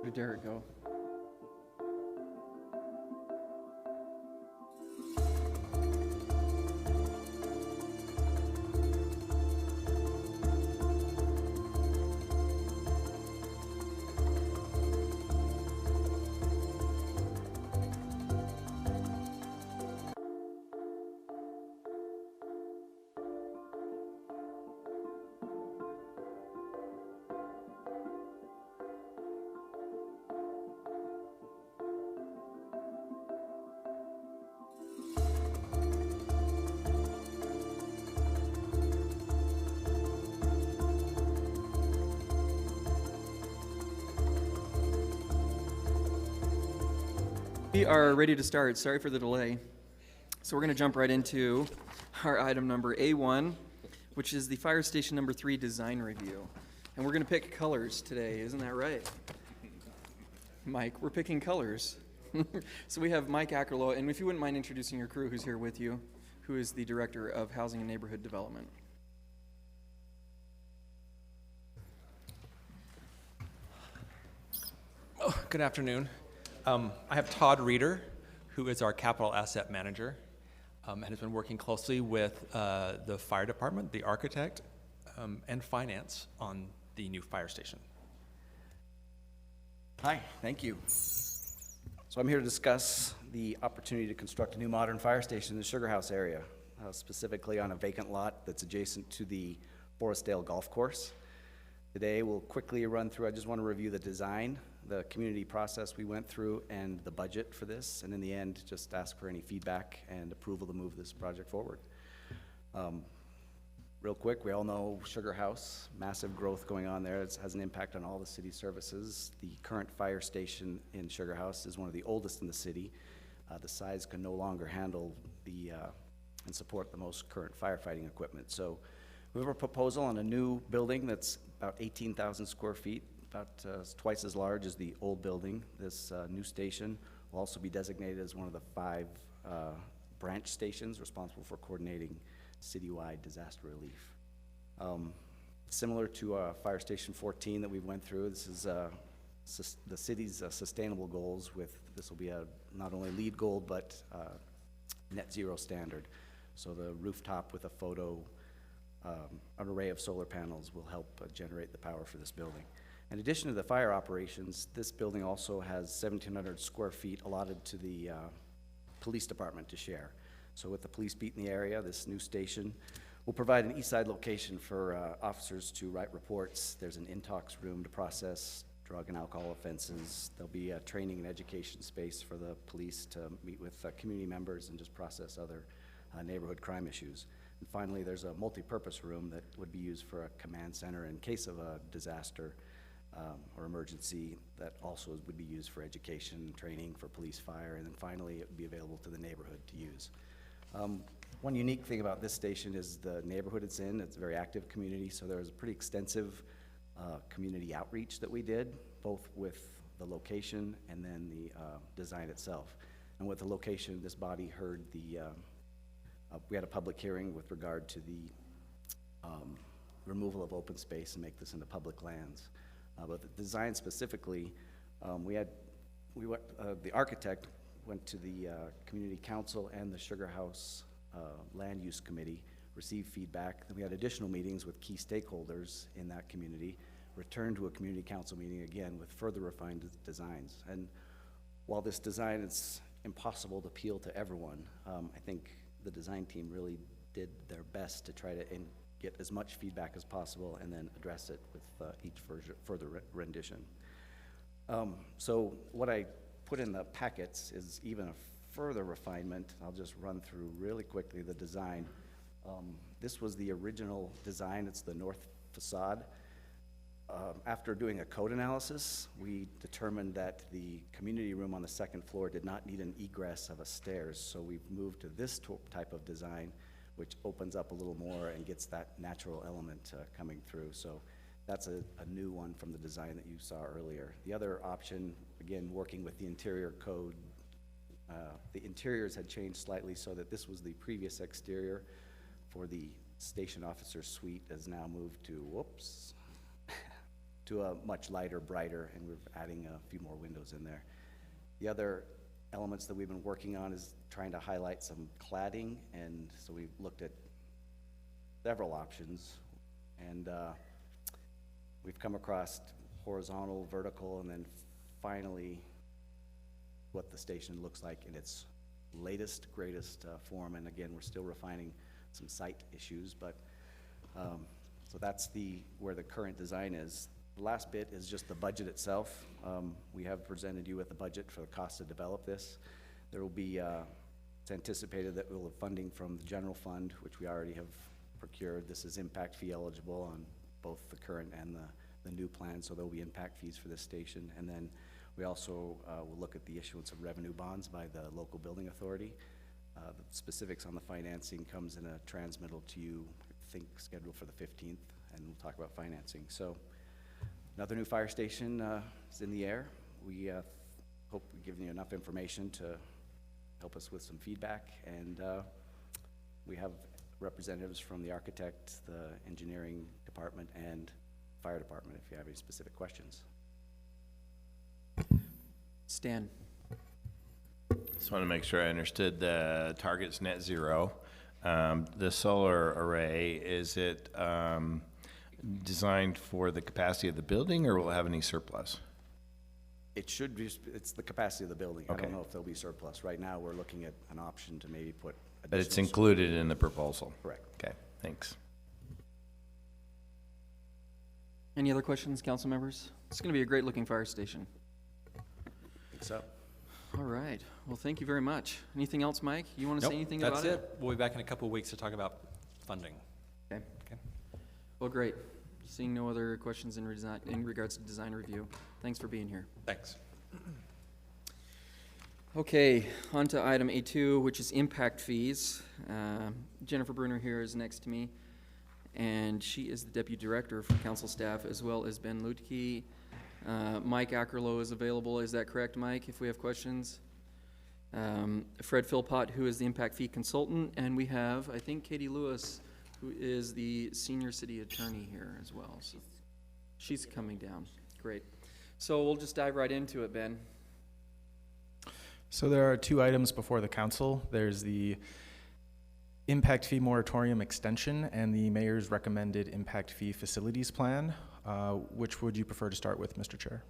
Where did Derek go? We are ready to start. Sorry for the delay. So we're going to jump right into our item number A1, which is the Fire Station number 3 design review. And we're going to pick colors today, isn't that right? Mike, we're picking colors. So we have Mike Ackerlow, and if you wouldn't mind introducing your crew who's here with you, who is the Director of Housing and Neighborhood Development. Oh, good afternoon. I have Todd Reeder, who is our capital asset manager, and has been working closely with the fire department, the architect, and finance on the new fire station. Hi, thank you. So I'm here to discuss the opportunity to construct a new modern fire station in the Sugar House area, specifically on a vacant lot that's adjacent to the Forestdale Golf Course. Today we'll quickly run through, I just want to review the design, the community process we went through, and the budget for this, and in the end just ask for any feedback and approval to move this project forward. Real quick, we all know Sugar House, massive growth going on there. It has an impact on all the city services. The current fire station in Sugar House is one of the oldest in the city. The size can no longer handle and support the most current firefighting equipment. So we have a proposal on a new building that's about 18,000 square feet, about twice as large as the old building. This new station will also be designated as one of the 5 branch stations responsible for coordinating citywide disaster relief. Similar to Fire Station 14 that we went through, this is the city's sustainable goals. With this will be a not only LEED gold but net zero standard. So the rooftop with a photo, an array of solar panels will help generate the power for this building. In addition to the fire operations, this building also has 1,700 square feet allotted to the police department to share. So with the police beat in the area, this new station will provide an east side location for officers to write reports. There's an intox room to process drug and alcohol offenses. There'll be a training and education space for the police to meet with community members and just process other neighborhood crime issues. And finally, there's a multi-purpose room that would be used for a command center in case of a disaster or emergency, that also would be used for education, training for police, fire, and then finally it would be available to the neighborhood to use. One unique thing about this station is the neighborhood it's in. It's a very active community, so there was a pretty extensive community outreach that we did, both with the location and then the design itself. And with the location, this body heard we had a public hearing with regard to the removal of open space and make this into public lands. But the design specifically, the architect went to the community council and the Sugar House land use committee, received feedback. Then we had additional meetings with key stakeholders in that community, returned to a community council meeting again with further refined designs. And while this design is impossible to appeal to everyone, I think the design team really did their best to try to get as much feedback as possible and then address it with each further rendition. So what I put in the packets is even a further refinement. I'll just run through really quickly the design. This was the original design. It's the north facade. After doing a code analysis, we determined that the community room on the second floor did not need an egress of a stairs, so we've moved to this type of design, which opens up a little more and gets that natural element coming through. So that's a new one from the design that you saw earlier. The other option, again, working with the interior code, the interiors had changed slightly so that this was the previous exterior for the station officer suite, has now moved to, whoops, to a much lighter, brighter, and we're adding a few more windows in there. The other elements that we've been working on is trying to highlight some cladding, and so we've looked at several options, and we've come across horizontal, vertical, and then finally what the station looks like in its latest, greatest form. And again, we're still refining some site issues, but so that's where the current design is. The last bit is just the budget itself. We have presented you with the budget for the cost to develop this. There will be, it's anticipated that we'll have funding from the general fund, which we already have procured. This is impact fee eligible on both the current and the new plan, so there'll be impact fees for this station. And then we also will look at the issuance of revenue bonds by the local building authority. The specifics on the financing comes in a transmittal to you, I think scheduled for the 15th, and we'll talk about financing. So another new fire station is in the air. We hope we've given you enough information to help us with some feedback, and we have representatives from the architect, the engineering department, and fire department if you have any specific questions. Stan. Just want to make sure I understood the target's net zero. The solar array, is it designed for the capacity of the building, or will it have any surplus? It should be, it's the capacity of the building. Okay. I don't know if there'll be surplus. Right now, we're looking at an option to maybe put But it's additional included in the proposal? Correct. Okay, thanks. Any other questions, council members? It's going to be a great looking fire station. I think so. All right. Well, thank you very much. Anything else, Mike? You want to Nope, say anything that's about it? We'll be back in a couple of weeks to talk about funding. Okay. Okay. Well, great. Seeing no other questions in regards to design review. Thanks for being here. Thanks. Okay, on to item A2, which is impact fees. Jennifer Bruner here is next to me, and she is the deputy director for council staff, as well as Ben Lutke. Mike Ackerlow is available. Is that correct, Mike, if we have questions? Fred Philpott, who is the impact fee consultant, and we have, I think, Katie Lewis, who is the senior city attorney here as well. So she's coming down. Great. So we'll just dive right into it, Ben. So there are two items before the council. There's the impact fee moratorium extension and the mayor's recommended impact fee facilities plan. Which would you prefer to start with, Mr. Chair?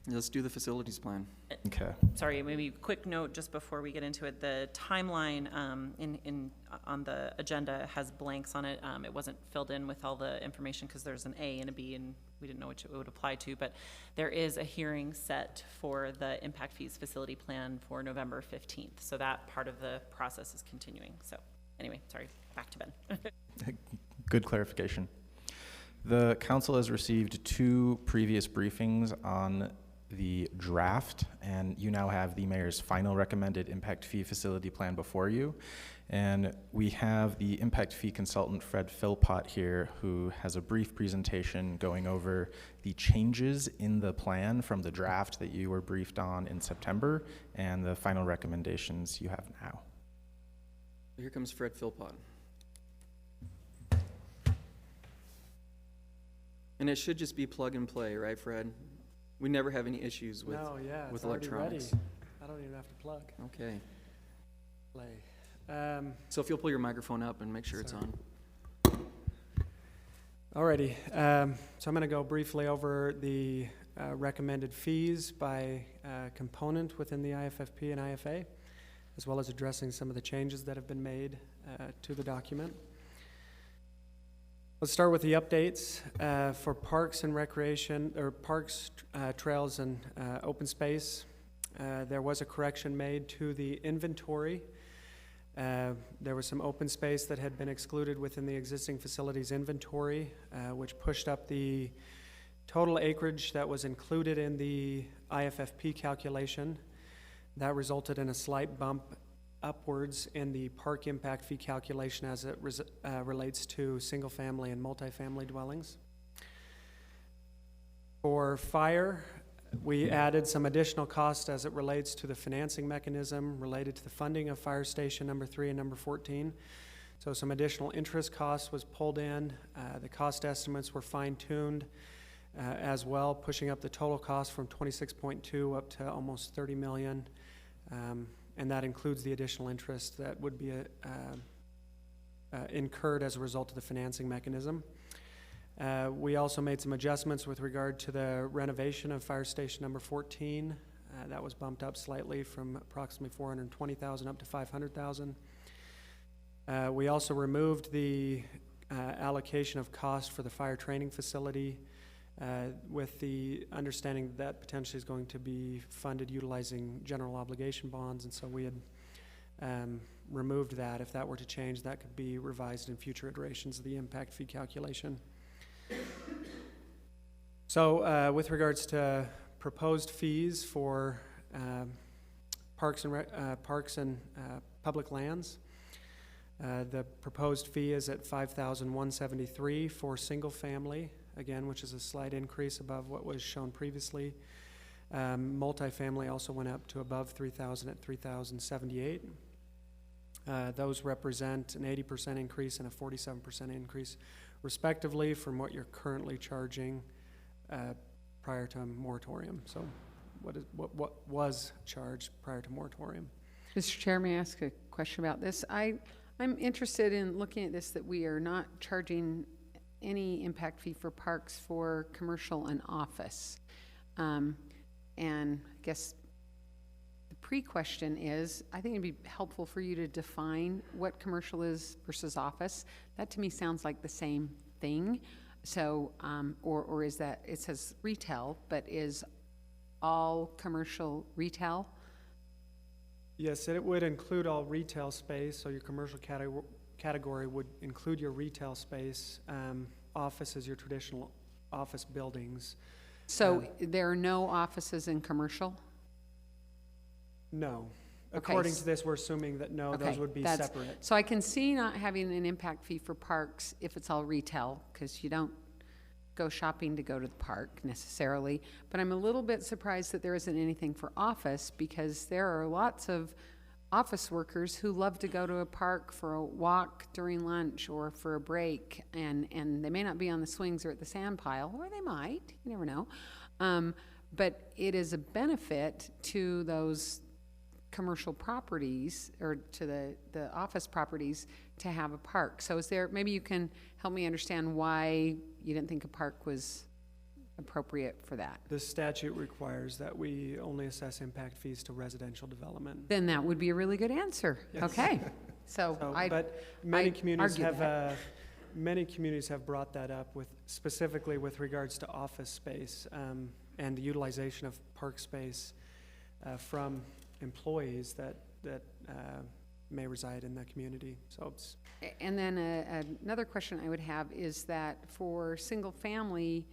Let's do the facilities plan. Okay. Sorry, maybe a quick note just before we get into it. The timeline on the agenda has blanks on it. It wasn't filled in with all the information because there's an A and a B, and we didn't know which it would apply to. But there is a hearing set for the impact fees facility plan for November 15th. So that part of the process is continuing. So anyway, sorry, back to Ben. Good clarification. The council has received two previous briefings on the draft, and you now have the mayor's final recommended impact fee facility plan before you. And we have the impact fee consultant, Fred Philpott, here, who has a brief presentation going over the changes in the plan from the draft that you were briefed on in September and the final recommendations you have now. Here comes Fred Philpott. And it should just be plug and play, right, Fred? We never have any issues with, No, yeah, with it's already electronics. ready. I don't even have to plug. Okay. Play. So if you'll pull your microphone up and make sure it's Sorry. on. Alrighty, so I'm going to go briefly over the recommended fees by component within the IFFP and IFA, as well as addressing some of the changes that have been made to the document. Let's start with the updates for parks and recreation, or parks, trails, and open space. There was a correction made to the inventory. There was some open space that had been excluded within the existing facilities inventory, which pushed up the total acreage that was included in the IFFP calculation. That resulted in a slight bump upwards in the park impact fee calculation as it relates to single-family and multifamily dwellings. For fire, we added some additional cost as it relates to the financing mechanism related to the funding of fire station number 3 and number 14. So some additional interest costs was pulled in. The cost estimates were fine-tuned. as well, pushing up the total cost from 26.2 up to almost 30 million. And that includes the additional interest that would be incurred as a result of the financing mechanism. We also made some adjustments with regard to the renovation of Fire Station number 14. That was bumped up slightly from approximately 420,000 up to 500,000. We also removed the allocation of cost for the fire training facility with the understanding that that potentially is going to be funded utilizing general obligation bonds, and so we had removed that. If that were to change, that could be revised in future iterations of the impact fee calculation. So with regards to proposed fees for parks and public lands, the proposed fee is at $5,173 for single family, again, which is a slight increase above what was shown previously. Multifamily also went up to above $3,000 at $3,078. Those represent an 80% increase and a 47% increase, respectively, from what you're currently charging prior to a moratorium. So, what was charged prior to moratorium? Mr. Chair, may I ask a question about this? I'm interested in looking at this, that we are not charging any impact fee for parks for commercial and office. And I guess the pre-question is, I think it'd be helpful for you to define what commercial is versus office. That to me sounds like the same thing. So, or is that, it says retail, but is all commercial retail? Yes, it would include all retail space, so your commercial category would include your retail space. Office is your traditional office buildings. So there are no offices in commercial? No. Okay, According to this, we're assuming that no, those would be separate. So I can see not having an impact fee for parks if it's all retail, because you don't go shopping to go to the park necessarily. But I'm a little bit surprised that there isn't anything for office, because there are lots of office workers who love to go to a park for a walk during lunch or for a break, and they may not be on the swings or at the sand pile, or they might, you never know. But it is a benefit to those commercial properties, or to the office properties, to have a park. So is there, maybe you can help me understand why you didn't think a park was appropriate for that? The statute requires that we only assess impact fees to residential development. Then that would be a really good answer. Yes. Okay. So but many communities argue have many communities have brought that up with specifically with regards to office space and the utilization of park space from employees that may reside in the community. So it's. And then another question I would have is that for single family,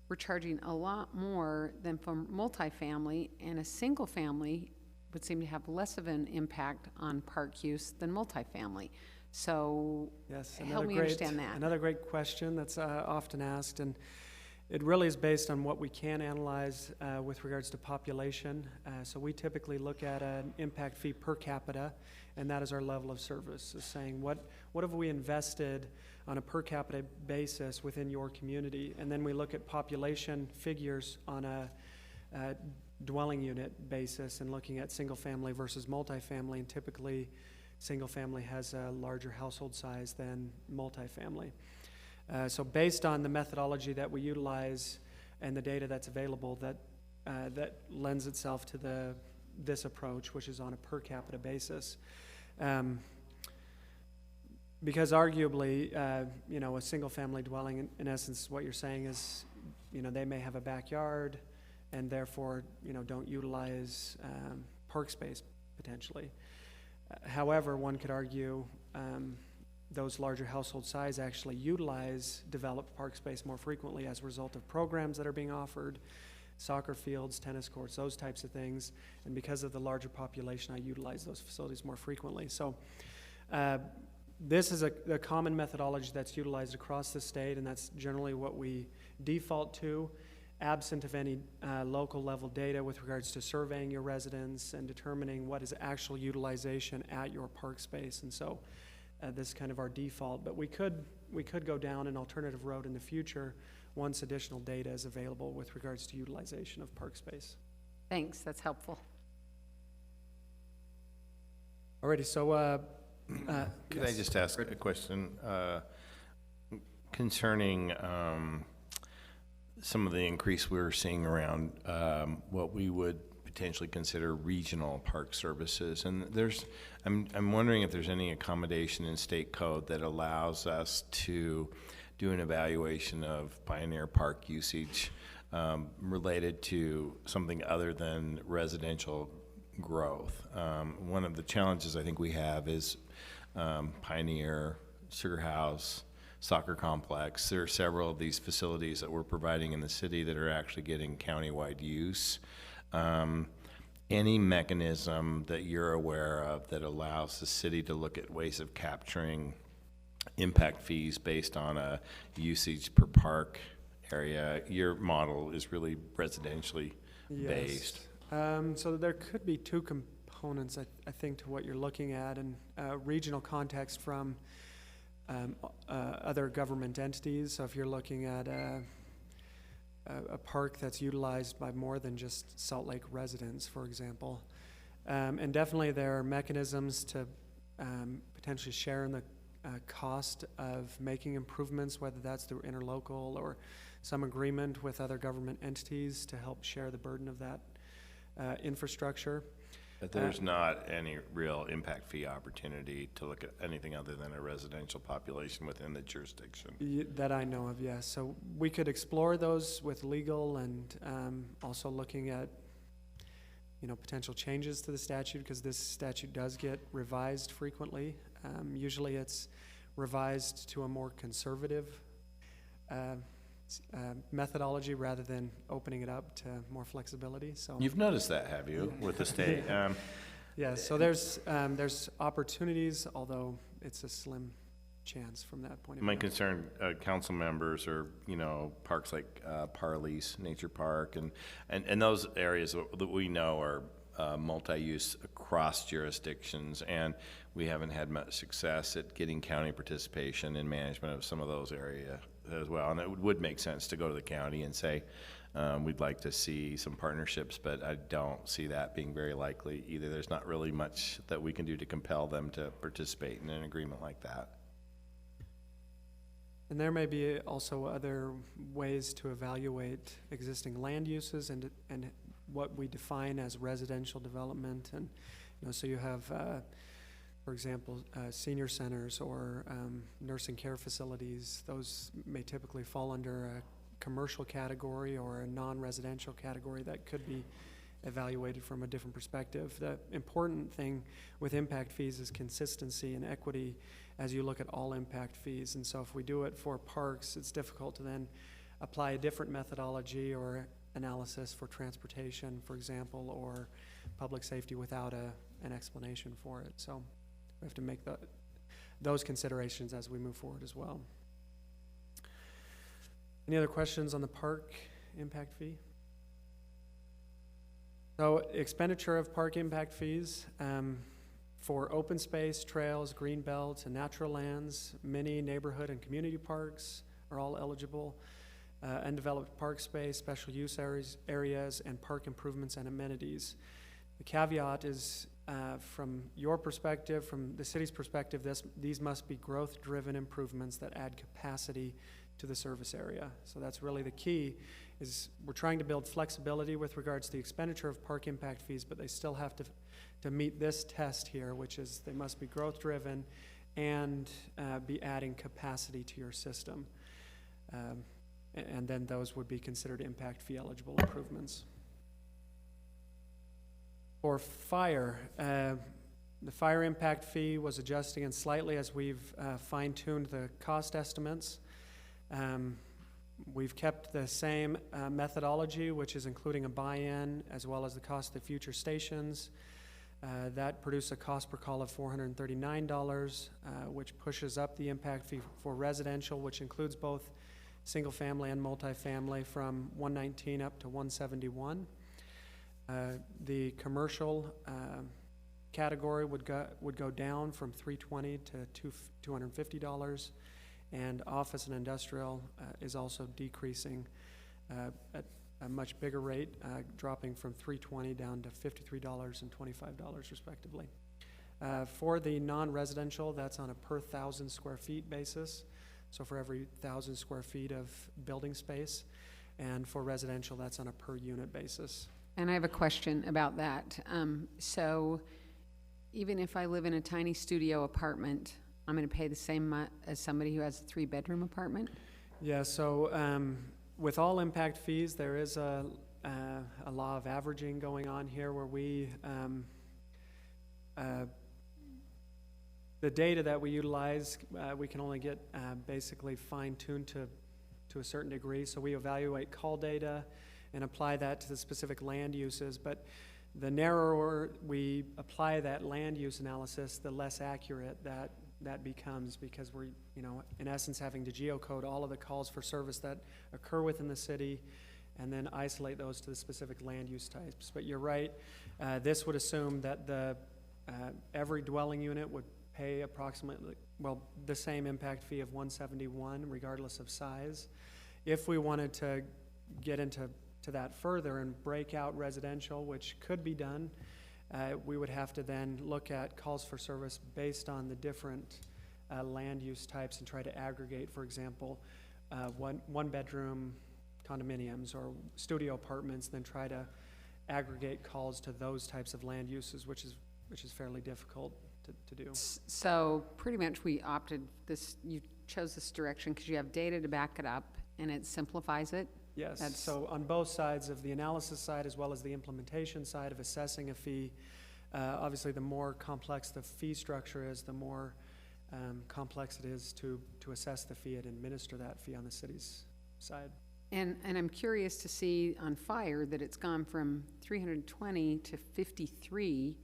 we're charging a lot more than for multifamily, and a single family would seem to have less of an impact on park use than multifamily. So Yes, help me understand that. Another great question that's often asked, and it really is based on what we can analyze with regards to population. So we typically look at an impact fee per capita, and that is our level of service, is saying what have we invested on a per capita basis within your community, and then we look at population figures on a dwelling unit basis and looking at single family versus multifamily, and typically single family has a larger household size than multifamily. So based on the methodology that we utilize and the data that's available, that lends itself to this approach, which is on a per capita basis. Because arguably, a single family dwelling, in essence, what you're saying is, they may have a backyard and therefore, don't utilize park space potentially. However, one could argue those larger household size actually utilize developed park space more frequently as a result of programs that are being offered, soccer fields, tennis courts, those types of things. And because of the larger population, I utilize those facilities more frequently. So this is a common methodology that's utilized across the state, and that's generally what we default to, absent of any local level data with regards to surveying your residents and determining what is actual utilization at your park space. And so this is kind of our default, but we could go down an alternative road in the future once additional data is available with regards to utilization of park space. Thanks, that's helpful. Alrighty, so, Could I just ask a question concerning some of the increase we're seeing around what we would potentially consider regional park services? And I'm wondering if there's any accommodation in state code that allows us to do an evaluation of Pioneer Park usage related to something other than residential growth. One of the challenges I think we have is Pioneer, Sugar House, soccer complex. There are several of these facilities that we're providing in the city that are actually getting countywide use. Any mechanism that you're aware of that allows the city to look at ways of capturing impact fees based on a usage per park area? Your model is really residentially based. So there could be two components, I think, to what you're looking at, and regional context from other government entities. So if you're looking at a park that's utilized by more than just Salt Lake residents, for example, and definitely there are mechanisms to potentially share in the cost of making improvements, whether that's through interlocal or some agreement with other government entities to help share the burden of that infrastructure. But there's not any real impact fee opportunity to look at anything other than a residential population within the jurisdiction. That I know of, yes. So we could explore those with legal and also looking at, potential changes to the statute, because this statute does get revised frequently. Usually it's revised to a more conservative methodology rather than opening it up to more flexibility. So You've noticed that, have you, with the state? yeah, so there's opportunities, although it's a slim chance from that point of view. My concern, council members, or parks like Parley's Nature Park, and those areas that we know are multi-use across jurisdictions, and we haven't had much success at getting county participation in management of some of those areas as well. And it would make sense to go to the county and say, we'd like to see some partnerships, but I don't see that being very likely either. There's not really much that we can do to compel them to participate in an agreement like that. And there may be also other ways to evaluate existing land uses and what we define as residential development. And so you have, for example, senior centers or nursing care facilities. Those may typically fall under a commercial category or a non-residential category that could be evaluated from a different perspective. The important thing with impact fees is consistency and equity as you look at all impact fees. And so if we do it for parks, it's difficult to then apply a different methodology or analysis for transportation, for example, or public safety without an explanation for it. So we have to make those considerations as we move forward as well. Any other questions on the park impact fee? So expenditure of park impact fees for open space, trails, green belts, and natural lands, mini neighborhood and community parks are all eligible. Undeveloped park space, special use areas, and park improvements and amenities. The caveat is, from your perspective, from the city's perspective, these must be growth-driven improvements that add capacity to the service area. So that's really the key, is we're trying to build flexibility with regards to the expenditure of park impact fees, but they still have to meet this test here, which is they must be growth-driven and be adding capacity to your system. And then those would be considered impact fee eligible improvements. For fire, the fire impact fee was adjusting in slightly as we've fine-tuned the cost estimates. We've kept the same methodology, which is including a buy-in as well as the cost of the future stations. That produced a cost per call of $439, which pushes up the impact fee for residential, which includes both single family and multifamily, from $119 up to $171. The commercial category would go down from $320 to $250, and office and industrial is also decreasing at a much bigger rate, dropping from $320 down to $53 and $25 respectively. For the non-residential, that's on a per 1,000 square feet basis, so for every 1,000 square feet of building space, and for residential, that's on a per unit basis. And I have a question about that. So even if I live in a tiny studio apartment, I'm going to pay the same as somebody who has a 3-bedroom apartment? Yeah, so with all impact fees, there is a law of averaging going on here where we, the data that we utilize, we can only get basically fine-tuned to a certain degree. So we evaluate call data and apply that to the specific land uses. But the narrower we apply that land use analysis, the less accurate that becomes, because we're, in essence, having to geocode all of the calls for service that occur within the city and then isolate those to the specific land use types. But you're right, this would assume that every dwelling unit would pay approximately, the same impact fee of $171 regardless of size. If we wanted to get into that further and break out residential, which could be done, we would have to then look at calls for service based on the different land use types and try to aggregate, for example, one bedroom condominiums or studio apartments, then try to aggregate calls to those types of land uses, which is fairly difficult to do. So pretty much we opted this, you chose this direction because you have data to back it up and it simplifies it? Yes, so on both sides of the analysis side as well as the implementation side of assessing a fee, obviously the more complex the fee structure is, the more complex it is to assess the fee and administer that fee on the city's side. And I'm curious to see on fire that it's gone from 320 to 53.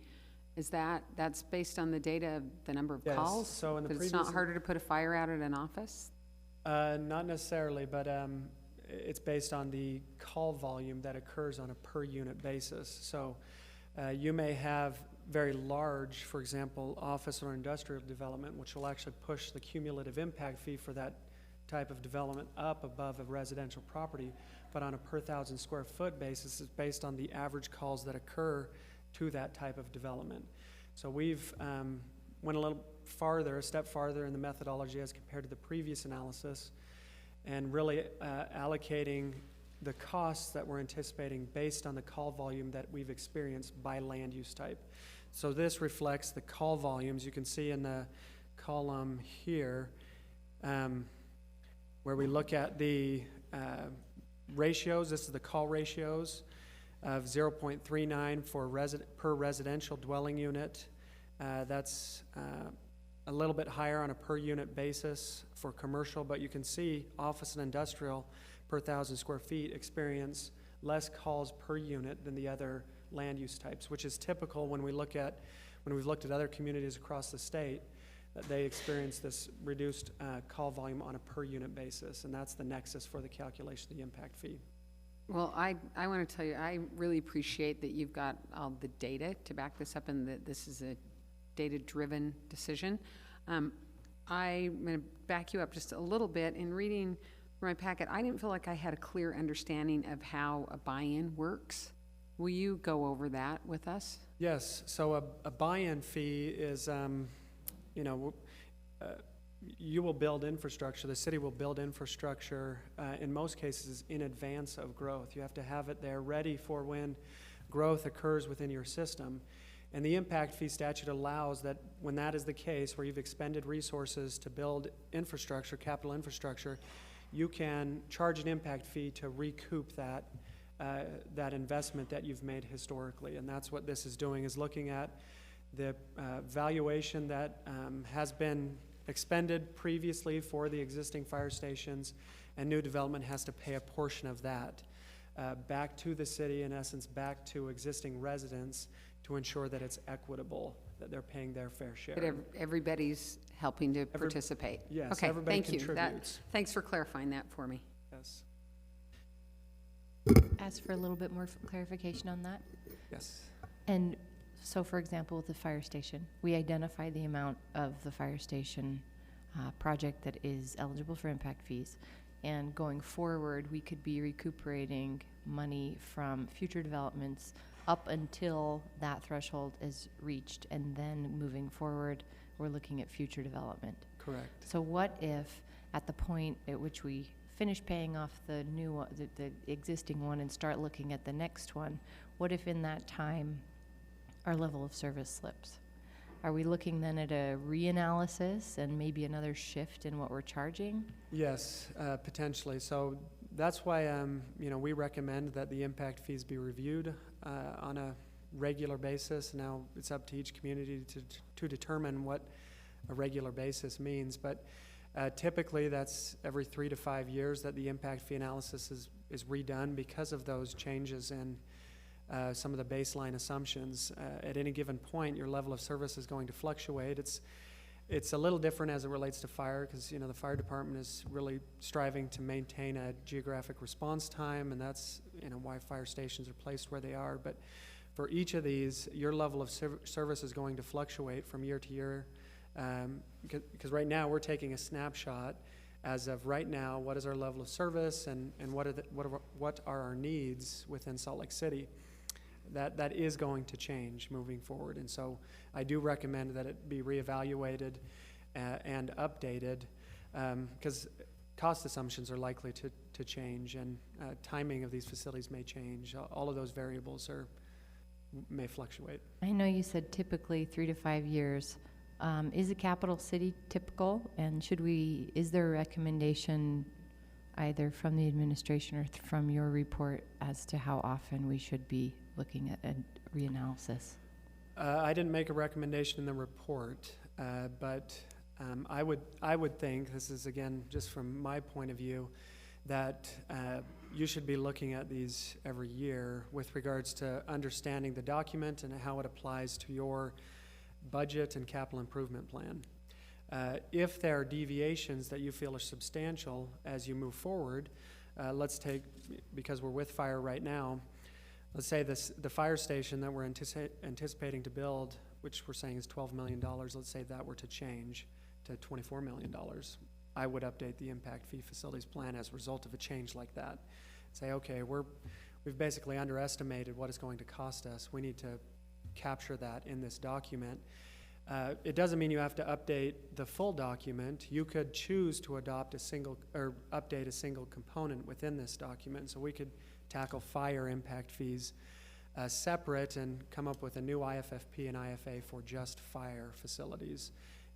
That's based on the data of the number of Yes, calls? so in the But it's previous- not harder to put a fire out at an office? Not necessarily, but it's based on the call volume that occurs on a per unit basis. So you may have very large, for example, office or industrial development, which will actually push the cumulative impact fee for that type of development up above a residential property, but on a per 1,000 square foot basis, it's based on the average calls that occur to that type of development. So we've went a step farther in the methodology as compared to the previous analysis, and really allocating the costs that we're anticipating based on the call volume that we've experienced by land use type. So this reflects the call volumes. You can see in the column here, where we look at the ratios. This is the call ratios of 0.39 for per residential dwelling unit. That's a little bit higher on a per unit basis for commercial, but you can see office and industrial per 1,000 square feet experience less calls per unit than the other land use types, which is typical when we've looked at other communities across the state, that they experience this reduced call volume on a per unit basis, and that's the nexus for the calculation of the impact fee. Well, I want to tell you, I really appreciate that you've got all the data to back this up and that this is a data-driven decision. I'm going to back you up just a little bit. In reading my packet, I didn't feel like I had a clear understanding of how a buy-in works. Will you go over that with us? Yes, so a buy-in fee is, you will build infrastructure, the city will build infrastructure, in most cases, in advance of growth. You have to have it there ready for when growth occurs within your system. And the impact fee statute allows that when that is the case, where you've expended resources to build infrastructure, capital infrastructure, you can charge an impact fee to recoup that investment that you've made historically. And that's what this is doing, is looking at the valuation that has been expended previously for the existing fire stations, and new development has to pay a portion of that back to the city, in essence, back to existing residents, to ensure that it's equitable, that they're paying their fair share. That everybody's helping to participate? Yes, okay, everybody thank you. contributes. Thanks for clarifying that for me. Yes. Ask for a little bit more clarification on that. Yes. And So for example, with the fire station, we identify the amount of the fire station project that is eligible for impact fees. And going forward, we could be recuperating money from future developments up until that threshold is reached. And then moving forward, we're looking at future development. Correct. So what if at the point at which we finish paying off the new one, the existing one, and start looking at the next one, what if in that time our level of service slips? Are we looking then at a reanalysis and maybe another shift in what we're charging? Yes, potentially. So that's why, we recommend that the impact fees be reviewed on a regular basis. Now, it's up to each community to determine what a regular basis means, but typically that's every 3 to 5 years that the impact fee analysis is redone because of those changes in some of the baseline assumptions. At any given point, your level of service is going to fluctuate. It's a little different as it relates to fire, because the fire department is really striving to maintain a geographic response time, and that's why fire stations are placed where they are. But for each of these, your level of service is going to fluctuate from year to year, because right now we're taking a snapshot as of right now. What is our level of service, and what are our needs within Salt Lake City? That is going to change moving forward, and so I do recommend that it be reevaluated and updated, because cost assumptions are likely to change, and timing of these facilities may change. All of those variables may fluctuate. I know you said typically 3 to 5 years. Is a capital city typical, and is there a recommendation either from the administration or from your report as to how often we should be looking at a reanalysis? I didn't make a recommendation in the report, but I would think, this is again just from my point of view, that you should be looking at these every year with regards to understanding the document and how it applies to your budget and capital improvement plan. If there are deviations that you feel are substantial as you move forward, let's take, because we're with fire right now, let's say the fire station that we're anticipating to build, which we're saying is $12 million, let's say that were to change to $24 million. I would update the impact fee facilities plan as a result of a change like that. Say, okay, we've basically underestimated what it's going to cost us. We need to capture that in this document. It doesn't mean you have to update the full document. You could choose to update a single component within this document. So we could tackle fire impact fees separate and come up with a new IFFP and IFA for just fire facilities.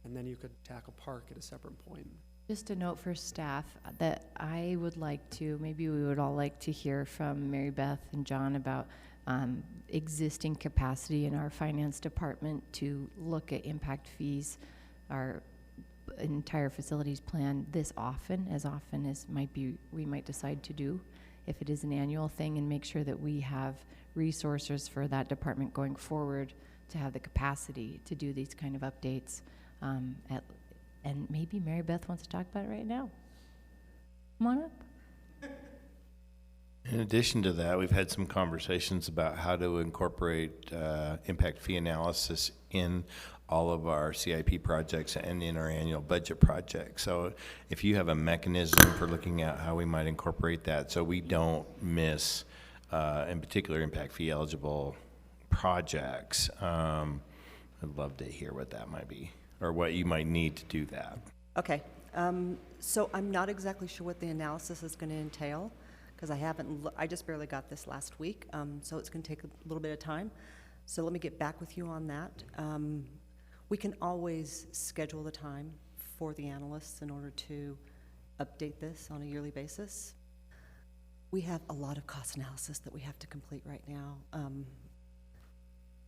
And then you could tackle park at a separate point. Just a note for staff that I would like to, maybe we would all like to hear from Mary Beth and John about existing capacity in our finance department to look at impact fees, our entire facilities plan as often as we might decide to do, if it is an annual thing, and make sure that we have resources for that department going forward to have the capacity to do these kind of updates. And maybe Mary Beth wants to talk about it right now. Come on up. In addition to that, we've had some conversations about how to incorporate impact fee analysis in all of our CIP projects and in our annual budget projects. So if you have a mechanism for looking at how we might incorporate that so we don't miss, in particular, impact fee eligible projects, I'd love to hear what that might be or what you might need to do that. Okay. So I'm not exactly sure what the analysis is going to entail, because I just barely got this last week, so it's going to take a little bit of time. So let me get back with you on that. We can always schedule the time for the analysts in order to update this on a yearly basis. We have a lot of cost analysis that we have to complete right now.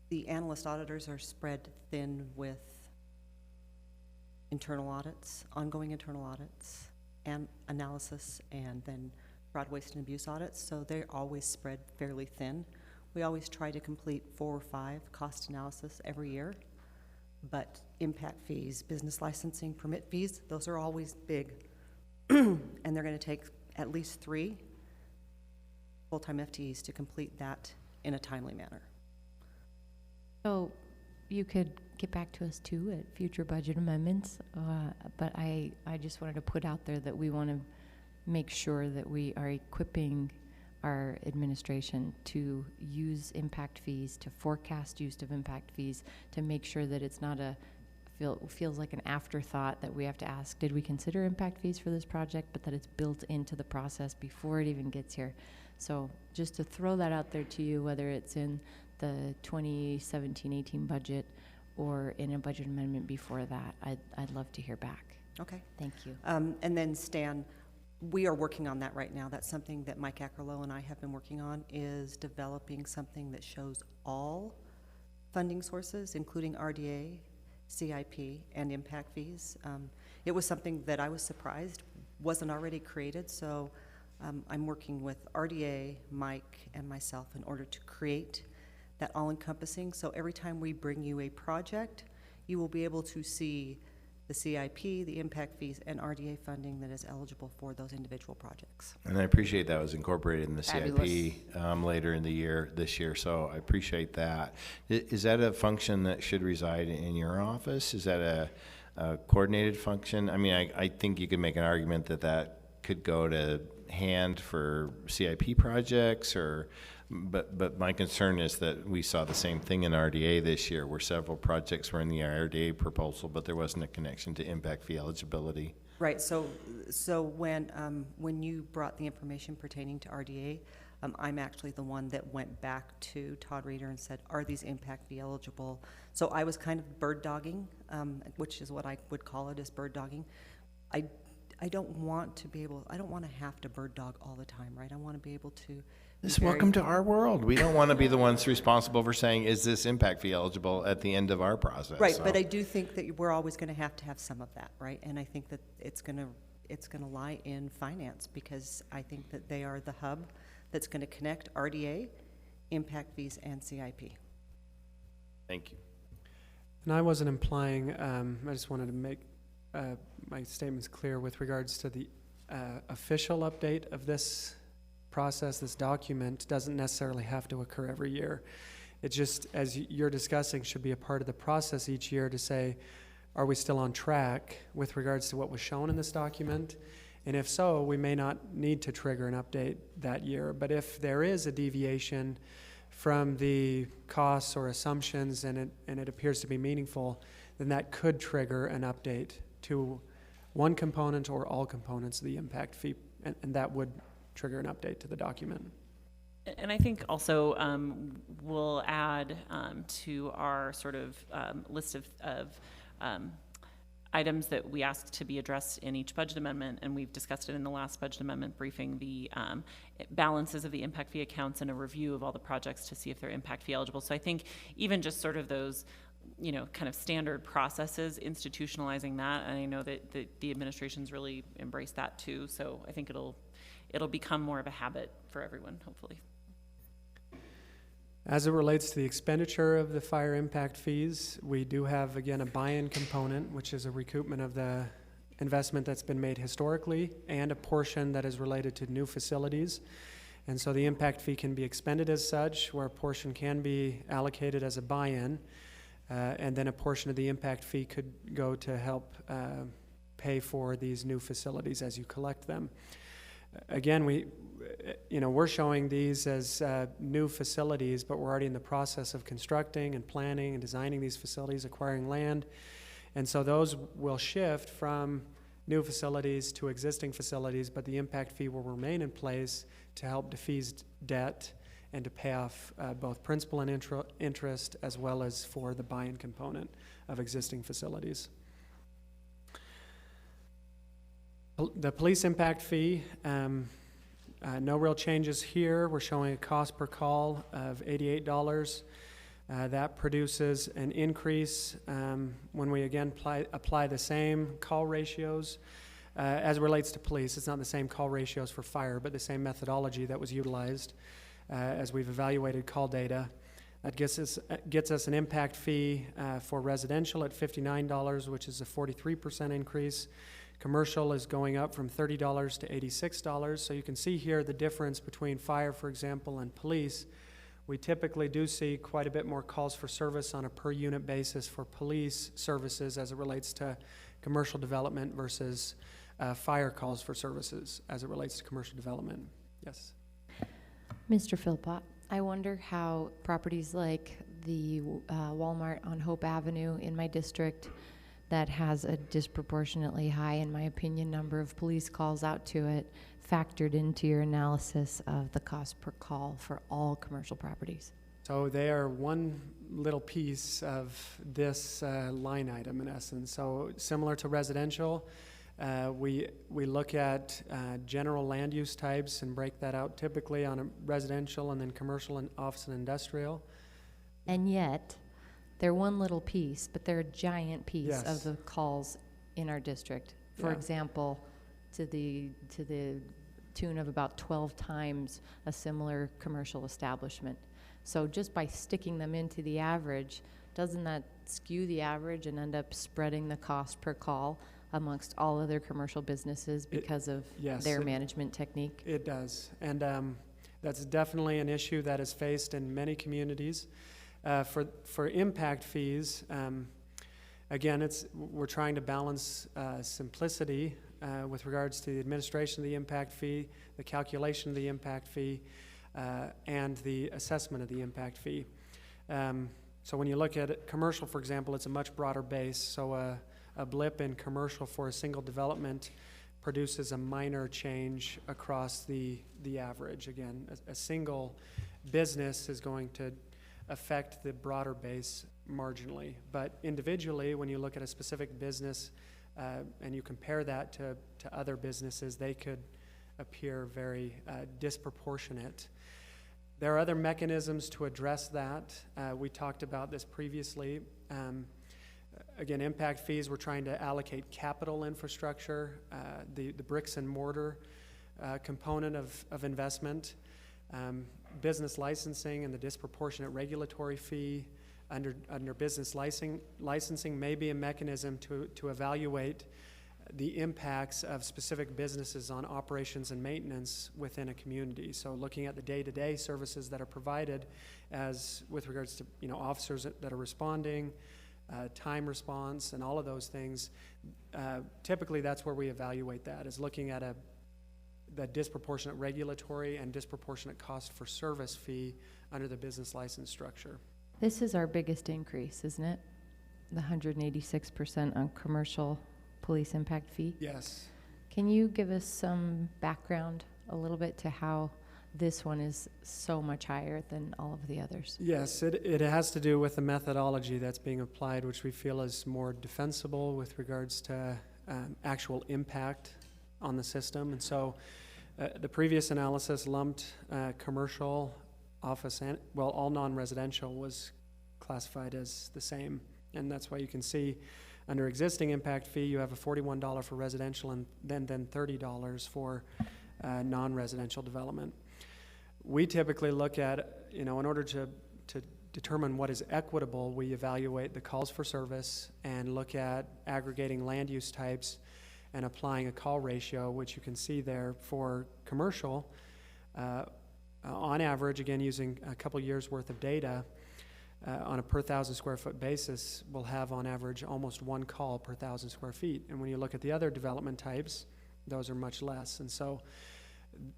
The analyst auditors are spread thin with internal audits, ongoing internal audits, and analysis, and then fraud, waste, and abuse audits, so they're always spread fairly thin. We always try to complete 4 or 5 cost analysis every year, but impact fees, business licensing, permit fees, those are always big, and they're going to take at least 3 full-time FTEs to complete that in a timely manner. So you could get back to us too at future budget amendments, but I just wanted to put out there that we want to make sure that we are equipping our administration to use impact fees, to forecast use of impact fees, to make sure that it's not feels like an afterthought that we have to ask, did we consider impact fees for this project, but that it's built into the process before it even gets here. So just to throw that out there to you, whether it's in the 2017-18 budget or in a budget amendment before that, I'd love to hear back. Okay. Thank you. And then Stan, we are working on that right now. That's something that Mike Ackerlow and I have been working on, is developing something that shows all funding sources, including RDA, CIP, and impact fees. It was something that I was surprised wasn't already created, so I'm working with RDA, Mike, and myself in order to create that all-encompassing. So every time we bring you a project, you will be able to see the CIP, the impact fees, and RDA funding that is eligible for those individual projects. And I appreciate that was incorporated in the Fabulous. CIP later in the year, this year, so I appreciate that. Is that a function that should reside in your office? Is that a coordinated function? I mean, I think you could make an argument that that could go to hand for CIP projects, but my concern is that we saw the same thing in RDA this year, where several projects were in the RDA proposal, but there wasn't a connection to impact fee eligibility. Right, so when you brought the information pertaining to RDA, I'm actually the one that went back to Todd Reeder and said, are these impact fee eligible? So I was kind of bird dogging, which is what I would call it, is bird dogging. I don't want to have to bird dog all the time, right? I want to be able to. Just welcome to our world. We don't want to be the ones responsible for saying, is this impact fee eligible at the end of our process? Right, So- but I do think that we're always going to have some of that, right? And I think that it's going to lie in finance, because I think that they are the hub that's going to connect RDA, impact fees, and CIP. Thank you. And I wasn't implying, I just wanted to make my statements clear with regards to the official update of this process. This document doesn't necessarily have to occur every year. It just, as you're discussing, should be a part of the process each year to say, are we still on track with regards to what was shown in this document? And if so, we may not need to trigger an update that year. But if there is a deviation from the costs or assumptions and it appears to be meaningful, then that could trigger an update to one component or all components of the impact fee, and that would trigger an update to the document. And I think also we'll add to our sort of list of items that we asked to be addressed in each budget amendment, and we've discussed it in the last budget amendment briefing, the balances of the impact fee accounts and a review of all the projects to see if they're impact fee eligible. So I think even just sort of those, kind of standard processes, institutionalizing that, and I know that the administration's really embraced that too, so I think it'll become more of a habit for everyone, hopefully. As it relates to the expenditure of the fire impact fees, we do have, again, a buy-in component, which is a recoupment of the investment that's been made historically, and a portion that is related to new facilities. And so the impact fee can be expended as such, where a portion can be allocated as a buy-in, and then a portion of the impact fee could go to help pay for these new facilities as you collect them. Again, we're showing these as new facilities, but we're already in the process of constructing and planning and designing these facilities, acquiring land. And so those will shift from new facilities to existing facilities, but the impact fee will remain in place to help defease debt and to pay off both principal and interest, as well as for the buy-in component of existing facilities. The police impact fee, no real changes here. We're showing a cost per call of $88. That produces an increase when we again apply the same call ratios as it relates to police. It's not the same call ratios for fire, but the same methodology that was utilized as we've evaluated call data. That gets us an impact fee for residential at $59, which is a 43% increase. Commercial is going up from $30 to $86. So you can see here the difference between fire, for example, and police, We typically do see quite a bit more calls for service on a per unit basis for police services as it relates to commercial development versus fire calls for services as it relates to commercial development. Yes. Mr. Philpott, I wonder how properties like the Walmart on Hope Avenue in my district that has a disproportionately high, in my opinion, number of police calls out to it factored into your analysis of the cost per call for all commercial properties. So they are one little piece of this line item in essence. So similar to residential, we look at general land use types and break that out typically on a residential and then commercial and office and industrial. And yet, they're one little piece, but they're a giant piece Yes. of the calls in our district. For Yeah. example, to the tune of about 12 times a similar commercial establishment. So just by sticking them into the average, doesn't that skew the average and end up spreading the cost per call amongst all other commercial businesses because of yes, their it- management technique? It does, and that's definitely an issue that is faced in many communities. For impact fees, again, we're trying to balance simplicity with regards to the administration of the impact fee, the calculation of the impact fee, and the assessment of the impact fee. So when you look at it, commercial, for example, it's a much broader base. So a blip in commercial for a single development produces a minor change across the average. Again, a single business is going to affect the broader base marginally. But individually, when you look at a specific business and you compare that to other businesses, they could appear very disproportionate. There are other mechanisms to address that. We talked about this previously. Again, impact fees, we're trying to allocate capital infrastructure, the bricks and mortar component of investment. Business licensing and the disproportionate regulatory fee under business licensing may be a mechanism to evaluate the impacts of specific businesses on operations and maintenance within a community. So looking at the day-to-day services that are provided as with regards to officers that are responding, time response, and all of those things. Typically, that's where we evaluate that, is looking at the disproportionate regulatory and disproportionate cost for service fee under the business license structure. This is our biggest increase, isn't it? The 186% on commercial police impact fee? Yes. Can you give us some background a little bit to how this one is so much higher than all of the others? Yes, it has to do with the methodology that's being applied, which we feel is more defensible with regards to actual impact on the system. And so the previous analysis lumped commercial, office, and, well, all non-residential was classified as the same. And that's why you can see under existing impact fee, you have a $41 for residential and then $30 for non-residential development. We typically look at, in order to determine what is equitable, we evaluate the calls for service and look at aggregating land use types and applying a call ratio, which you can see there for commercial. On average, again, using a couple years worth of data, on a per 1,000 square foot basis, we'll have on average almost one call per 1,000 square feet. And when you look at the other development types, those are much less. And so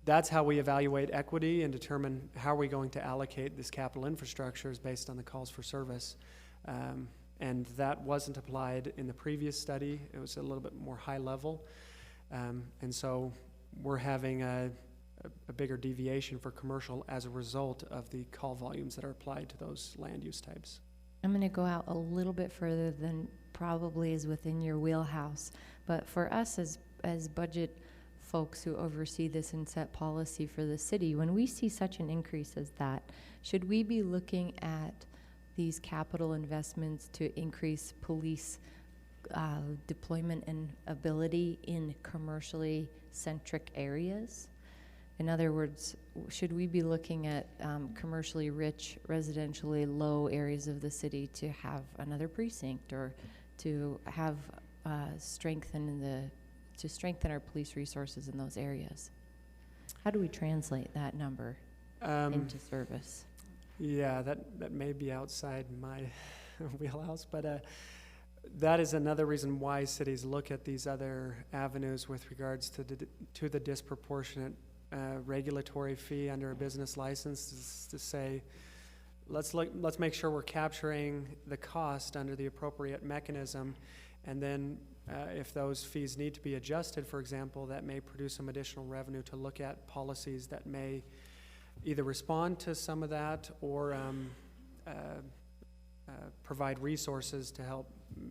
that's how we evaluate equity and determine how we're going to allocate this capital infrastructure is based on the calls for service. And that wasn't applied in the previous study. It was a little bit more high level. And so we're having a bigger deviation for commercial as a result of the call volumes that are applied to those land use types. I'm going to go out a little bit further than probably is within your wheelhouse. But for us as budget folks who oversee this and set policy for the city, when we see such an increase as that, should we be looking at these capital investments to increase police deployment and ability in commercially centric areas? In other words, should we be looking at commercially rich, residentially low areas of the city to have another precinct, or to have strengthen our police resources in those areas? How do we translate that number into service? Yeah, that may be outside my wheelhouse, but that is another reason why cities look at these other avenues with regards to the disproportionate regulatory fee under a business license, is to say, let's make sure we're capturing the cost under the appropriate mechanism, and then if those fees need to be adjusted, for example, that may produce some additional revenue to look at policies that may either respond to some of that or provide resources to help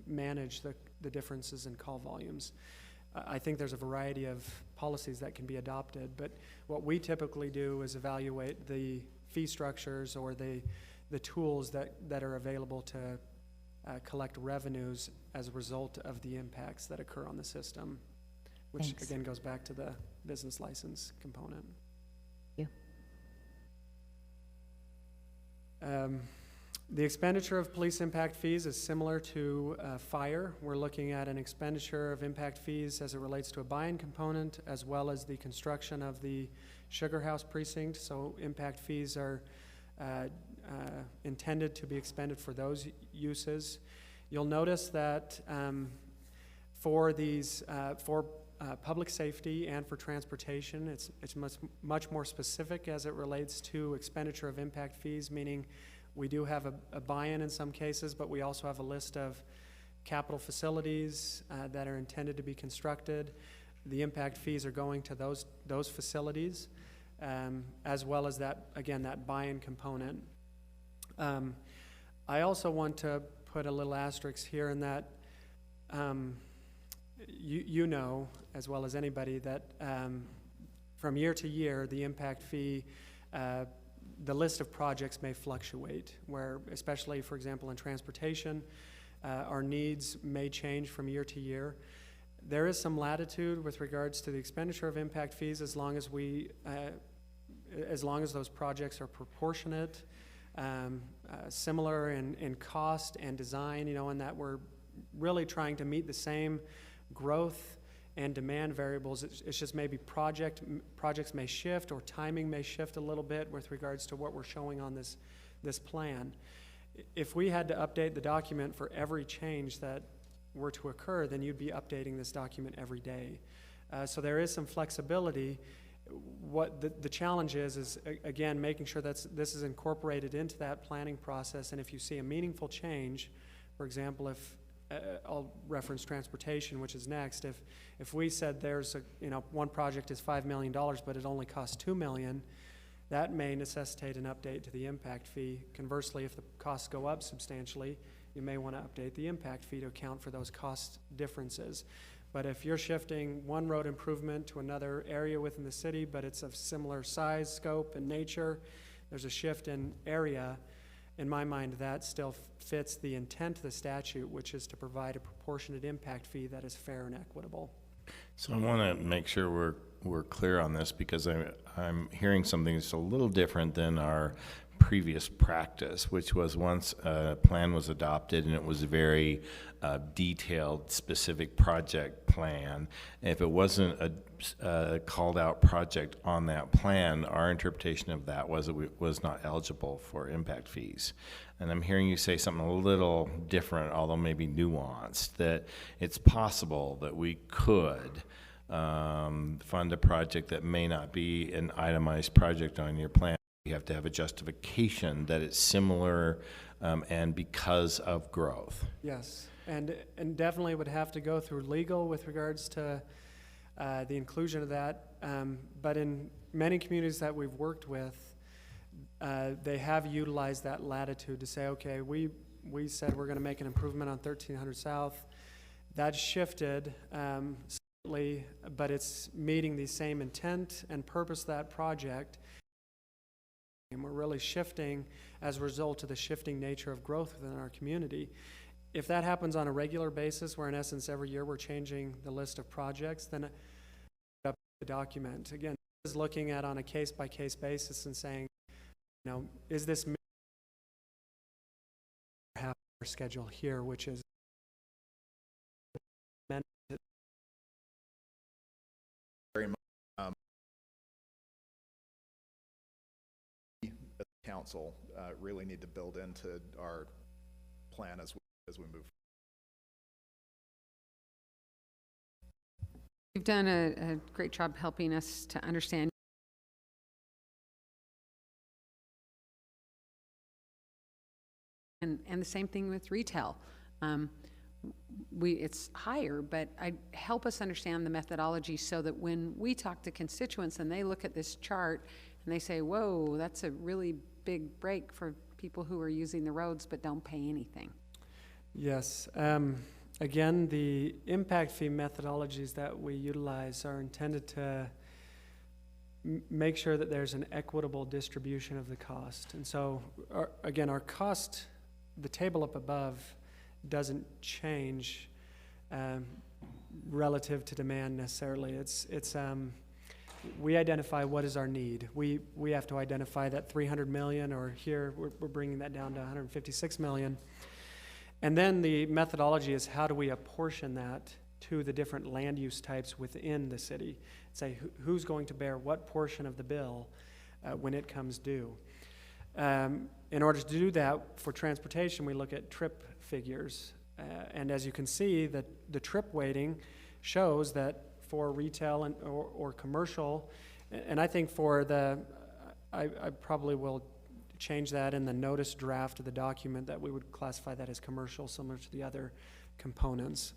manage the differences in call volumes. I think there's a variety of policies that can be adopted, but what we typically do is evaluate the fee structures or the tools that are available to collect revenues as a result of the impacts that occur on the system, which Thanks. again goes back to the business license component. Thank The expenditure of police impact fees is similar to fire. We're looking at an expenditure of impact fees as it relates to a buy-in component, as well as the construction of the Sugar House precinct. So impact fees are intended to be expended for those uses. You'll notice that for these, public safety and for transportation, it's much more specific as it relates to expenditure of impact fees, meaning we do have a buy-in in some cases, but we also have a list of capital facilities that are intended to be constructed. The impact fees are going to those facilities, as well as that, again, that buy-in component. I also want to put a little asterisk here in that you know, as well as anybody, that from year to year, the impact fee, the list of projects may fluctuate, where especially, for example, in transportation, our needs may change from year to year. There is some latitude with regards to the expenditure of impact fees as long as those projects are proportionate, similar in cost and design, and that we're really trying to meet the same growth and demand variables. It's just maybe projects may shift, or timing may shift a little bit with regards to what we're showing on this plan. If we had to update the document for every change that were to occur, then you'd be updating this document every day. So there is some flexibility. What the challenge is again, making sure that this is incorporated into that planning process, and if you see a meaningful change, for example, if I'll reference transportation, which is next. If we said there's one project is $5 million, but it only costs $2 million, that may necessitate an update to the impact fee. Conversely, if the costs go up substantially, you may want to update the impact fee to account for those cost differences. But if you're shifting one road improvement to another area within the city, but it's of similar size, scope, and nature, there's a shift in area. In my mind, that still fits the intent of the statute, which is to provide a proportionate impact fee that is fair and equitable. So I want to make sure we're clear on this, because I'm hearing something that's a little different than our previous practice, which was once a plan was adopted and it was a very detailed, specific project plan. And if it wasn't a called out project on that plan, our interpretation of that was it was not eligible for impact fees. And I'm hearing you say something a little different, although maybe nuanced, that it's possible that we could fund a project that may not be an itemized project on your plan. You have to have a justification that it's similar and because of growth. Yes, and definitely would have to go through legal with regards to the inclusion of that. But in many communities that we've worked with, they have utilized that latitude to say, okay, we said we're going to make an improvement on 1300 South. That shifted slightly, but it's meeting the same intent and purpose of that project. And we're really shifting as a result of the shifting nature of growth within our community. If that happens on a regular basis, where in essence every year we're changing the list of projects, then up the document. Again, this is looking at on a case-by-case basis and saying, is this half our schedule here, which is very much council really need to build into our plan as we move. You've done a great job helping us to understand. And the same thing with retail. It's higher, but help us understand the methodology so that when we talk to constituents and they look at this chart and they say, whoa, that's a really big break for people who are using the roads but don't pay anything. Yes. Again, the impact fee methodologies that we utilize are intended to make sure that there's an equitable distribution of the cost. And so, our cost, the table up above, doesn't change relative to demand necessarily. We identify what is our need. We have to identify that 300 million, or here we're bringing that down to 156 million. And then the methodology is how do we apportion that to the different land use types within the city. Say who's going to bear what portion of the bill when it comes due. In order to do that for transportation, we look at trip figures. And as you can see, the trip weighting shows that for retail or commercial, and I think for I probably will change that in the notice draft of the document that we would classify that as commercial, similar to the other components.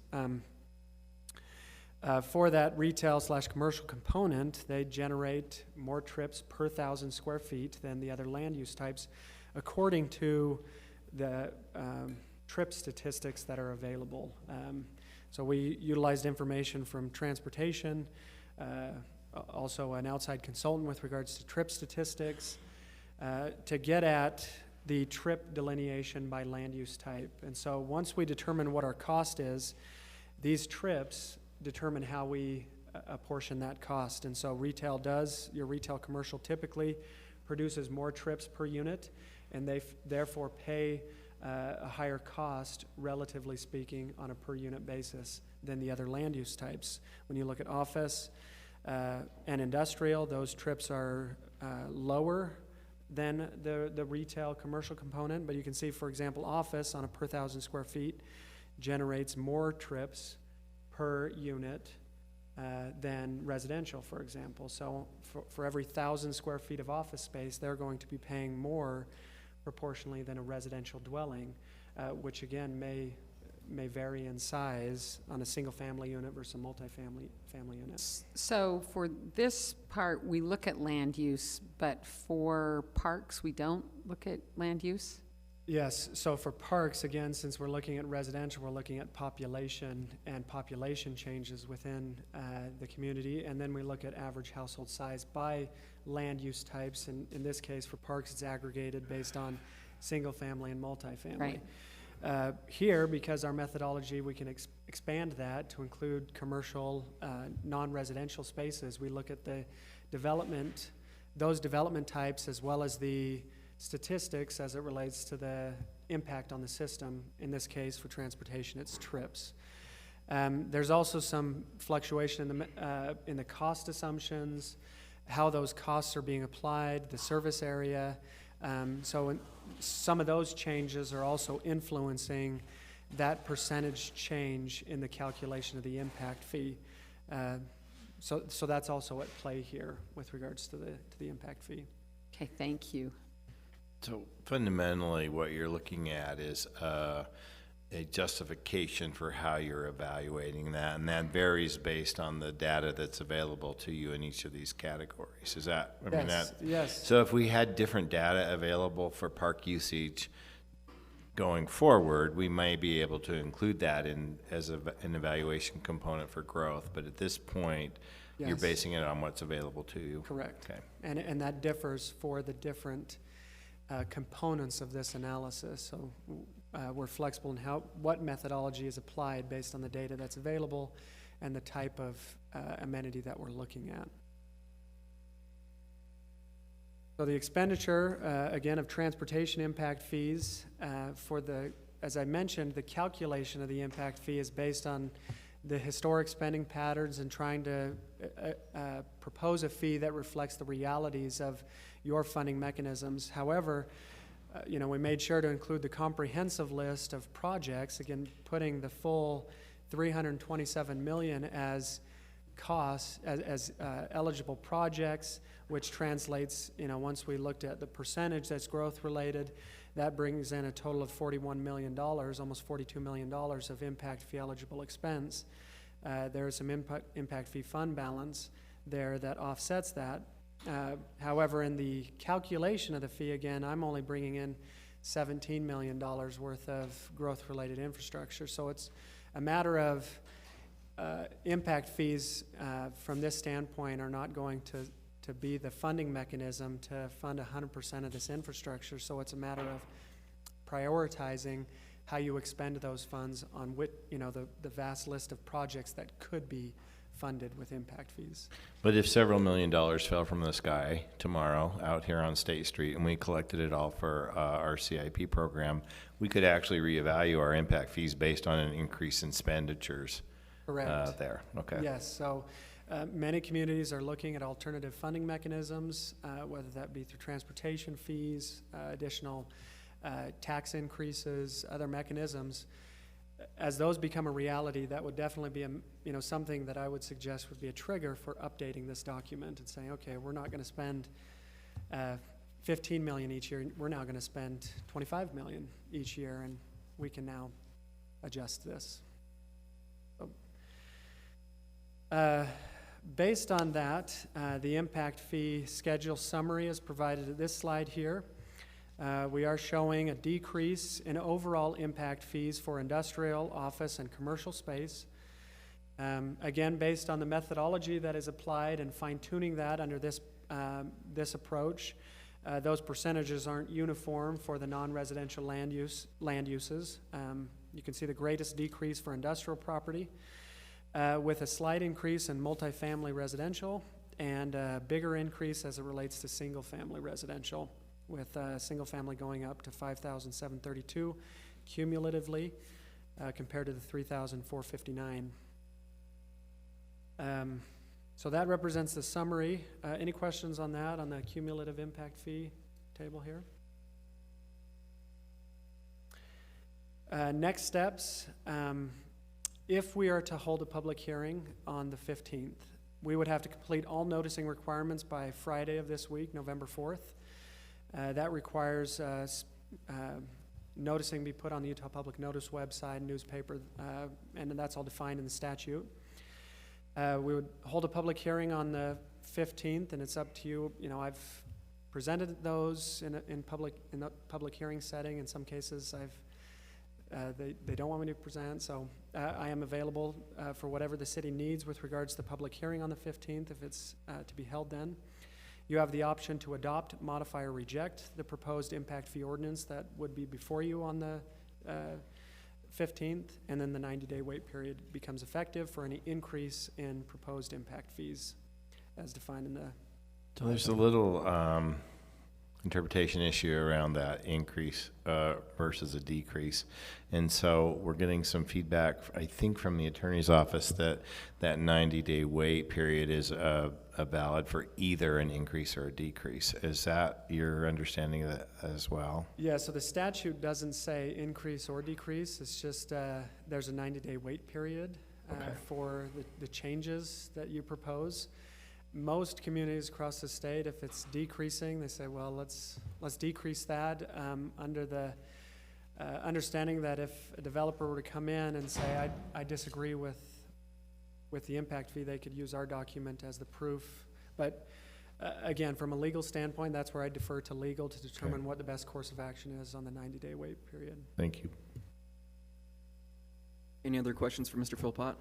For that retail/commercial component, they generate more trips per 1,000 square feet than the other land use types, according to the trip statistics that are available. So we utilized information from transportation, also an outside consultant with regards to trip statistics, to get at the trip delineation by land use type. And so once we determine what our cost is, these trips determine how we apportion that cost. And so your retail commercial typically produces more trips per unit, and they therefore pay a higher cost, relatively speaking, on a per unit basis than the other land use types. When you look at office and industrial, those trips are lower than the retail commercial component, but you can see, for example, office on a per 1,000 square feet generates more trips per unit than residential, for example. So for every 1,000 square feet of office space, they're going to be paying more proportionally than a residential dwelling, which again may vary in size on a single family unit versus a multifamily unit. So for this part, we look at land use, but for parks, we don't look at land use? Yes, so for parks, again, since we're looking at residential, we're looking at population and population changes within the community, and then we look at average household size by land use types, and in this case, for parks, it's aggregated based on single family and multifamily. Right. Here, because our methodology, we can expand that to include commercial, non-residential spaces. We look at the those development types, as well as the statistics as it relates to the impact on the system. In this case, for transportation, it's trips. There's also some fluctuation in the cost assumptions, how those costs are being applied, the service area. So some of those changes are also influencing that percentage change in the calculation of the impact fee. So that's also at play here with regards to the impact fee. Okay, thank you. So fundamentally, what you're looking at is a justification for how you're evaluating that, and that varies based on the data that's available to you in each of these categories. Is that? Yes. So if we had different data available for park usage going forward, we may be able to include that as an evaluation component for growth. But at this point, you're Yes. basing it on what's available to you. Correct. Okay. And that differs for the different components of this analysis. So we're flexible in what methodology is applied based on the data that's available and the type of amenity that we're looking at. So the expenditure, again, of transportation impact fees as I mentioned, the calculation of the impact fee is based on the historic spending patterns and trying to propose a fee that reflects the realities of your funding mechanisms. However, we made sure to include the comprehensive list of projects, again, putting the full 327 million as costs, as eligible projects, which translates, once we looked at the percentage that's growth related, that brings in a total of $41 million, almost $42 million of impact fee eligible expense. There's some impact fee fund balance there that offsets that. However, in the calculation of the fee, again, I'm only bringing in $17 million worth of growth-related infrastructure. So it's a matter of impact fees from this standpoint are not going to be the funding mechanism to fund 100% of this infrastructure. So it's a matter of prioritizing how you expend those funds on which, the vast list of projects that could be funded with impact fees. But if several $1 million fell from the sky tomorrow out here on State Street and we collected it all for our CIP program, we could actually reevaluate our impact fees based on an increase in expenditures. Correct. There, okay. Yes, so many communities are looking at alternative funding mechanisms, whether that be through transportation fees, additional tax increases, other mechanisms. As those become a reality, that would definitely be something that I would suggest would be a trigger for updating this document and saying, okay, we're not going to spend 15 million each year. We're now going to spend 25 million each year, and we can now adjust this. Based on that, the impact fee schedule summary is provided at this slide here. We are showing a decrease in overall impact fees for industrial, office, and commercial space. Again, based on the methodology that is applied and fine-tuning that under this approach, those percentages aren't uniform for the non-residential land uses. You can see the greatest decrease for industrial property, with a slight increase in multifamily residential and a bigger increase as it relates to single-family residential, with single family going up to 5,732 cumulatively compared to the 3,459. So that represents the summary. Any questions on that, on the cumulative impact fee table here? Next steps, if we are to hold a public hearing on the 15th, we would have to complete all noticing requirements by Friday of this week, November 4th. That requires noticing be put on the Utah Public Notice website, newspaper, and that's all defined in the statute. We would hold a public hearing on the 15th, and it's up to you. I've presented those in the public hearing setting. In some cases, they don't want me to present, so I am available for whatever the city needs with regards to the public hearing on the 15th, if it's to be held then. You have the option to adopt, modify, or reject the proposed impact fee ordinance that would be before you on the 15th, and then the 90-day wait period becomes effective for any increase in proposed impact fees as defined in the... So there's a little interpretation issue around that increase versus a decrease. And so we're getting some feedback, I think, from the attorney's office that 90-day wait period is valid for either an increase or a decrease. Is that your understanding of that as well? Yeah, so the statute doesn't say increase or decrease. It's just there's a 90-day wait period for the changes that you propose. Most communities across the state, if it's decreasing, they say, well, let's decrease that under the understanding that if a developer were to come in and say, I disagree with the impact fee, they could use our document as the proof. But again, from a legal standpoint, that's where I defer to legal to determine what the best course of action is on the 90-day wait period. Thank you. Any other questions for Mr. Philpott?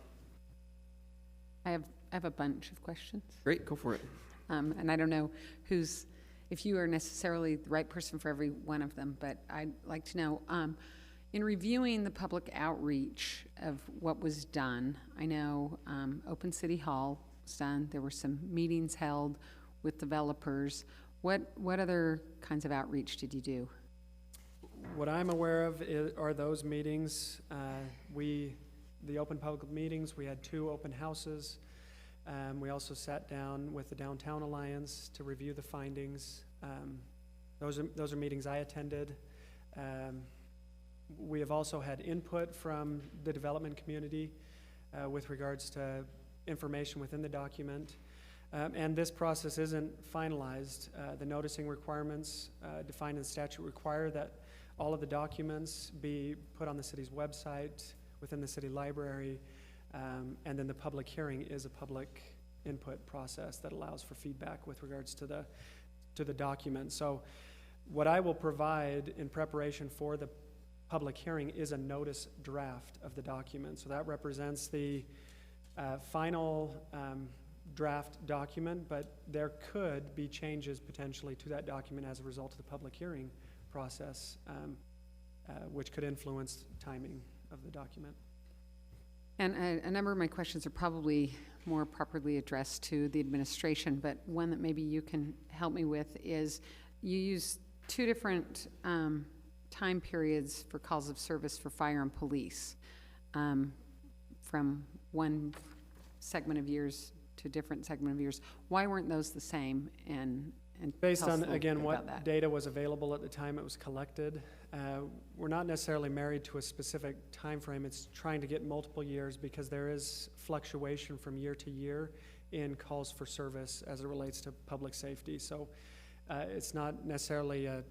I have a bunch of questions. Great, go for it. And I don't know if you are necessarily the right person for every one of them, but I'd like to know, in reviewing the public outreach of what was done, I know Open City Hall was done. There were some meetings held with developers. What other kinds of outreach did you do? What I'm aware of are those meetings. We the open public meetings, we had 2 open houses. We also sat down with the Downtown Alliance to review the findings. Those are meetings I attended. We have also had input from the development community with regards to information within the document. And this process isn't finalized. The noticing requirements defined in the statute require that all of the documents be put on the city's website, within the city library, and then the public hearing is a public input process that allows for feedback with regards to the document. So what I will provide in preparation for the public hearing is a notice draft of the document. So that represents the final draft document, but there could be changes potentially to that document as a result of the public hearing process, which could influence timing of the document. And a number of my questions are probably more properly addressed to the administration, but one that maybe you can help me with is you use 2 different time periods for calls of service for fire and police, from one segment of years to a different segment of years. Why weren't those the same? And based tell us on, a little again, bit what about that. data was available at the time it was collected. We're not necessarily married to a specific time frame. It's trying to get multiple years because there is fluctuation from year to year in calls for service as it relates to public safety. So it's not necessarily a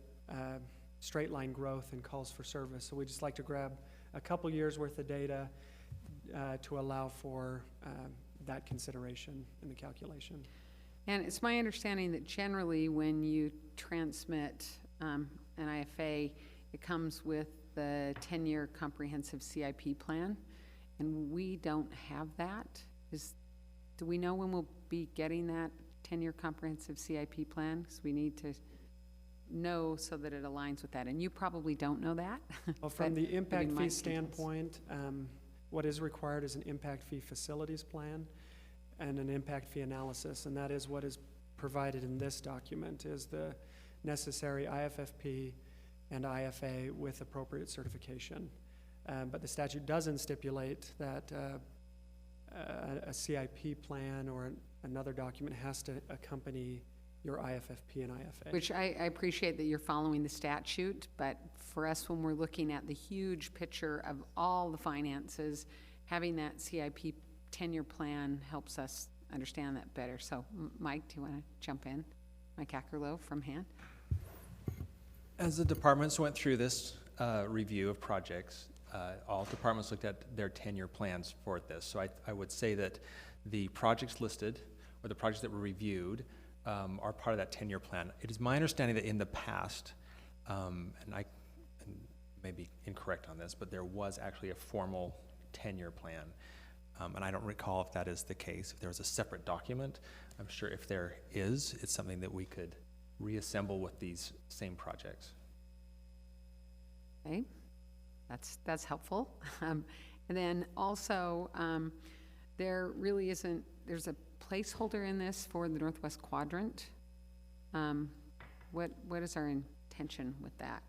straight line growth in calls for service. So we just like to grab a couple years worth of data to allow for that consideration in the calculation. And it's my understanding that generally when you transmit an IFA, it comes with the 10-year comprehensive CIP plan, and we don't have that. Do we know when we'll be getting that 10-year comprehensive CIP plan? Because we need to know so that it aligns with that, and you probably don't know that. Well, from but the impact maybe fee Mike can tell us. standpoint, what is required is an impact fee facilities plan and an impact fee analysis, and that is what is provided in this document, is the necessary IFFP and IFA with appropriate certification. But the statute doesn't stipulate that a CIP plan or another document has to accompany your IFFP and IFA. Which I appreciate that you're following the statute, but for us, when we're looking at the huge picture of all the finances, having that CIP 10-year plan helps us understand that better. So, Mike, do you want to jump in? Mike Ackerlow from HAN. As the departments went through this review of projects, all departments looked at their 10-year plans for this. So I would say that the projects listed, or the projects that were reviewed, are part of that 10-year plan. It is my understanding that in the past, and I may be incorrect on this, but there was actually a formal 10-year plan. And I don't recall if that is the case. If there was a separate document, I'm sure if there is, it's something that we could reassemble with these same projects. Okay, that's helpful. And then also, there really isn't, there's a placeholder in this for the Northwest Quadrant. What is our intention with that?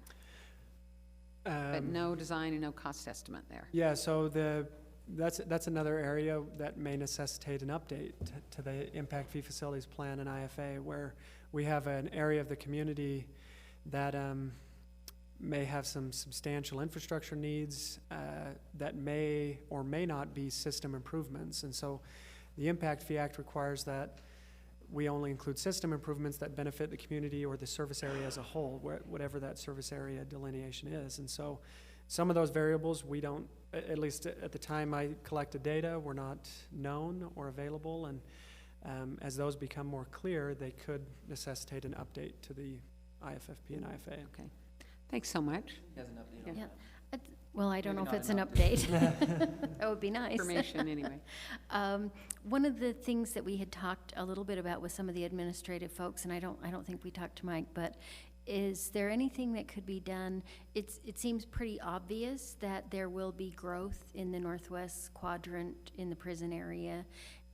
But no design and no cost estimate there. Yeah, so that's another area that may necessitate an update to the impact fee facilities plan and IFA, where we have an area of the community that may have some substantial infrastructure needs that may or may not be system improvements. And so the Impact Fee Act requires that we only include system improvements that benefit the community or the service area as a whole, whatever that service area delineation is. And so some of those variables we don't, at least at the time I collected data, were not known or available. And as those become more clear, they could necessitate an update to the IFFP and IFA. Okay, thanks so much. He has an update on Yeah. that. Well, I don't know Maybe if not it's an an update. That would be nice. Information anyway. One of the things that we had talked a little bit about with some of the administrative folks, and I don't think we talked to Mike, but is there anything that could be done? It seems pretty obvious that there will be growth in the Northwest Quadrant in the prison area,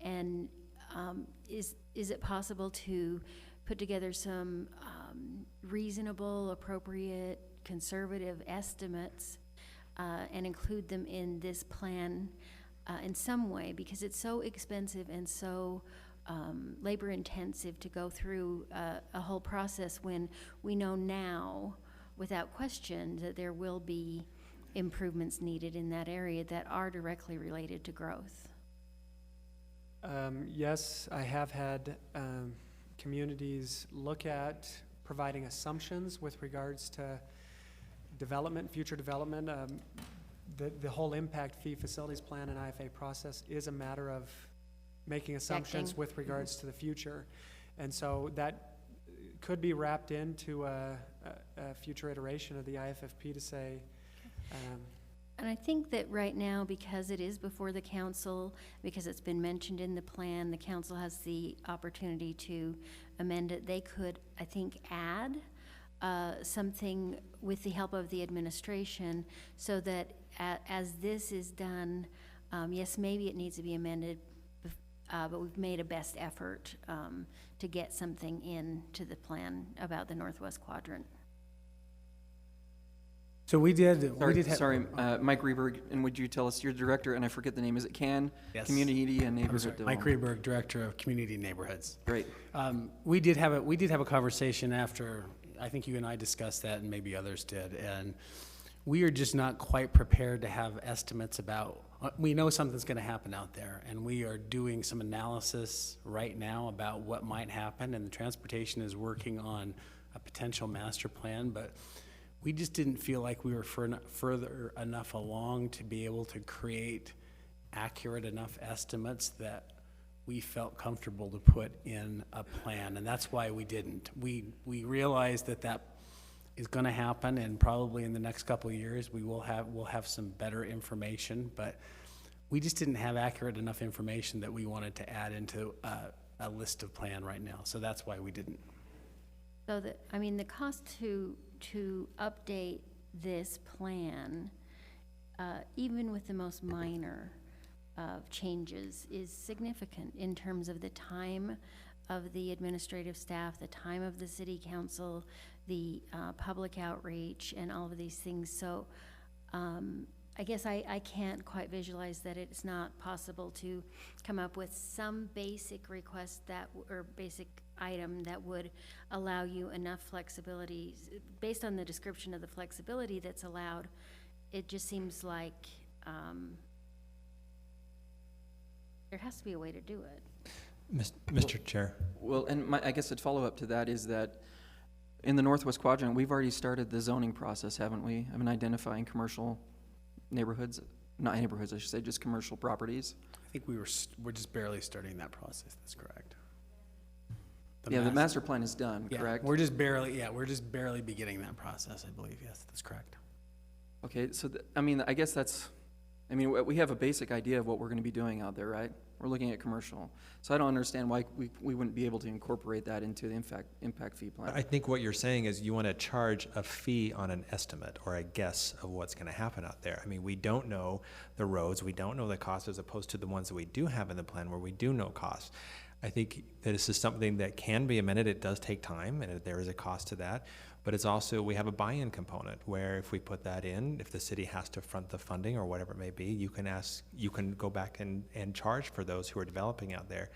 and is it possible to put together some reasonable, appropriate, conservative estimates and include them in this plan in some way, because it's so expensive and so labor intensive to go through a whole process when we know now, without question, that there will be improvements needed in that area that are directly related to growth. Yes, I have had communities look at providing assumptions with regards to development, future development. The whole impact fee facilities plan and IFA process is a matter of making assumptions with regards to the future. And so that could be wrapped into a future iteration of the IFFP to say, and I think that right now, because it is before the council, because it's been mentioned in the plan, the council has the opportunity to amend it. They could, I think, add something with the help of the administration so that as this is done, yes, maybe it needs to be amended, but we've made a best effort to get something into the plan about the Northwest Quadrant. So we did have. Sorry, Mike Reberg, and would you tell us, your director, and I forget the name, is it CAN? Yes. Community and I'm Neighborhood sorry, Development. Mike Reberg, Director of Community Neighborhoods. Great. We did have a conversation after, I think you and I discussed that, and maybe others did, and we are just not quite prepared to have estimates about, we know something's gonna happen out there, and we are doing some analysis right now about what might happen, and the transportation is working on a potential master plan, but we just didn't feel like we were further enough along to be able to create accurate enough estimates that we felt comfortable to put in a plan, and that's why we didn't. We realized that is gonna happen, and probably in the next couple of years we'll have some better information, but we just didn't have accurate enough information that we wanted to add into a list of plan right now, so that's why we didn't. So the cost to update this plan, even with the most minor of changes, is significant in terms of the time of the administrative staff, the time of the city council, the public outreach, and all of these things. So I guess I can't quite visualize that it's not possible to come up with some basic request or basic item that would allow you enough flexibility. Based on the description of the flexibility that's allowed, it just seems like there has to be a way to do it. Mr. Chair. Well, and I guess a follow-up to that is that in the Northwest Quadrant, we've already started the zoning process, haven't we? I mean, identifying commercial neighborhoods, not neighborhoods, I should say, just commercial properties. I think we're just barely starting that process, that's correct. The master plan is done, correct? We're just barely beginning that process, I believe, yes, that's correct. Okay, so, I guess we have a basic idea of what we're gonna be doing out there, right? We're looking at commercial. So I don't understand why we wouldn't be able to incorporate that into the impact fee plan. I think what you're saying is you want to charge a fee on an estimate or a guess of what's going to happen out there. I mean, we don't know the roads, we don't know the costs, as opposed to the ones that we do have in the plan where we do know costs. I think that this is something that can be amended. It does take time, and there is a cost to that. But it's also, we have a buy-in component where if we put that in, if the city has to front the funding or whatever it may be, you can go back and charge for those who are developing out there.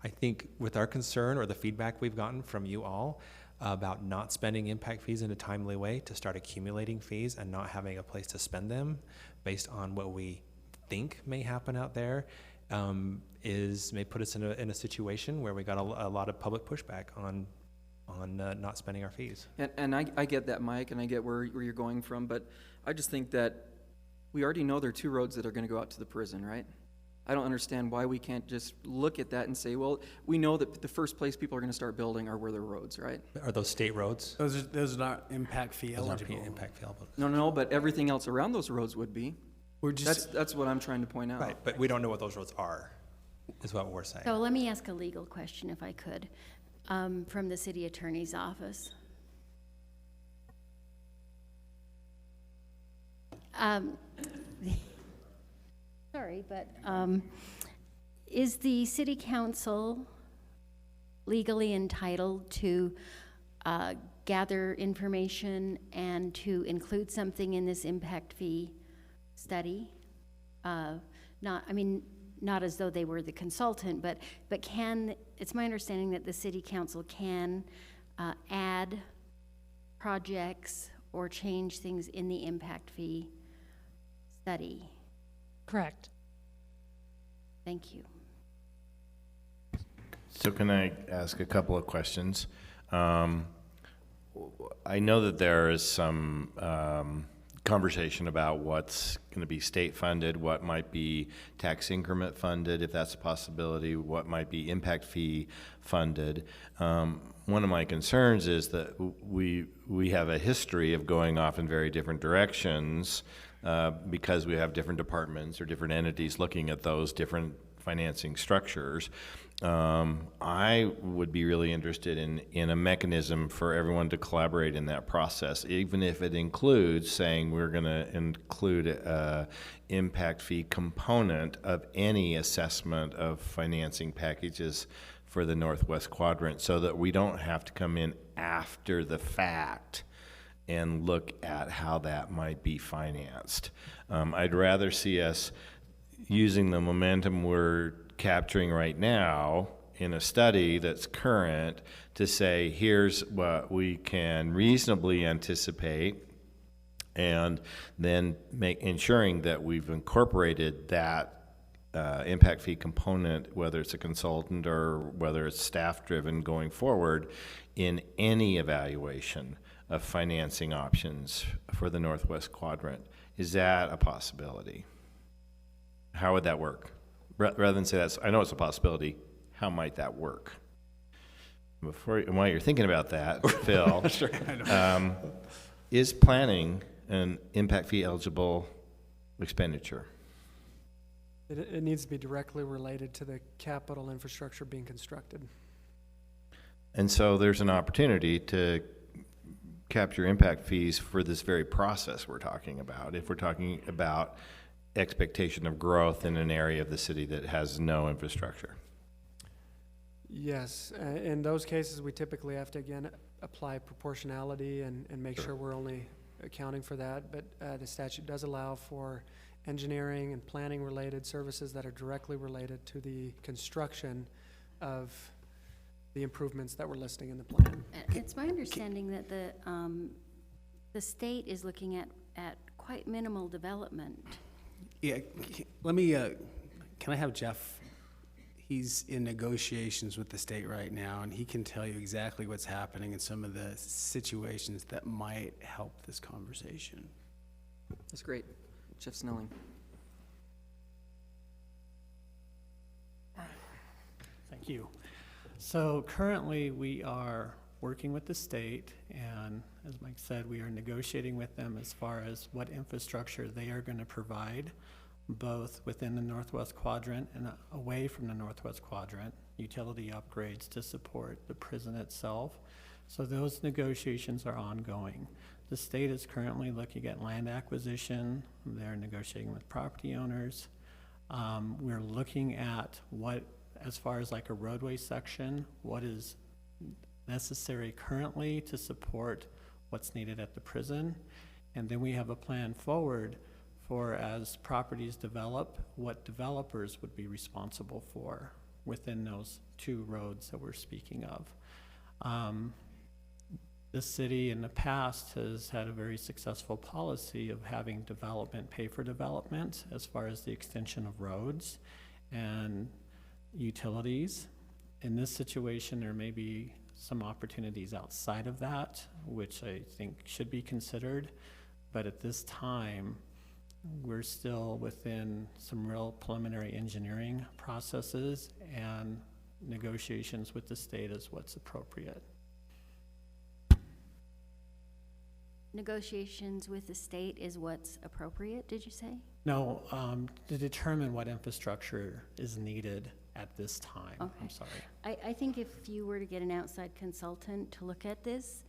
I think with our concern or the feedback we've gotten from you all about not spending impact fees in a timely way, to start accumulating fees and not having a place to spend them based on what we think may happen out there, may put us in a situation where we got a lot of public pushback on not spending our fees. And I get that, Mike, and I get where you're going from, but I just think that we already know there are two roads that are going to go out to the prison, right? I don't understand why we can't just look at that and say, well, we know that the first place people are going to start building are where the roads, right? Are those state roads? Those are not impact fee eligible. Impact fee eligible. No, but everything else around those roads would be. That's what I'm trying to point out. Right, but we don't know what those roads are, is what we're saying. So let me ask a legal question, if I could, from the city attorney's office. Sorry, but is the city council legally entitled to gather information and to include something in this impact fee study. Not as though they were the consultant, but it's my understanding that the city council can add projects or change things in the impact fee study. Correct. Thank you. So can I ask a couple of questions? I know that there is some conversation about what's going to be state funded, what might be tax increment funded, if that's a possibility, what might be impact fee funded. One of my concerns is that we have a history of going off in very different directions because we have different departments or different entities looking at those different financing structures. I would be really interested in a mechanism for everyone to collaborate in that process, even if it includes saying we're going to include a impact fee component of any assessment of financing packages for the Northwest Quadrant, so that we don't have to come in after the fact and look at how that might be financed. I'd rather see us using the momentum we're capturing right now in a study that's current to say, here's what we can reasonably anticipate, and then ensuring that we've incorporated that impact fee component, whether it's a consultant or whether it's staff driven going forward, in any evaluation of financing options for the Northwest Quadrant. Is that a possibility? How would that work? Rather than say I know it's a possibility, how might that work? While you're thinking about that, Phil, Sure, I know. Is planning an impact fee eligible expenditure? It needs to be directly related to the capital infrastructure being constructed. And so there's an opportunity to capture impact fees for this very process we're talking about. If we're talking about expectation of growth in an area of the city that has no infrastructure. Yes, in those cases, we typically have to, again, apply proportionality and make sure we're only accounting for that, but the statute does allow for engineering and planning related services that are directly related to the construction of the improvements that we're listing in the plan. It's my understanding that the state is looking at quite minimal development. Yeah, let me, can I have Jeff? He's in negotiations with the state right now, and he can tell you exactly what's happening in some of the situations that might help this conversation. That's great. Jeff Snelling. Thank you. So currently we are working with the state, and as Mike said, we are negotiating with them as far as what infrastructure they are going to provide, both within the Northwest Quadrant and away from the Northwest Quadrant, utility upgrades to support the prison itself. So those negotiations are ongoing. The state is currently looking at land acquisition. They're negotiating with property owners. We're looking at what, as far as like a roadway section, what is necessary currently to support what's needed at the prison. And then we have a plan forward for, as properties develop, what developers would be responsible for within those two roads that we're speaking of. The city in the past has had a very successful policy of having development pay for development as far as the extension of roads and utilities. In this situation, there may be some opportunities outside of that, which I think should be considered. But at this time, we're still within some real preliminary engineering processes, and negotiations with the state is what's appropriate. Negotiations with the state is what's appropriate, did you say? No, to determine what infrastructure is needed at this time. Okay. I'm sorry. I think if you were to get an outside consultant to look at this,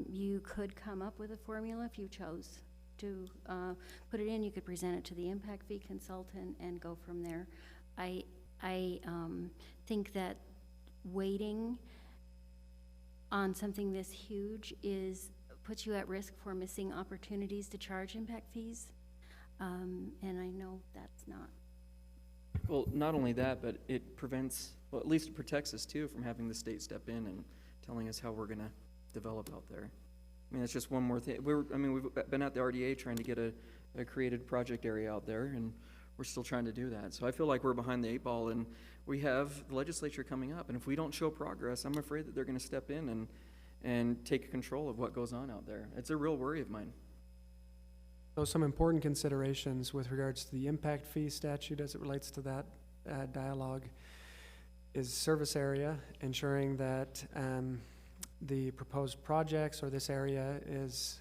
you could come up with a formula if you chose to put it in. You could present it to the impact fee consultant and go from there. I think that waiting on something this huge puts you at risk for missing opportunities to charge impact fees. And I know that's not, Well, not only that, but it prevents, well, at least it protects us too from having the state step in and telling us how we're gonna develop out there. I mean, it's just one more thing. We've been at the RDA trying to get a created project area out there, and we're still trying to do that. So I feel like we're behind the 8 ball, and we have the legislature coming up, and if we don't show progress, I'm afraid that they're gonna step in and take control of what goes on out there. It's a real worry of mine. So some important considerations with regards to the impact fee statute as it relates to that dialogue is service area, ensuring that the proposed projects or this area is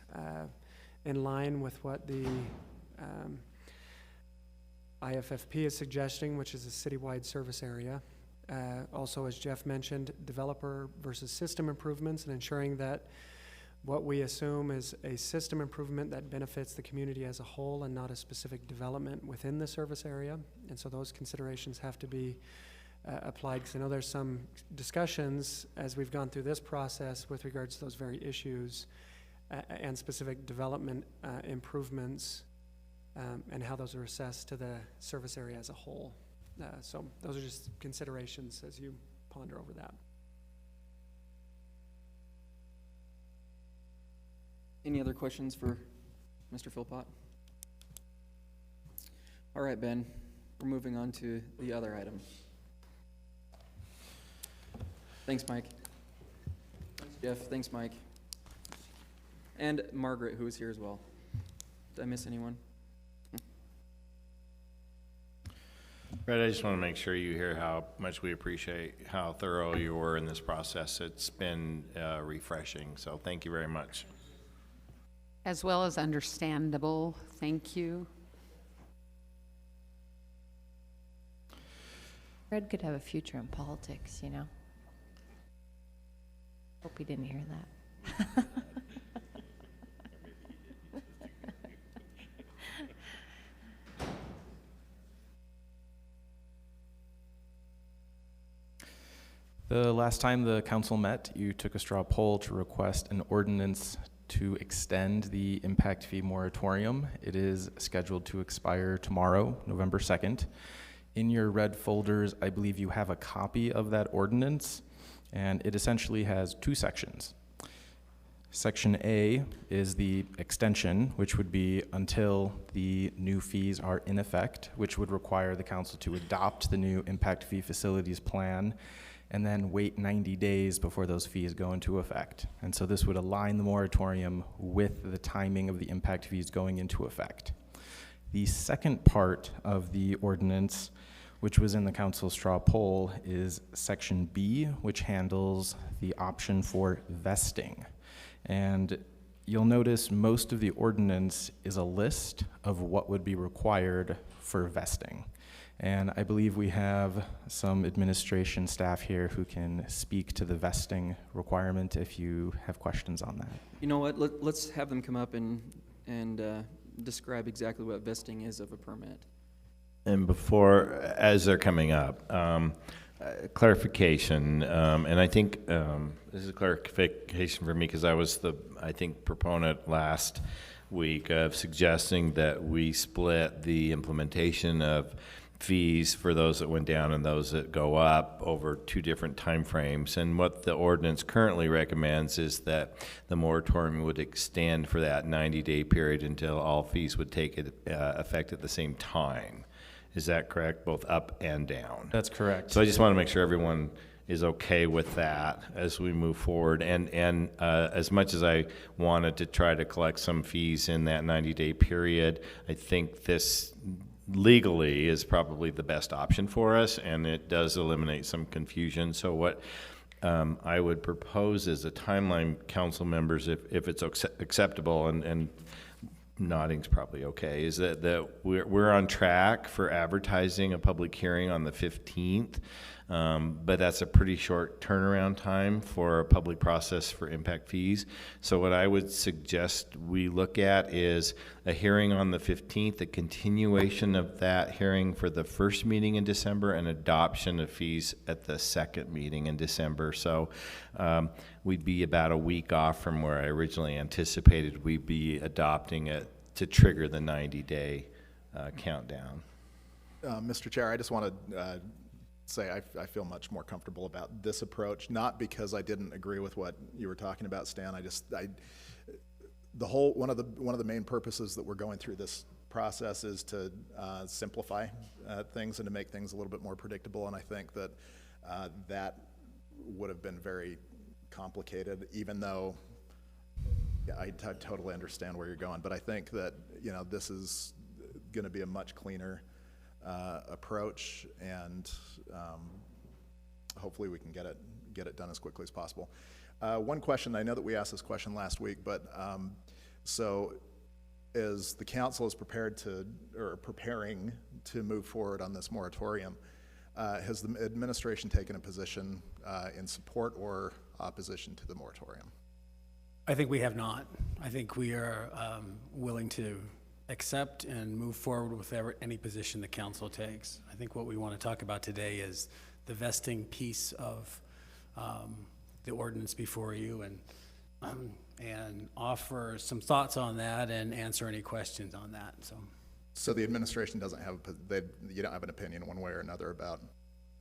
in line with what the IFFP is suggesting, which is a citywide service area. Also, as Jeff mentioned, developer versus system improvements, and ensuring that what we assume is a system improvement that benefits the community as a whole and not a specific development within the service area. And so those considerations have to be applied, because I know there's some discussions as we've gone through this process with regards to those very issues and specific development improvements and how those are assessed to the service area as a whole. So those are just considerations as you ponder over that. Any other questions for Mr. Philpott? All right, Ben, we're moving on to the other item. Thanks, Mike. Thanks, Jeff. Thanks, Mike. And Margaret, who is here as well. Did I miss anyone? Brett, I just want to make sure you hear how much we appreciate how thorough you were in this process. It's been refreshing, so thank you very much. As well as understandable. Thank you. Fred could have a future in politics, you know? Hope he didn't hear that. The last time the council met, you took a straw poll to request an ordinance to extend the impact fee moratorium. It is scheduled to expire tomorrow, November 2nd. In your red folders, I believe you have a copy of that ordinance, and it essentially has two sections. Section A is the extension, which would be until the new fees are in effect, which would require the council to adopt the new impact fee facilities plan and then wait 90 days before those fees go into effect. And so this would align the moratorium with the timing of the impact fees going into effect. The second part of the ordinance, which was in the council straw poll, is Section B, which handles the option for vesting. And you'll notice most of the ordinance is a list of what would be required for vesting. And I believe we have some administration staff here who can speak to the vesting requirement if you have questions on that. You know what? Let's have them come up and describe exactly what vesting is of a permit. And before, as they're coming up, clarification, and I think this is a clarification for me because I was the, I think, proponent last week of suggesting that we split the implementation of fees for those that went down and those that go up over two different time frames. And what the ordinance currently recommends is that the moratorium would extend for that 90-day period until all fees would take effect at the same time. Is that correct, both up and down? That's correct. So I just want to make sure everyone is okay with that as we move forward. And as much as I wanted to try to collect some fees in that 90-day period, I think this legally is probably the best option for us, and it does eliminate some confusion. So what I would propose is a timeline, council members, if it's acceptable, and nodding's probably okay, is that we're on track for advertising a public hearing on the 15th, but that's a pretty short turnaround time for a public process for impact fees. So what I would suggest we look at is a hearing on the 15th, a continuation of that hearing for the first meeting in December, and adoption of fees at the second meeting in December. So we'd be about a week off from where I originally anticipated we'd be adopting it to trigger the 90-day countdown. Mr. Chair, I just want to say I feel much more comfortable about this approach, not because I didn't agree with what you were talking about, Stan. One of the main purposes that we're going through this process is to simplify things and to make things a little bit more predictable. And I think that that would have been very complicated, even though I totally understand where you're going. But I think that, you know, this is going to be a much cleaner approach, and hopefully we can get it done as quickly as possible. One question, I know that we asked this question last week, but so as the council is preparing to move forward on this moratorium, has the administration taken a position in support or opposition to the moratorium? I think we have not. I think we are willing to accept and move forward with any position the council takes. I think what we want to talk about today is the vesting piece of the ordinance before you, and offer some thoughts on that and answer any questions on that. So the administration doesn't have you don't have an opinion one way or another about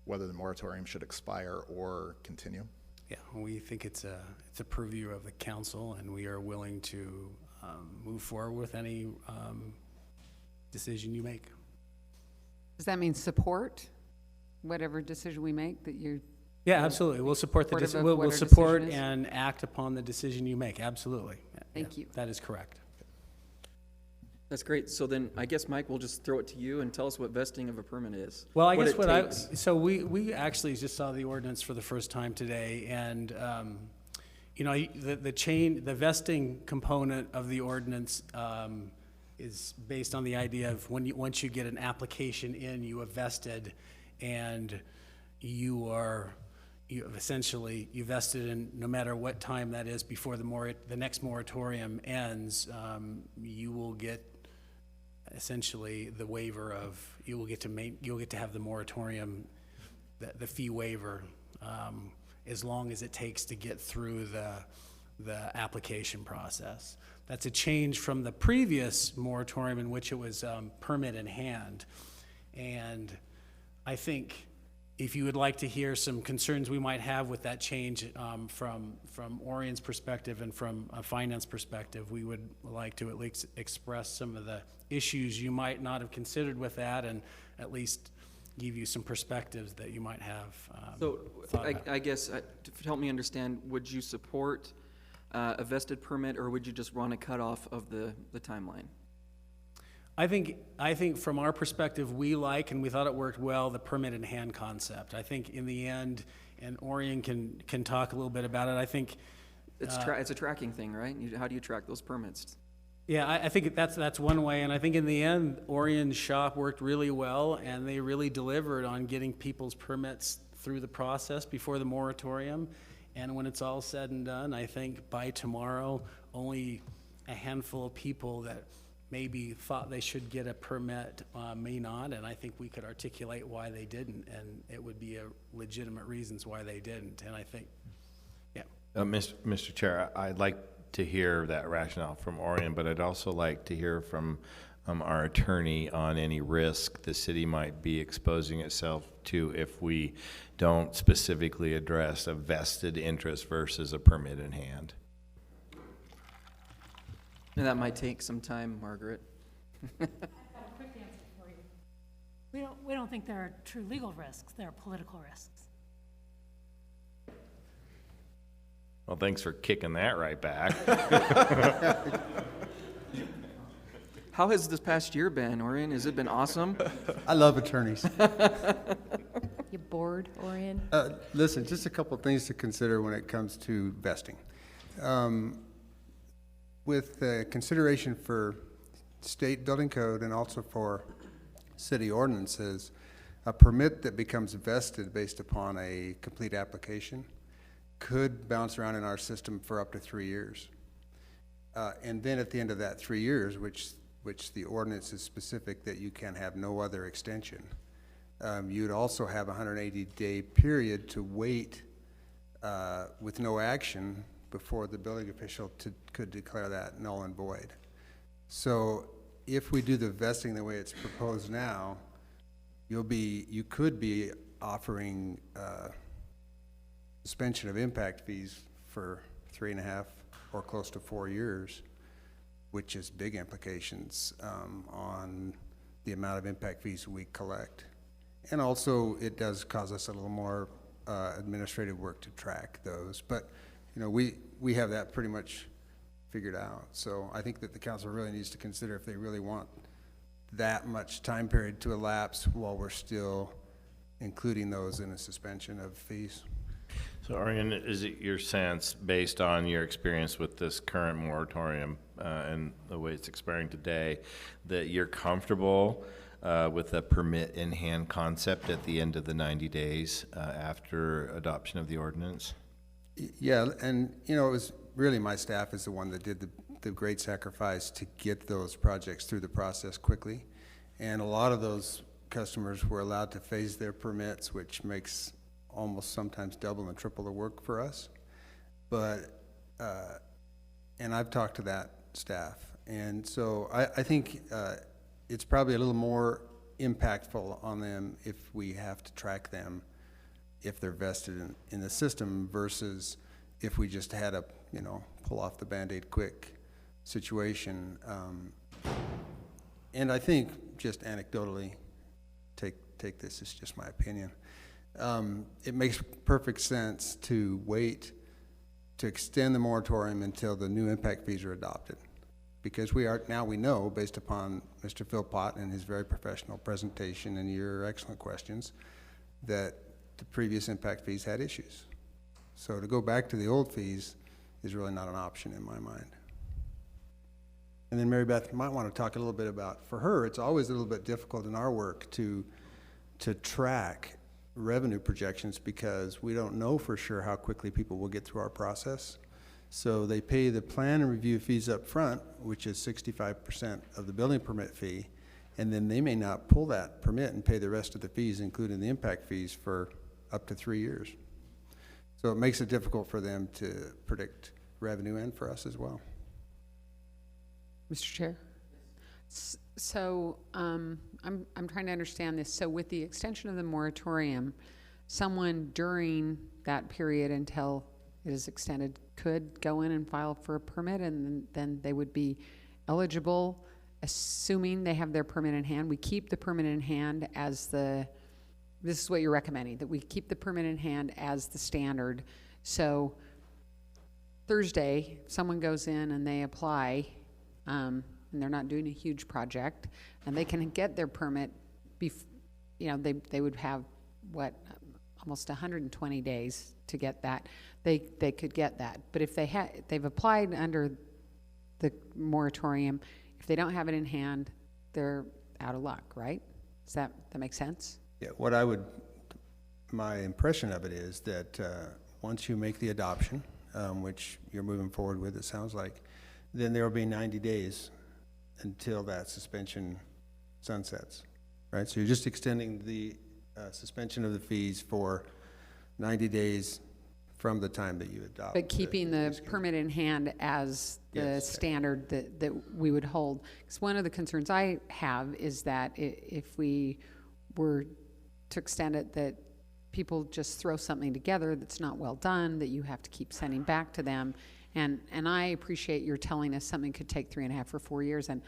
whether the moratorium should expire or continue? Yeah, we think it's a purview of the council, and we are willing to move forward with any decision you make. Does that mean support whatever decision we make, that you're? Yeah, absolutely. We'll support supportive of we'll what our support decision is? and act upon the decision you make. Absolutely. Thank you. That is correct. That's great. So then I guess, Mike, we'll just throw it to you and tell us what vesting of a permit is. Well, I guess takes. so we actually just saw the ordinance for the first time today, and you know, the vesting component of the ordinance is based on the idea of once you get an application in, you have vested, and you vested in no matter what time that is before the next moratorium ends, you will get essentially the waiver of, you'll get to have the moratorium, the fee waiver, as long as it takes to get through the application process. That's a change from the previous moratorium in which it was permit in hand. And I think if you would like to hear some concerns we might have with that change from Orion's perspective and from a finance perspective, we would like to at least express some of the issues you might not have considered with that, and at least give you some perspectives that you might have. So I guess, to help me understand, would you support a vested permit, or would you just want a cutoff of the timeline? I think from our perspective, we like, and we thought it worked well, the permit in hand concept. I think in the end, and Orion can talk a little bit about it, I think it's a tracking thing, right? How do you track those permits? Yeah, I think that's one way, and I think in the end, Orion's shop worked really well, and they really delivered on getting people's permits through the process before the moratorium. And when it's all said and done, I think by tomorrow, only a handful of people that maybe thought they should get a permit may not, and I think we could articulate why they didn't, and it would be a legitimate reasons why they didn't. And I think, yeah. Mr. Chair, I'd like to hear that rationale from Orion, but I'd also like to hear from our attorney on any risk the city might be exposing itself to if we don't specifically address a vested interest versus a permit in hand. And that might take some time, Margaret. I've got a quick answer for you. We don't think there are true legal risks, there are political risks. Well, thanks for kicking that right back. How has this past year been, Orion? Has it been awesome? I love attorneys. You bored, Orion? Listen, just a couple of things to consider when it comes to vesting. With consideration for state building code and also for city ordinances, a permit that becomes vested based upon a complete application could bounce around in our system for up to 3 years. And then at the end of that 3 years, which the ordinance is specific that you can have no other extension, you'd also have a 180-day period to wait with no action before the building official could declare that null and void. So if we do the vesting the way it's proposed now, you could be offering suspension of impact fees for 3.5 or close to 4 years, which is big implications on the amount of impact fees we collect. And also, it does cause us a little more administrative work to track those. But, you know, we have that pretty much figured out. So I think that the council really needs to consider if they really want that much time period to elapse while we're still including those in a suspension of fees. So Arian, is it your sense, based on your experience with this current moratorium and the way it's expiring today, that you're comfortable with a permit in hand concept at the end of the 90 days after adoption of the ordinance? Yeah, and you know, it was really my staff is the one that did the great sacrifice to get those projects through the process quickly. And a lot of those customers were allowed to phase their permits, which makes almost sometimes double and triple the work for us. But, and I've talked to that staff. And so I think it's probably a little more impactful on them if we have to track them if they're vested in the system versus if we just had a, you know, pull off the Band-Aid quick situation. And I think just anecdotally, take this as just my opinion, it makes perfect sense to wait to extend the moratorium until the new impact fees are adopted. Because we know, based upon Mr. Philpott and his very professional presentation and your excellent questions, that the previous impact fees had issues. So to go back to the old fees is really not an option in my mind. And then Mary Beth, you might want to talk a little bit about, for her, it's always a little bit difficult in our work to track revenue projections because we don't know for sure how quickly people will get through our process. So they pay the plan and review fees up front, which is 65% of the building permit fee, and then they may not pull that permit and pay the rest of the fees, including the impact fees, for up to 3 years. So it makes it difficult for them to predict revenue and for us as well. Mr. Chair? So I'm trying to understand this. So with the extension of the moratorium, someone during that period until it is extended could go in and file for a permit, and then they would be eligible, assuming they have their permit in hand. We keep the permit in hand as this is what you're recommending, that we keep the permit in hand as the standard. So Thursday, someone goes in and they apply, and they're not doing a huge project, and they can get their permit, they would have, almost 120 days to get that. They could get that. But if they've applied under the moratorium, if they don't have it in hand, they're out of luck, right? Does that make sense? Yeah, my impression of it is that once you make the adoption, which you're moving forward with, it sounds like, then there will be 90 days until that suspension sunsets, right? So you're just extending the suspension of the fees for 90 days from the time that you adopt. But keeping the permit in hand as the standard that we would hold. Because one of the concerns I have is that if we were to extend it, that people just throw something together that's not well done, that you have to keep sending back to them. And I appreciate your telling us something could take 3.5 or 4 years. And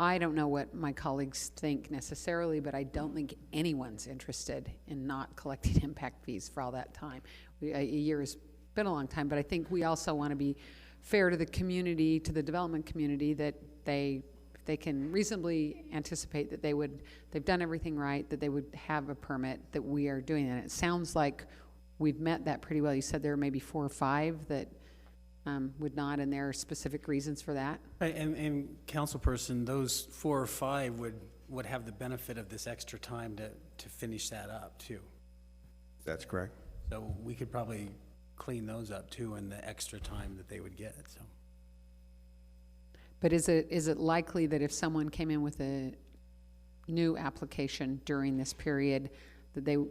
I don't know what my colleagues think necessarily, but I don't think anyone's interested in not collecting impact fees for all that time. A year has been a long time, but I think we also want to be fair to the community, to the development community, that they can reasonably anticipate that they've done everything right, that they would have a permit, that we are doing it. And it sounds like we've met that pretty well. You said there are maybe 4 or 5 that would not, and there are specific reasons for that. And councilperson, those 4 or 5 would have the benefit of this extra time to finish that up too. That's correct. So we could probably clean those up too in the extra time that they would get, so. But is it likely that if someone came in with a new application during this period, that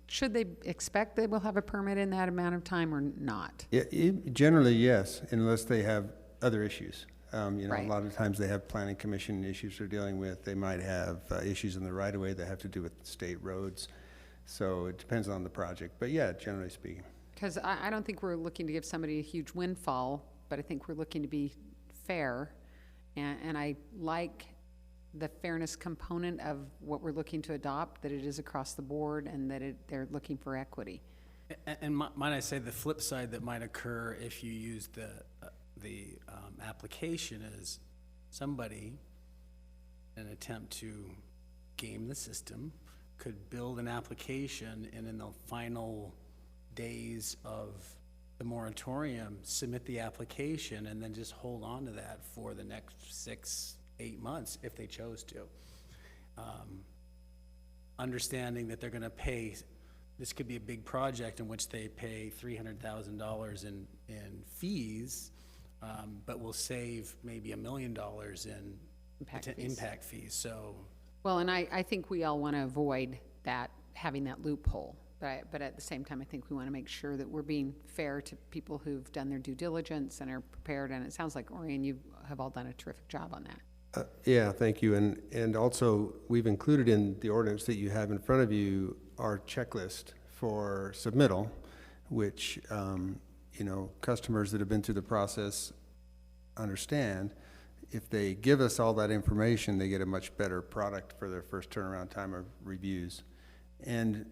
should they expect they will have a permit in that amount of time or not? Yeah, generally, yes, unless they have other issues. You know, Right. a lot of times they have planning commission issues they're dealing with. They might have issues in the right-of-way that have to do with state roads. So it depends on the project. But yeah, generally speaking. Because I don't think we're looking to give somebody a huge windfall, but I think we're looking to be fair. And I like the fairness component of what we're looking to adopt, that it is across the board and that they're looking for equity. And might I say, the flip side that might occur if you use the application is somebody, in an attempt to game the system, could build an application and in the final days of the moratorium, submit the application and then just hold on to that for the next 6-8 months if they chose to. Understanding that they're gonna pay, this could be a big project in which they pay $300,000 in fees, but will save maybe $1 million in impact fees, so. Well, and I think we all want to avoid that, having that loophole. But at the same time, I think we want to make sure that we're being fair to people who've done their due diligence and are prepared. And it sounds like, Orion, you have all done a terrific job on that. Yeah, thank you. And also, we've included in the ordinance that you have in front of you our checklist for submittal, which, you know, customers that have been through the process understand. If they give us all that information, they get a much better product for their first turnaround time of reviews. And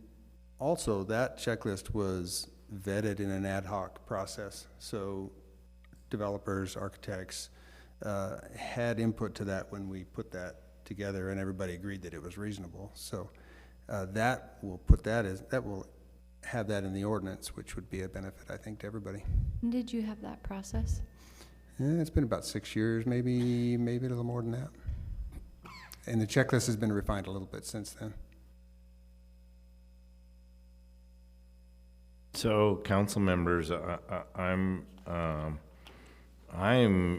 also, that checklist was vetted in an ad hoc process. So developers, architects had input to that when we put that together, and everybody agreed that it was reasonable. So that will have that in the ordinance, which would be a benefit, I think, to everybody. Did you have that process? Yeah, it's been about 6 years, maybe a little more than that. And the checklist has been refined a little bit since then. So, council members, I'm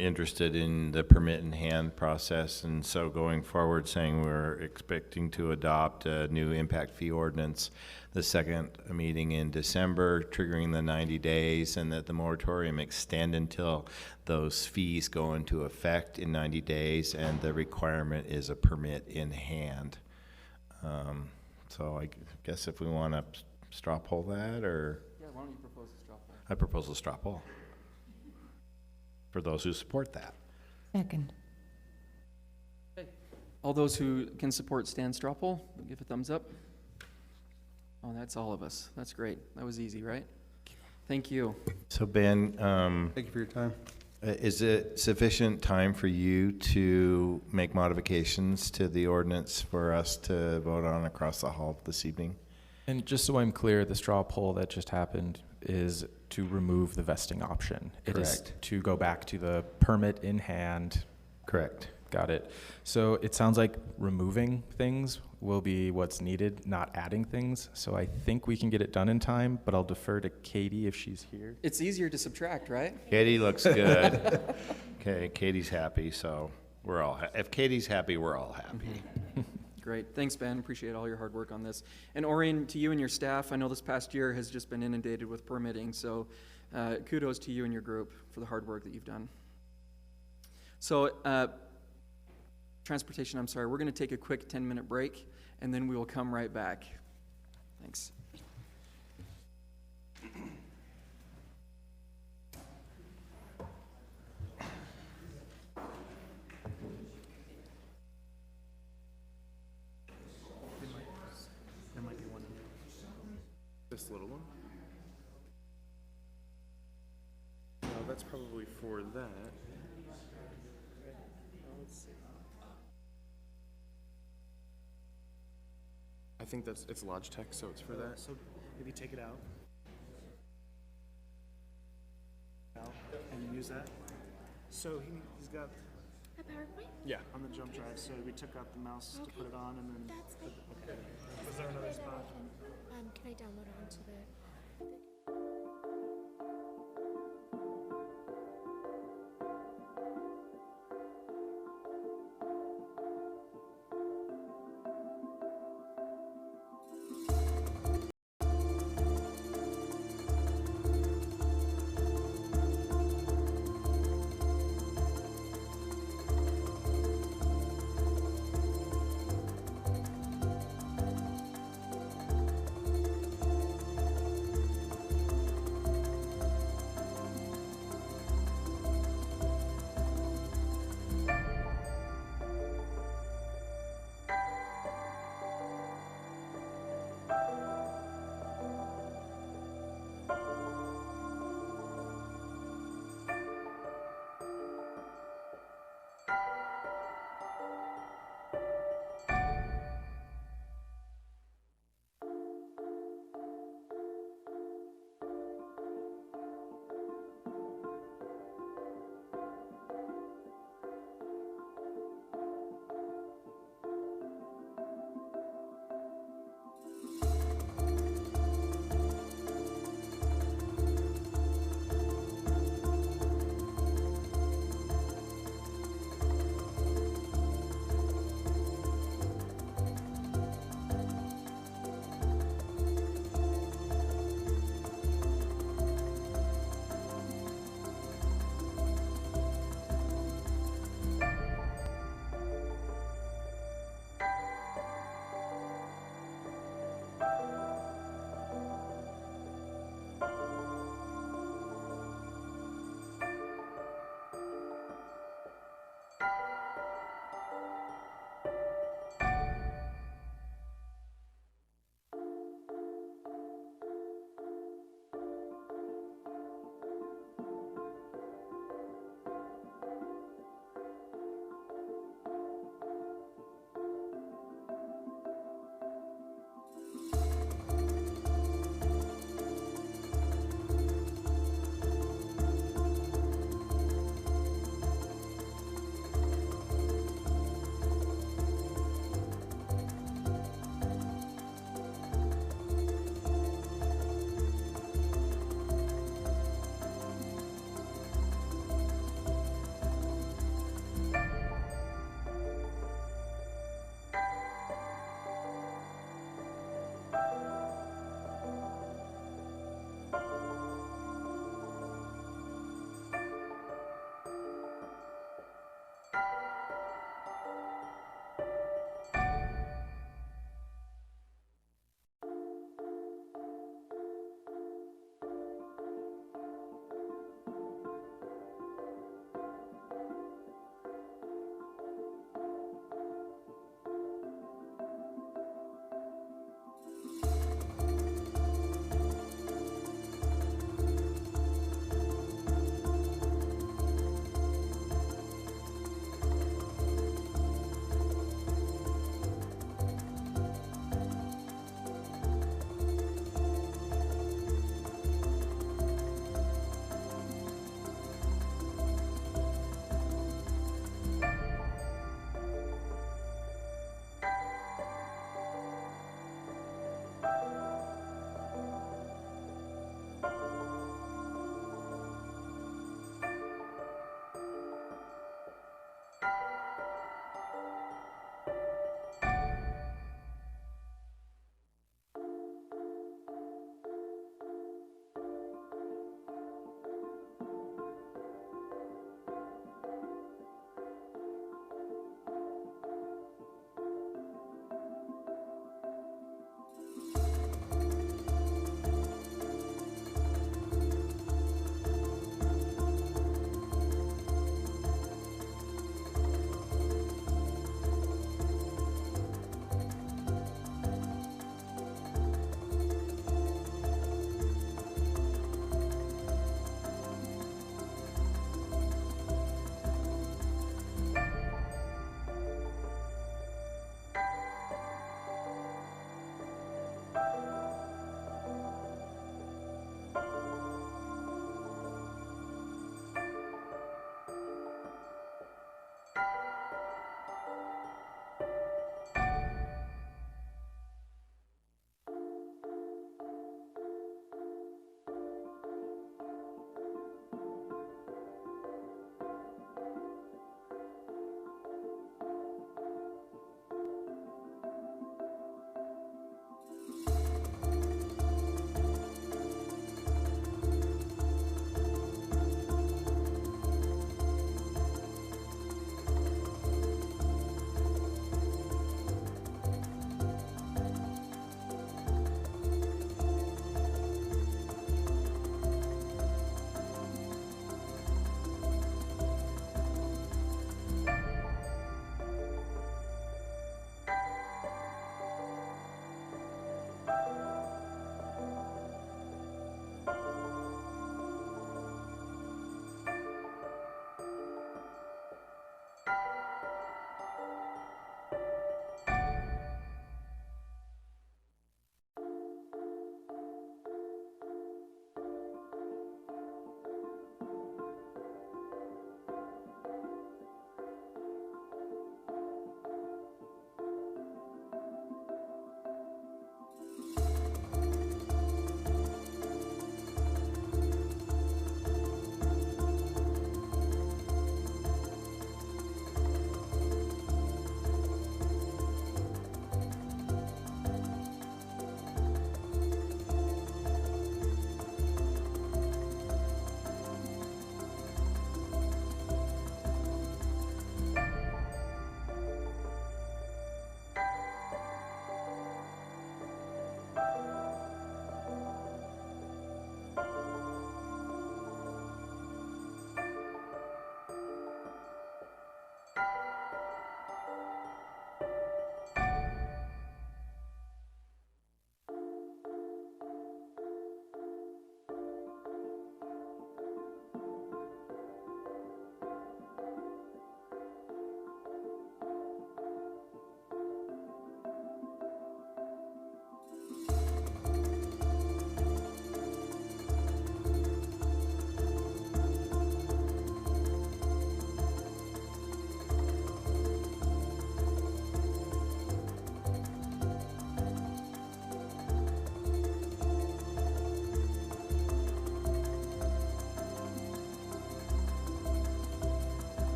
interested in the permit in hand process, and so going forward, saying we're expecting to adopt a new impact fee ordinance, the second meeting in December, triggering the 90 days, and that the moratorium extend until those fees go into effect in 90 days, and the requirement is a permit in hand. So I guess if we want to straw poll that, or? Yeah, why don't you propose a straw poll? I propose a straw poll for those who support that. Second. All those who can support Stan's straw poll, give a thumbs up. Oh, that's all of us. That's great. That was easy, right? Thank you. So Ben, Thank you for your time. is it sufficient time for you to make modifications to the ordinance for us to vote on across the hall this evening? And just so I'm clear, the straw poll that just happened is to remove the vesting option. It is Correct. to go back to the permit in hand. Correct. Got it. So it sounds like removing things will be what's needed, not adding things. So I think we can get it done in time, but I'll defer to Katie if she's here. It's easier to subtract, right? Katie looks good. Okay, Katie's happy, so we're all, if Katie's happy, we're all happy. Great. Thanks, Ben. Appreciate all your hard work on this. And Orion, to you and your staff, I know this past year has just been inundated with permitting, so kudos to you and your group for the hard work that you've done. So, transportation, I'm sorry, we're going to take a quick 10-minute break, and then we will come right back. Thanks. This little one? No, that's probably for that. I think it's Logitech, so it's for that. So maybe take it out. And use that. So he's got A PowerPoint? Yeah. on the jump drive, so we took out the mouse to put it on and then. That's good. Okay. Was there another spot? Can I download it onto the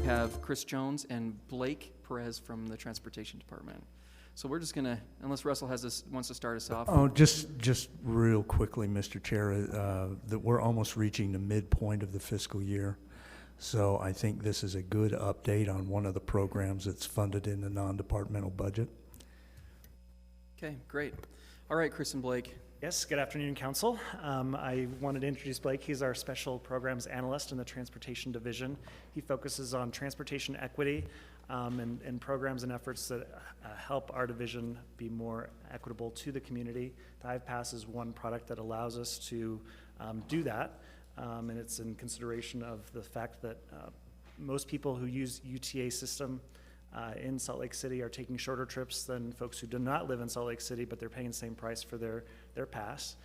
have Chris Jones and Blake Perez from the Transportation Department. So we're just gonna, unless Russell wants to start us off. Oh, just real quickly, Mr. Chair, that we're almost reaching the midpoint of the fiscal year. So I think this is a good update on one of the programs that's funded in the non-departmental budget. Okay, great. All right, Chris and Blake. Yes, good afternoon, Council. I wanted to introduce Blake. He's our Special Programs Analyst in the Transportation Division. He focuses on transportation equity and programs and efforts that help our division be more equitable to the community. The Hive Pass is one product that allows us to do that, and it's in consideration of the fact that most people who use UTA system in Salt Lake City are taking shorter trips than folks who do not live in Salt Lake City, but they're paying the same price for their pass.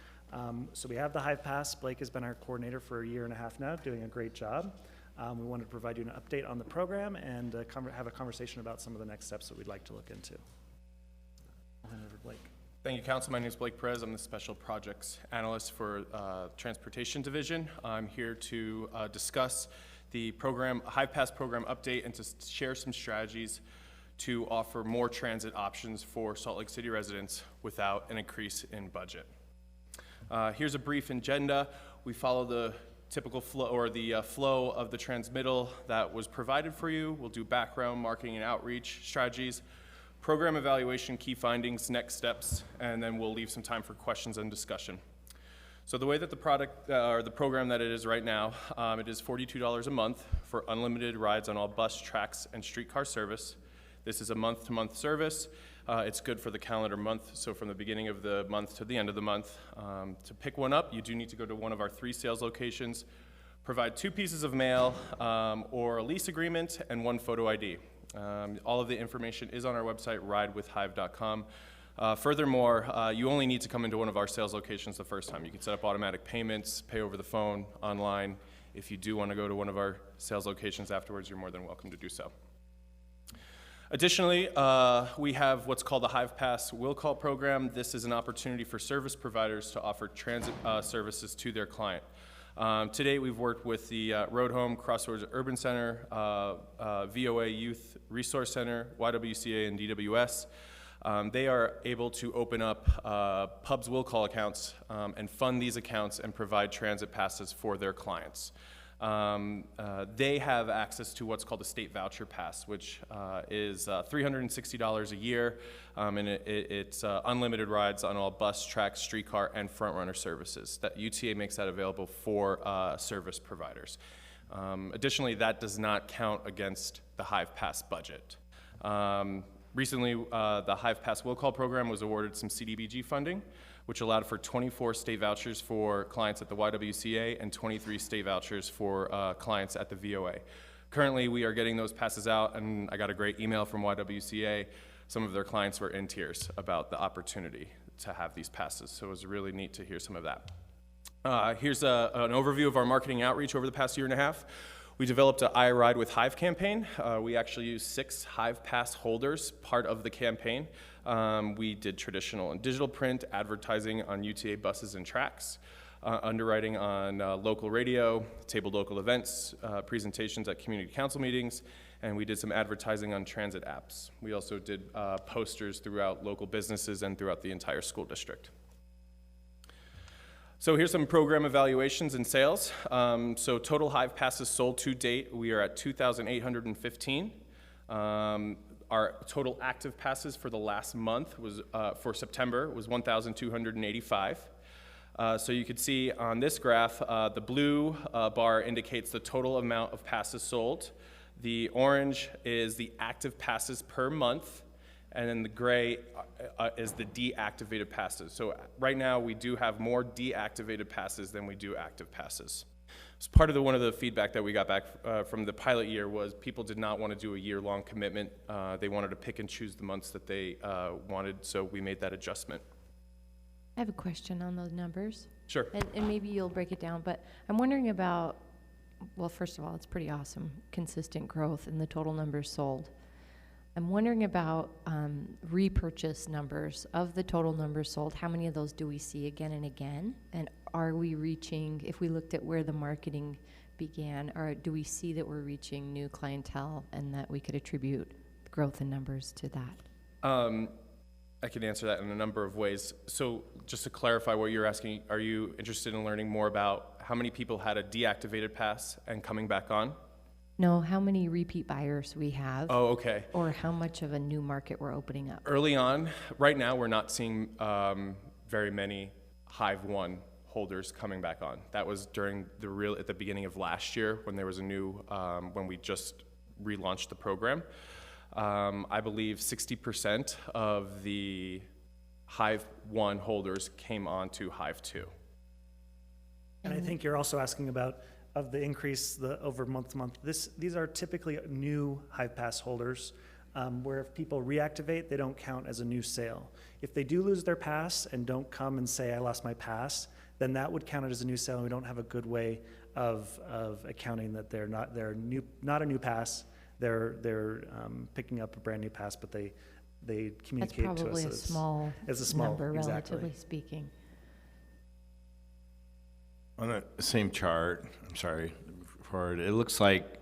So we have the Hive Pass. Blake has been our coordinator for a year and a half now, doing a great job. We wanted to provide you an update on the program and have a conversation about some of the next steps that we'd like to look into. I'll hand it over to Blake. Thank you, Council. My name is Blake Perez. I'm the Special Projects Analyst for Transportation Division. I'm here to discuss the program, Hive Pass program update, and to share some strategies to offer more transit options for Salt Lake City residents without an increase in budget. Here's a brief agenda. We follow the typical flow, or the flow of the transmittal that was provided for you. We'll do background, marketing, and outreach strategies, program evaluation, key findings, next steps, and then we'll leave some time for questions and discussion. So the way that the product, or the program that it is right now, it is $42 a month for unlimited rides on all bus, tracks, and streetcar service. This is a month-to-month service. It's good for the calendar month, so from the beginning of the month to the end of the month. To pick one up, you do need to go to one of our 3 sales locations, provide 2 pieces of mail or a lease agreement, and 1 photo ID. All of the information is on our website, ridewithhive.com. Furthermore, you only need to come into one of our sales locations the first time. You can set up automatic payments, pay over the phone, online. If you do want to go to one of our sales locations afterwards, you're more than welcome to do so. Additionally, we have what's called the Hive Pass Will Call program. This is an opportunity for service providers to offer transit services to their client. To date, we've worked with the Road Home, Crossroads Urban Center, VOA Youth Resource Center, YWCA, and DWS. They are able to open up Pubs Will Call accounts and fund these accounts and provide transit passes for their clients. They have access to what's called a state voucher pass, which is $360 a year, and it's unlimited rides on all bus, track, streetcar, and front runner services. That UTA makes that available for service providers. Additionally, that does not count against the Hive Pass budget. Recently, the Hive Pass Will Call program was awarded some CDBG funding, which allowed for 24 state vouchers for clients at the YWCA and 23 state vouchers for clients at the VOA. Currently, we are getting those passes out, and I got a great email from YWCA. Some of their clients were in tears about the opportunity to have these passes, so it was really neat to hear some of that. Here's an overview of our marketing outreach over the past year and a half. We developed an I Ride with Hive campaign. We actually used 6 Hive Pass holders, part of the campaign. We did traditional and digital print, advertising on UTA buses and tracks, underwriting on local radio, tabled local events, presentations at community council meetings, and we did some advertising on transit apps. We also did posters throughout local businesses and throughout the entire school district. So here's some program evaluations and sales. So total Hive Passes sold to date, we are at 2,815. Our total active passes for the last month was, for September, was 1,285. So you can see on this graph, the blue bar indicates the total amount of passes sold. The orange is the active passes per month, and then the gray is the deactivated passes. So right now, we do have more deactivated passes than we do active passes. So part of one of the feedback that we got back from the pilot year was people did not want to do a year-long commitment. They wanted to pick and choose the months that they wanted, so we made that adjustment. I have a question on those numbers. Sure. And maybe you'll break it down, but I'm wondering about, well, first of all, it's pretty awesome, consistent growth in the total numbers sold. I'm wondering about repurchase numbers. Of the total numbers sold, how many of those do we see again and again? And are we reaching, if we looked at where the marketing began? Or do we see that we're reaching new clientele and that we could attribute growth in numbers to that? I can answer that in a number of ways. So just to clarify what you're asking, are you interested in learning more about how many people had a deactivated pass and coming back on? No, how many repeat buyers we have? Oh, okay. Or how much of a new market we're opening up? Early on, right now, we're not seeing very many Hive 1 holders coming back on. That was during at the beginning of last year when there was a new, when we just relaunched the program. I believe 60% of the Hive 1 holders came on to Hive 2. And I think you're also asking about of the increase over month to month. These are typically new Hive Pass holders, where if people reactivate, they don't count as a new sale. If they do lose their pass and don't come and say, I lost my pass, then that would count it as a new sale, and we don't have a good way of accounting that they're not a new pass. They're picking up a brand new pass, but they communicate to us. That's probably a small number, exactly. relatively speaking. On the same chart, I'm sorry, forward, it looks like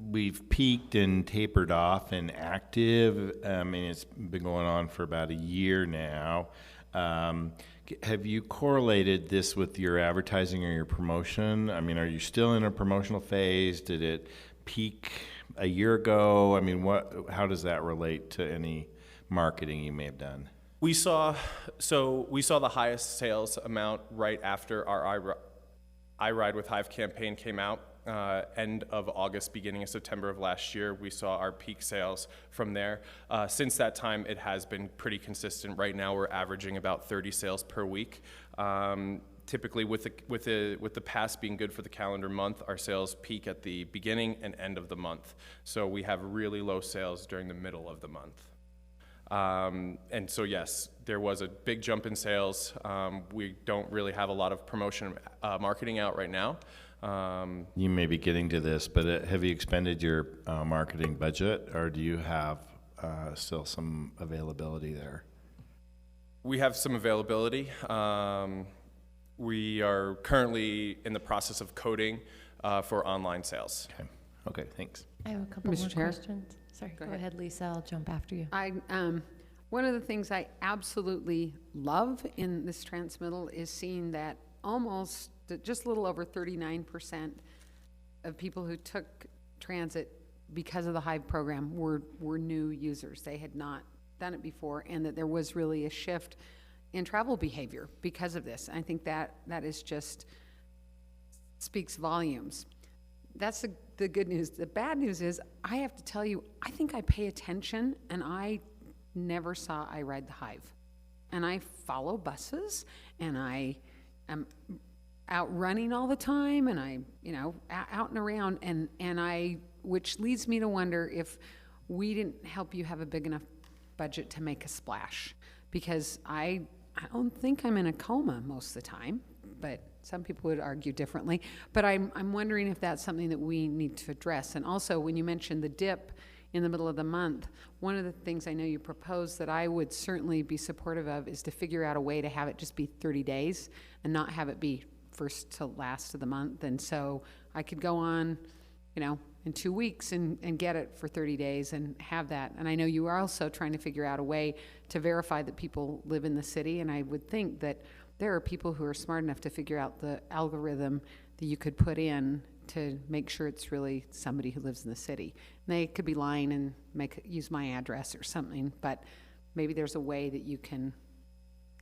we've peaked and tapered off in active. I mean, it's been going on for about a year now. Have you correlated this with your advertising or your promotion? I mean, are you still in a promotional phase? Did it peak a year ago? I mean, how does that relate to any marketing you may have done? We saw the highest sales amount right after our I Ride with Hive campaign came out. End of August, beginning of September of last year, we saw our peak sales from there. Since that time, it has been pretty consistent. Right now, we're averaging about 30 sales per week. Typically, with the pass being good for the calendar month, our sales peak at the beginning and end of the month. So we have really low sales during the middle of the month. And so yes, there was a big jump in sales. We don't really have a lot of promotion marketing out right now. You may be getting to this, but have you expended your marketing budget, or do you have still some availability there? We have some availability. We are currently in the process of coding for online sales. Okay, thanks. I have a couple Mr. more Chair? questions. Sorry, go ahead, Lisa. I'll jump after you. One of the things I absolutely love in this transmittal is seeing that almost just a little over 39% of people who took transit because of the Hive program were new users. They had not done it before, and that there was really a shift in travel behavior because of this. I think that is just speaks volumes. That's the good news. The bad news is, I have to tell you, I think I pay attention, and I never saw I Ride the Hive. And I follow buses, and I am out running all the time, and I, out and around, and which leads me to wonder if we didn't help you have a big enough budget to make a splash. Because I don't think I'm in a coma most of the time, but some people would argue differently. But I'm wondering if that's something that we need to address. And also, when you mentioned the dip in the middle of the month, one of the things I know you proposed that I would certainly be supportive of is to figure out a way to have it just be 30 days and not have it be first to last of the month. And so I could go on, in 2 weeks and get it for 30 days and have that. And I know you are also trying to figure out a way to verify that people live in the city. And I would think that there are people who are smart enough to figure out the algorithm that you could put in to make sure it's really somebody who lives in the city. And they could be lying and use my address or something, but maybe there's a way that you can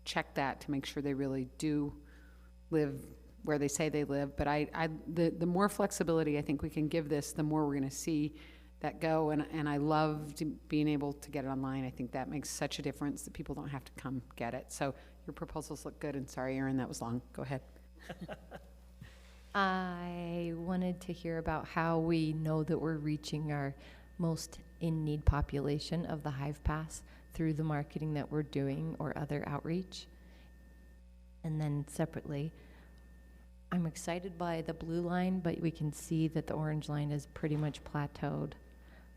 check that to make sure they really do live where they say they live. But the more flexibility I think we can give this, the more we're going to see that go. And I love being able to get it online. I think that makes such a difference that people don't have to come get it. So your proposals look good. And sorry, Aaron, that was long. Go ahead. I wanted to hear about how we know that we're reaching our most in-need population of the Hive Pass through the marketing that we're doing or other outreach. And then separately, I'm excited by the blue line, but we can see that the orange line is pretty much plateaued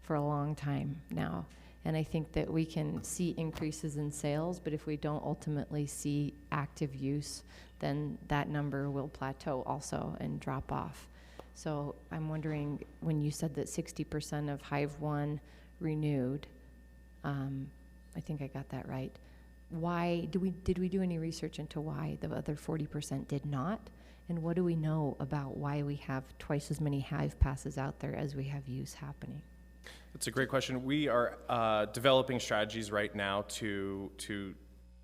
for a long time now. And I think that we can see increases in sales, but if we don't ultimately see active use, then that number will plateau also and drop off. So I'm wondering, when you said that 60% of Hive 1 renewed, I think I got that right. Why, did we do any research into why the other 40% did not? And what do we know about why we have twice as many Hive passes out there as we have use happening? That's a great question. We are developing strategies right now to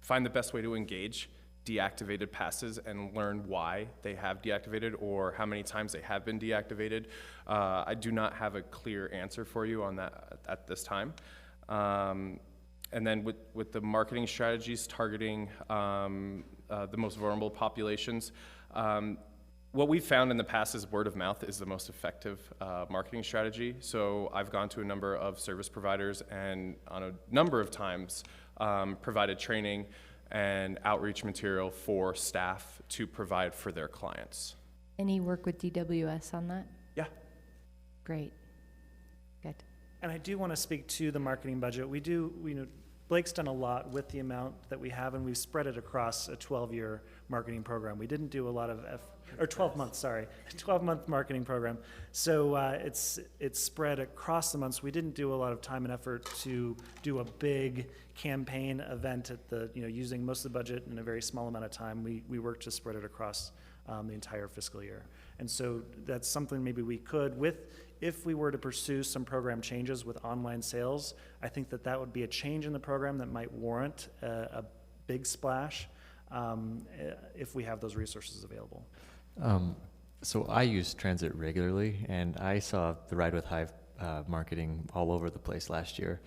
find the best way to engage deactivated passes and learn why they have deactivated or how many times they have been deactivated. I do not have a clear answer for you on that at this time. And then with the marketing strategies targeting the most vulnerable populations, what we've found in the past is word of mouth is the most effective marketing strategy. So I've gone to a number of service providers and on a number of times provided training and outreach material for staff to provide for their clients. Any work with DWS on that? Yeah. Great. Good. And I do want to speak to the marketing budget. We do, Blake's done a lot with the amount that we have, and we've spread it across a 12-year marketing program. We didn't do a lot of, 12 months, sorry, 12-month marketing program. So it's spread across the months. We didn't do a lot of time and effort to do a big campaign event at the, using most of the budget in a very small amount of time. We worked to spread it across the entire fiscal year. And so that's something maybe we could, if we were to pursue some program changes with online sales, I think that would be a change in the program that might warrant a big splash if we have those resources available. So I use transit regularly, and I saw the Ride with Hive marketing all over the place last year.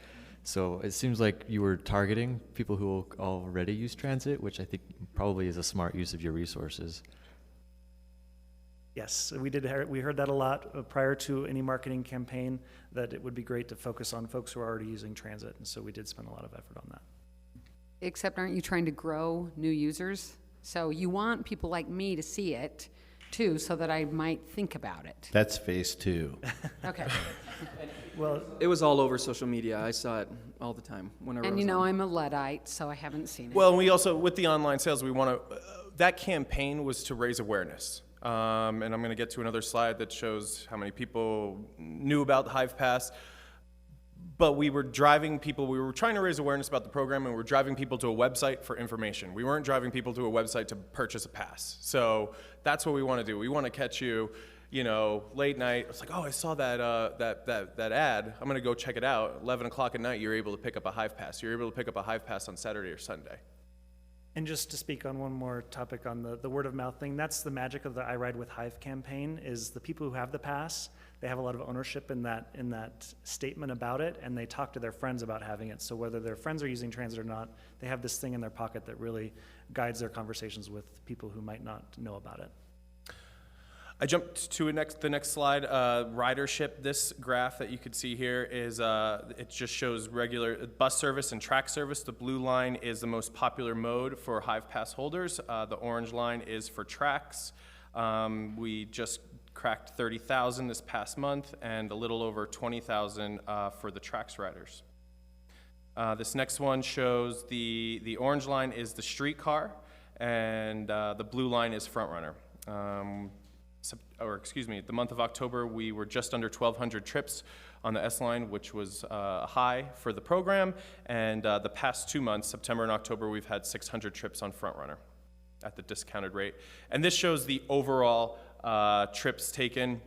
So it seems like you were targeting people who already use transit, which I think probably is a smart use of your resources. Yes, we heard that a lot prior to any marketing campaign, that it would be great to focus on folks who are already using transit, and so we did spend a lot of effort on that. Except aren't you trying to grow new users? So you want people like me to see it too, so that I might think about it. That's phase 2. Okay. Well, it was all over social media. I saw it all the time whenever. And I'm a Luddite, so I haven't seen it. Well, we also, with the online sales, we want to, that campaign was to raise awareness. And I'm going to get to another slide that shows how many people knew about the Hive Pass. But we were trying to raise awareness about the program, and we were driving people to a website for information. We weren't driving people to a website to purchase a pass. So that's what we want to do. We want to catch you, late night. It's like, oh, I saw that ad. I'm going to go check it out. 11 o'clock at night, you're able to pick up a Hive Pass. You're able to pick up a Hive Pass on Saturday or Sunday. And just to speak on one more topic on the word of mouth thing, that's the magic of the I Ride with Hive campaign, is the people who have the pass, they have a lot of ownership in that statement about it, and they talk to their friends about having it. So whether their friends are using transit or not, they have this thing in their pocket that really guides their conversations with people who might not know about it. I jumped to the next slide. Ridership. This graph that you could see here is it just shows regular bus service and track service. The blue line is the most popular mode for Hive Pass holders. The orange line is for tracks. We just cracked 30,000 this past month, and a little over 20,000 for the tracks riders. This next one shows the orange line is the streetcar, and the blue line is Frontrunner. The month of October, we were just under 1,200 trips on the S-Line, which was a high for the program. And the past 2 months, September and October, we've had 600 trips on Frontrunner at the discounted rate. And this shows the overall trips taken.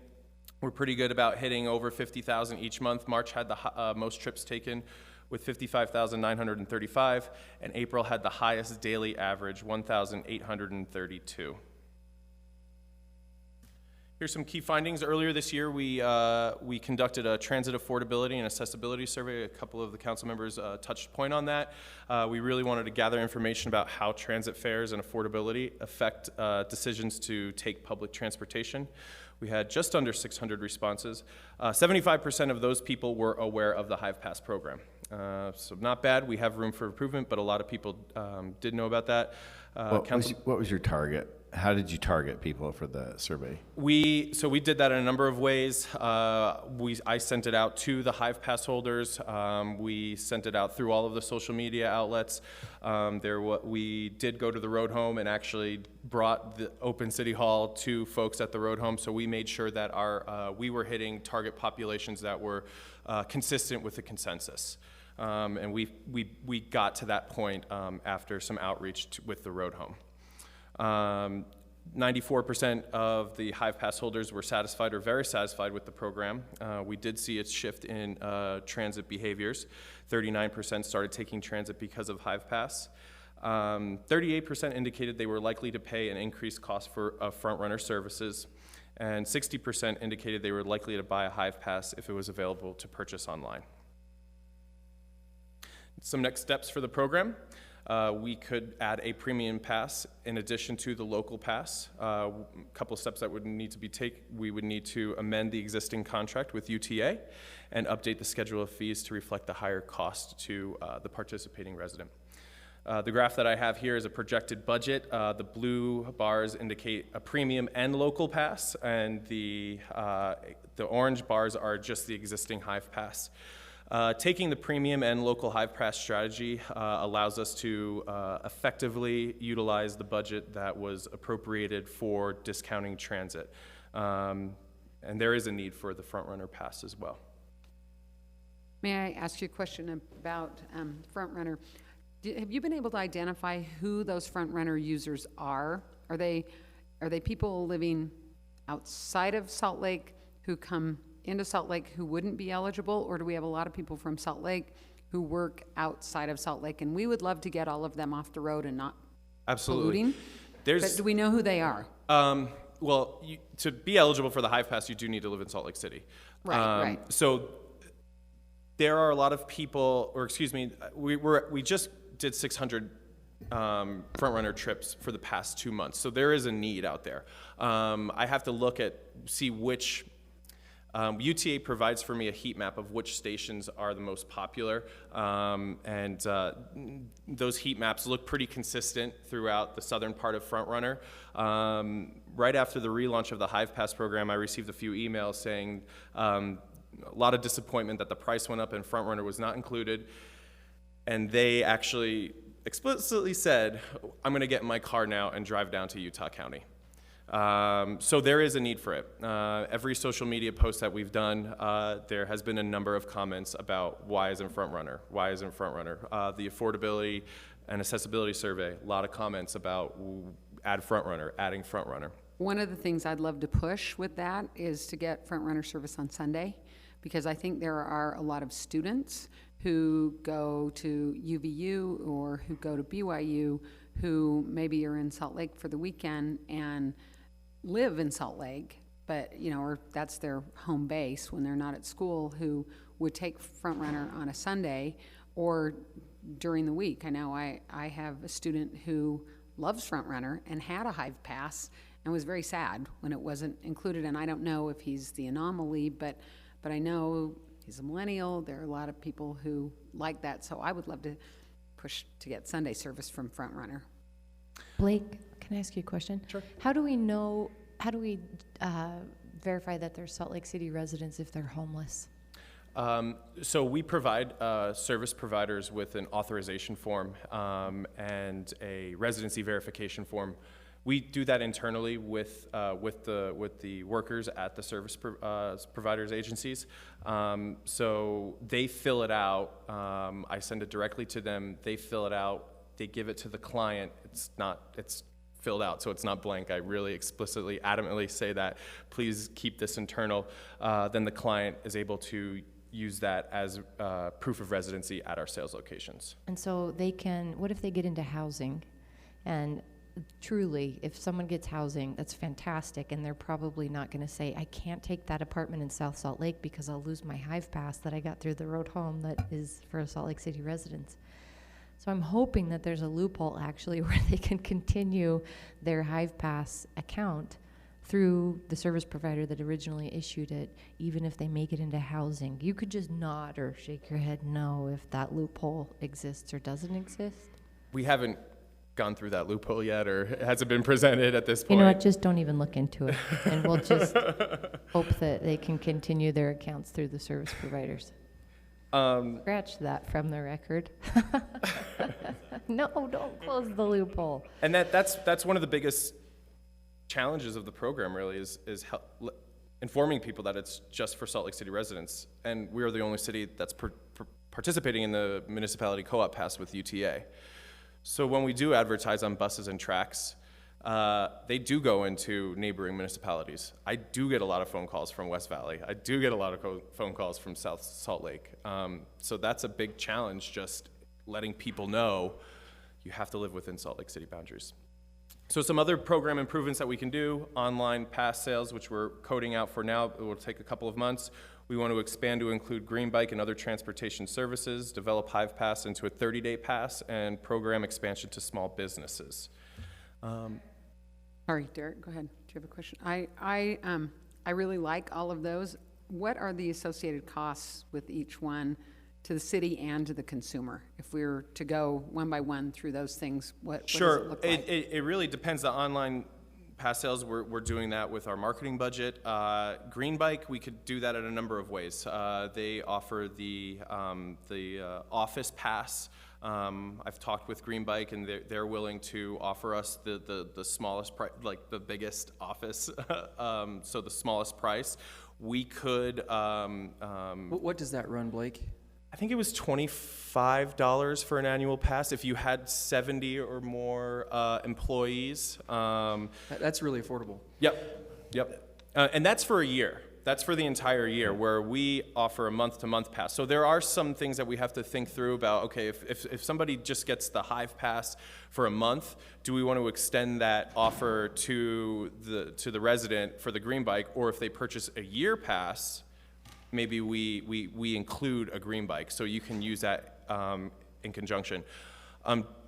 We're pretty good about hitting over 50,000 each month. March had the most trips taken with 55,935, and April had the highest daily average, 1,832. Here's some key findings. Earlier this year, we conducted a transit affordability and accessibility survey. A couple of the council members touched point on that. We really wanted to gather information about how transit fares and affordability affect decisions to take public transportation. We had just under 600 responses. 75% of those people were aware of the Hive Pass program. So not bad. We have room for improvement, but a lot of people did know about that. What was your target? how did you target people for the survey? So we did that in a number of ways. I sent it out to the Hive Pass holders. We sent it out through all of the social media outlets. We did go to the Road Home and actually brought the Open City Hall to folks at the Road Home. So we made sure that we were hitting target populations that were consistent with the consensus. And we got to that point after some outreach with the Road Home. 94% of the Hive Pass holders were satisfied or very satisfied with the program. We did see a shift in transit behaviors. 39% started taking transit because of Hive Pass. 38% indicated they were likely to pay an increased cost for front runner services. And 60% indicated they were likely to buy a Hive Pass if it was available to purchase online. Some next steps for the program. We could add a premium pass in addition to the local pass. A couple of steps that would need to be taken. We would need to amend the existing contract with UTA and update the schedule of fees to reflect the higher cost to the participating resident. The graph that I have here is a projected budget. The blue bars indicate a premium and local pass, and the orange bars are just the existing Hive Pass. Taking the premium and local Hive Pass strategy allows us to effectively utilize the budget that was appropriated for discounting transit. And there is a need for the front runner pass as well. May I ask you a question about front runner? Have you been able to identify who those front runner users are? Are they people living outside of Salt Lake who come into Salt Lake who wouldn't be eligible, or do we have a lot of people from Salt Lake who work outside of Salt Lake? And we would love to get all of them off the road and not polluting. But do we know who they are? Well, to be eligible for the Hive Pass, you do need to live in Salt Lake City. Right. So there are a lot of people, or excuse me, we just did 600 front runner trips for the past 2 months. So there is a need out there. I have to see which. UTA provides for me a heat map of which stations are the most popular, and those heat maps look pretty consistent throughout the southern part of Front Runner. Right after the relaunch of the Hive Pass program, I received a few emails saying a lot of disappointment that the price went up and Front Runner was not included, and they actually explicitly said, I'm going to get in my car now and drive down to Utah County. So there is a need for it. Every social media post that we've done, there has been a number of comments about why isn't Front Runner? Why isn't Front Runner? The affordability and accessibility survey, a lot of comments about adding Front Runner. One of the things I'd love to push with that is to get Front Runner service on Sunday, because I think there are a lot of students who go to UVU or who go to BYU who maybe are in Salt Lake for the weekend and live in Salt Lake, but, or that's their home base when they're not at school, who would take Front Runner on a Sunday or during the week. I know I have a student who loves Front Runner and had a Hive Pass and was very sad when it wasn't included, and I don't know if he's the anomaly, but I know he's a millennial. There are a lot of people who like that, so I would love to push to get Sunday service from Front Runner. Blake, can I ask you a question? Sure. How do we verify that they're Salt Lake City residents if they're homeless? So we provide service providers with an authorization form and a residency verification form. We do that internally with the workers at the service providers agencies. So they fill it out. I send it directly to them. They fill it out. They give it to the client. It's filled out, so it's not blank. I really explicitly, adamantly say that. Please keep this internal. Then the client is able to use that as proof of residency at our sales locations. And so what if they get into housing? And truly, if someone gets housing, that's fantastic, and they're probably not going to say, I can't take that apartment in South Salt Lake because I'll lose my Hive Pass that I got through the Road Home that is for Salt Lake City residents. So I'm hoping that there's a loophole actually where they can continue their Hive Pass account through the service provider that originally issued it, even if they make it into housing. You could just nod or shake your head no if that loophole exists or doesn't exist. We haven't gone through that loophole yet, or has it been presented at this You point? know what, just don't even look into it, and we'll just hope that they can continue their accounts through the service providers. Scratch that from the record. No, don't close the loophole. And that's one of the biggest challenges of the program, really, is informing people that it's just for Salt Lake City residents. And we are the only city that's participating in the municipality co-op pass with UTA. So when we do advertise on buses and tracks, they do go into neighboring municipalities. I do get a lot of phone calls from West Valley. I do get a lot of phone calls from South Salt Lake. So that's a big challenge, just letting people know you have to live within Salt Lake City boundaries. So some other program improvements that we can do: online pass sales, which we're coding out for now. It will take a couple of months. We want to expand to include Green Bike and other transportation services, develop Hive Pass into a 30-day pass, and program expansion to small businesses. Sorry, Derek, go ahead. Do you have a question? I really like all of those. What are the associated costs with each one to the city and to the consumer? If we were to go one by one through those things, what does it look like? It really depends. The online pass sales, we're doing that with our marketing budget. Green Bike, we could do that in a number of ways. They offer the office pass. I've talked with Green Bike, and they're willing to offer us the smallest price, like the biggest office, so the smallest price. We could. What does that run, Blake? I think it was $25 for an annual pass if you had 70 or more employees. That's really affordable. Yep. And that's for a year. That's for the entire year, where we offer a month-to-month pass. So there are some things that we have to think through about, okay, if somebody just gets the Hive Pass for a month, do we want to extend that offer to the resident for the Green Bike? Or if they purchase a year pass, maybe we include a Green Bike, so you can use that in conjunction.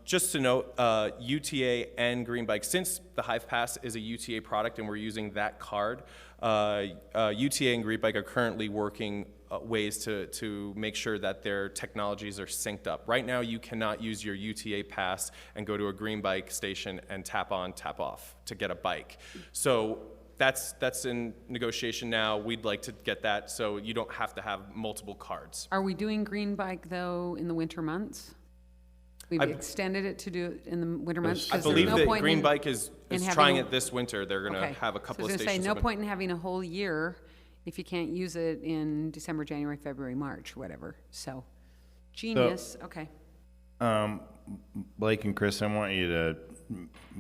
Just to note, UTA and Green Bike, since the Hive Pass is a UTA product and we're using that card, UTA and Green Bike are currently working ways to make sure that their technologies are synced up. Right now, you cannot use your UTA pass and go to a Green Bike station and tap on, tap off to get a bike. So that's in negotiation now. We'd like to get that so you don't have to have multiple cards. Are we doing Green Bike, though, in the winter months? We've extended it to do it in the winter months? I believe that Green Bike is trying it this winter. They're going to have a couple of stations. I was going to say, no point in having a whole year if you can't use it in December, January, February, March, whatever. So, genius. Okay. Blake and Chris, I want you to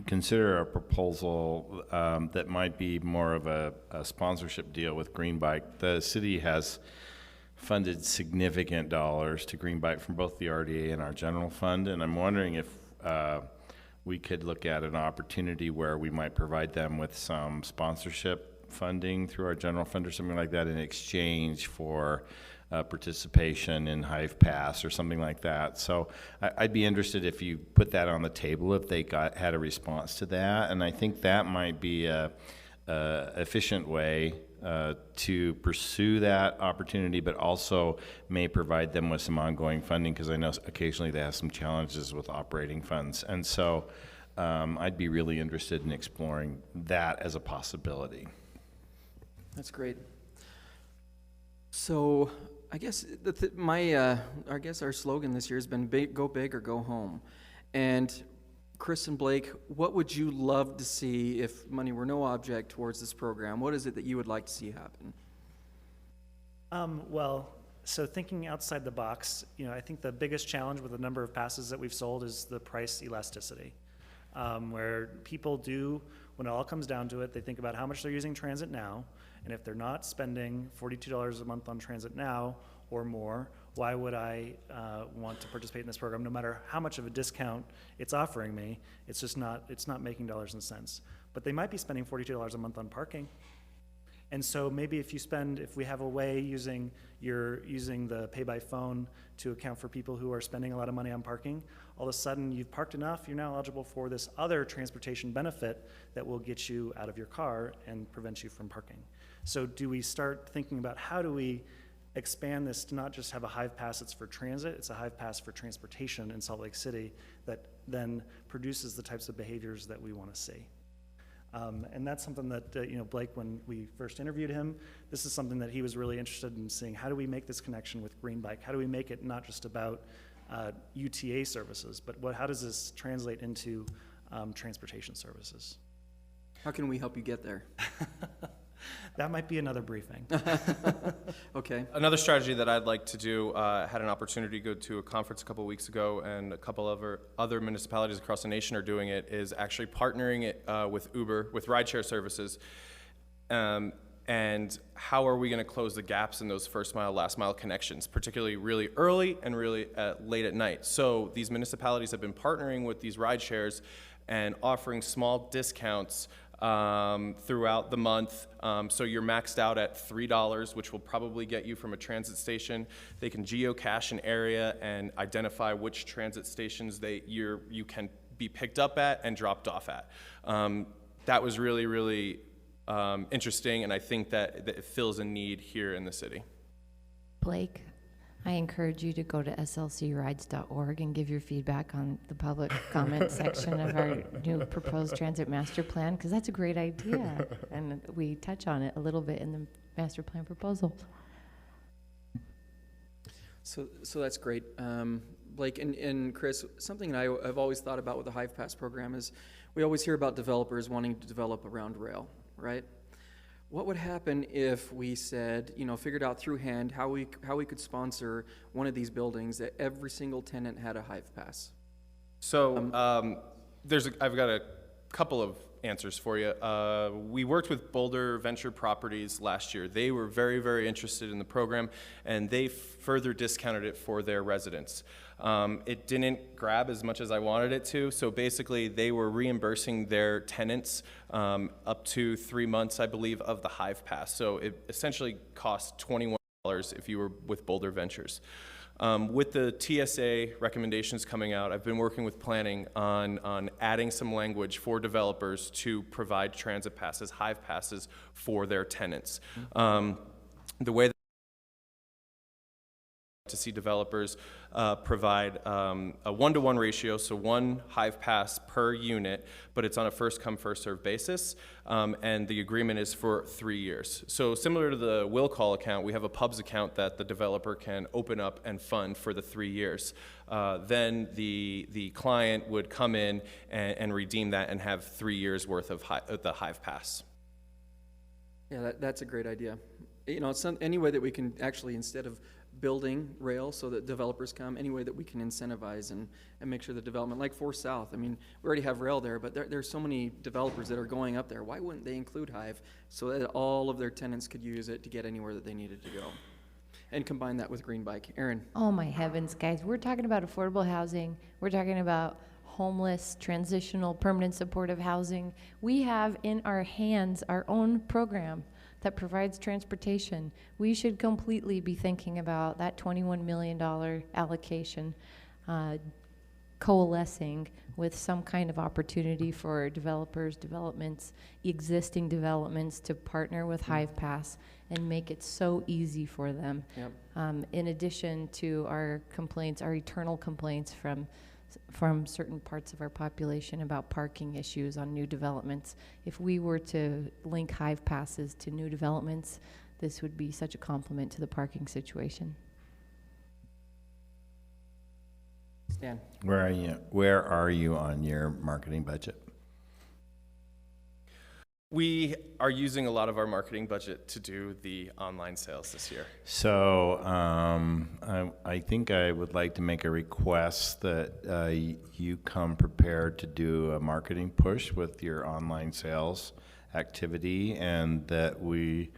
consider a proposal that might be more of a sponsorship deal with Green Bike. The city has funded significant dollars to Green Bike from both the RDA and our general fund, and I'm wondering if we could look at an opportunity where we might provide them with some sponsorship funding through our general fund or something like that in exchange for participation in Hive Pass or something like that. So I'd be interested if you put that on the table, if they had a response to that, and I think that might be a efficient way to pursue that opportunity, but also may provide them with some ongoing funding, because I know occasionally they have some challenges with operating funds. And so I'd be really interested in exploring that as a possibility. That's great. So I guess I guess our slogan this year has been go big or go home. And Chris and Blake, what would you love to see if money were no object towards this program? What is it that you would like to see happen? Well, so thinking outside the box, I think the biggest challenge with the number of passes that we've sold is the price elasticity, where people do, when it all comes down to it, they think about how much they're using transit now, and if they're not spending $42 a month on transit now or more, why would I want to participate in this program? No matter how much of a discount it's offering me, it's not making dollars and cents. But they might be spending $42 a month on parking. And so maybe if we have a way using the pay by phone to account for people who are spending a lot of money on parking, all of a sudden you've parked enough, you're now eligible for this other transportation benefit that will get you out of your car and prevent you from parking. So do we start thinking about how do we expand this to not just have a Hive Pass that's for transit, it's a Hive Pass for transportation in Salt Lake City that then produces the types of behaviors that we want to see. And that's something that, Blake, when we first interviewed him, this is something that he was really interested in seeing. How do we make this connection with Green Bike? How do we make it not just about UTA services, but how does this translate into transportation services? How can we help you get there? That might be another briefing. Okay. Another strategy that I'd like to do, had an opportunity to go to a conference a couple weeks ago, and a couple of other municipalities across the nation are doing it, is actually partnering it with Uber, with rideshare services. And how are we going to close the gaps in those first mile, last mile connections, particularly really early and really late at night? So these municipalities have been partnering with these rideshares and offering small discounts throughout the month. So you're maxed out at $3, which will probably get you from a transit station. They can geocache an area and identify which transit stations you can be picked up at and dropped off at. That was really, really interesting, and I think that it fills a need here in the city. Blake, I encourage you to go to slcrides.org and give your feedback on the public comment section of our new proposed transit master plan, because that's a great idea, and we touch on it a little bit in the master plan proposal. So that's great. Blake and Chris, something I've always thought about with the Hive Pass program is we always hear about developers wanting to develop around rail, right? What would happen if we said, figured out through hand how we could sponsor one of these buildings that every single tenant had a Hive Pass? So I've got a couple of answers for you. We worked with Boulder Venture Properties last year. They were very, very interested in the program, and they further discounted it for their residents. It didn't grab as much as I wanted it to, so basically they were reimbursing their tenants up to 3 months, I believe, of the Hive Pass. So it essentially cost $21 if you were with Boulder Ventures. With the TSA recommendations coming out, I've been working with planning on adding some language for developers to provide transit passes, Hive Passes, for their tenants. The way that to see developers provide a 1-to-1 ratio, so 1 Hive Pass per unit, but it's on a first come, first served basis, and the agreement is for 3 years. So similar to the will call account, we have a pubs account that the developer can open up and fund for the 3 years. Then the client would come in and redeem that and have 3 years worth of the Hive Pass. Yeah, that's a great idea. Any way that we can actually, instead of building rail so that developers come, any way that we can incentivize and make sure the development, like 4 South, we already have rail there, but there's so many developers that are going up there. Why wouldn't they include Hive so that all of their tenants could use it to get anywhere that they needed to go? And combine that with Green Bike. Aaron? Oh my heavens, guys, we're talking about affordable housing. We're talking about homeless, transitional, permanent supportive housing. We have in our hands our own program that provides transportation. We should completely be thinking about that $21 million allocation coalescing with some kind of opportunity for developers, developments, existing developments to partner with Hive Pass and make it so easy for them. Yep. In addition to our complaints, our eternal complaints from certain parts of our population about parking issues on new developments. If we were to link Hive Passes to new developments, this would be such a compliment to the parking situation. Stan? Where are you on your marketing budget? We are using a lot of our marketing budget to do the online sales this year. So I think I would like to make a request that you come prepared to do a marketing push with your online sales activity, and that we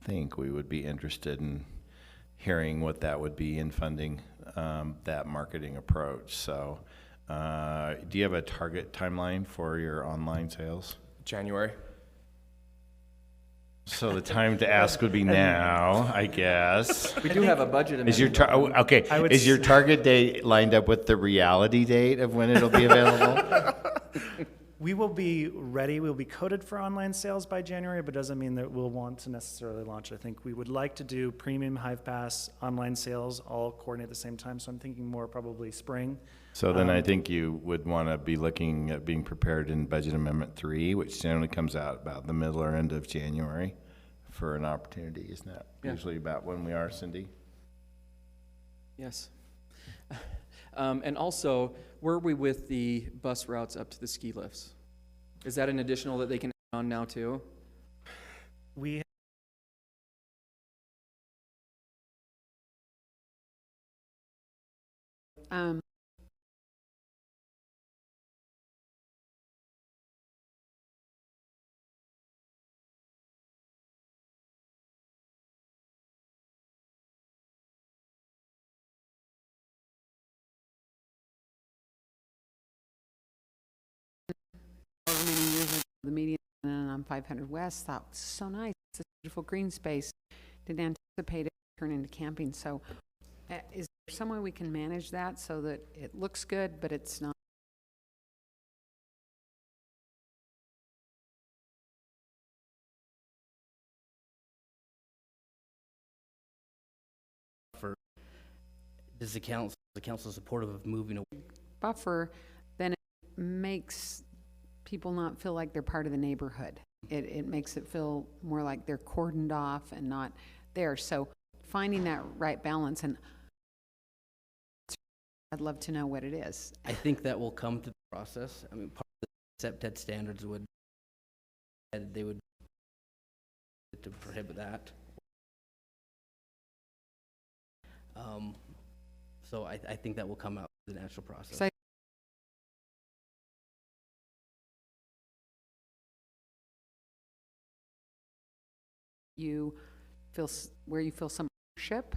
think we would be interested in hearing what that would be in funding that marketing approach. So do you have a target timeline for your online sales? January. So the time to ask would be now, I guess. We do have a budget. Is your is your target date lined up with the reality date of when it'll be available? We will be ready, we'll be coded for online sales by January, but doesn't mean that we'll want to necessarily launch. I think we would like to do premium Hive Pass online sales all coordinate at the same time, so I'm thinking more probably spring. So then I think you would want to be looking at being prepared in Budget Amendment 3, which generally comes out about the middle or end of January for an opportunity. Isn't that usually about when we are, Cindy? Yes. And also, where are we with the bus routes up to the ski lifts? Is that an additional that they can add on now too? We However many years ago, the median on 500 West, thought was so nice. It's a beautiful green space. Didn't anticipate it turn into camping. So is there some way we can manage that so that it looks good, but it's not? Does the council supportive of moving away? Buffer, then it makes people not feel like they're part of the neighborhood. It makes it feel more like they're cordoned off and not there. So finding that right balance, and I'd love to know what it is. I think that will come to the process. I mean, part of the SEPTED standards would, they would to prohibit that. So I think that will come out through the natural process. So you feel where you feel some ownership,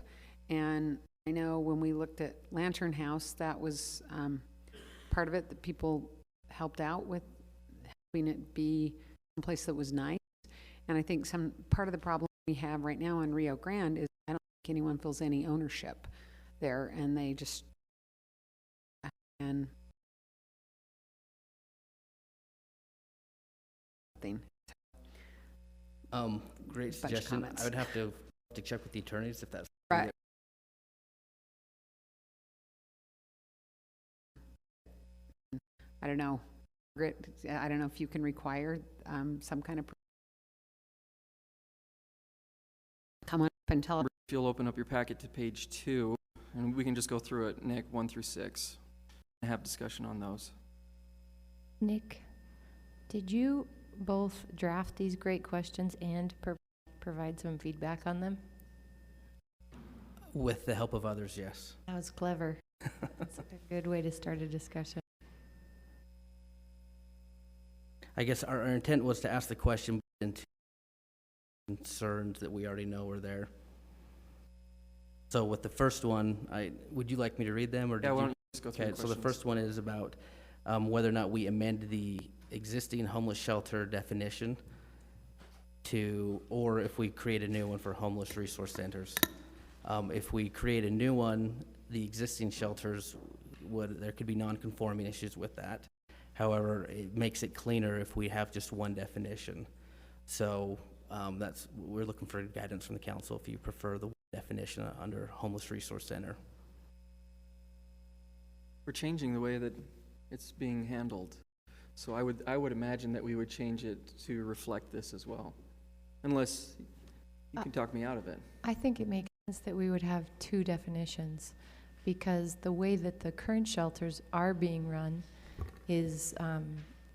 and I know when we looked at Lantern House, that was part of it, that people helped out with helping it be a place that was nice. And I think some part of the problem we have right now in Rio Grande is I don't think anyone feels any ownership there, and they just and thing. Great suggestion. I would have to check with the attorneys if that's right. I don't know. I don't know if you can require some kind of come on up and tell us. If you'll open up your packet to page 2, and we can just go through it, Nick, 1 through 6, and have discussion on those. Nick, did you both draft these great questions and provide some feedback on them? With the help of others, yes. That was clever. That's a good way to start a discussion. I guess our intent was to ask the question into concerns that we already know are there. So with the first one, would you like me to read them, or yeah, why don't you just go through the questions? So the first one is about whether or not we amend the existing homeless shelter definition to, or if we create a new one for homeless resource centers. If we create a new one, the existing shelters there could be non-conforming issues with that. However, it makes it cleaner if we have just one definition. So we're looking for guidance from the council if you prefer the definition under homeless resource center. We're changing the way that it's being handled. So I would imagine that we would change it to reflect this as well, unless you can talk me out of it. I think it makes sense that we would have 2 definitions, because the way that the current shelters are being run is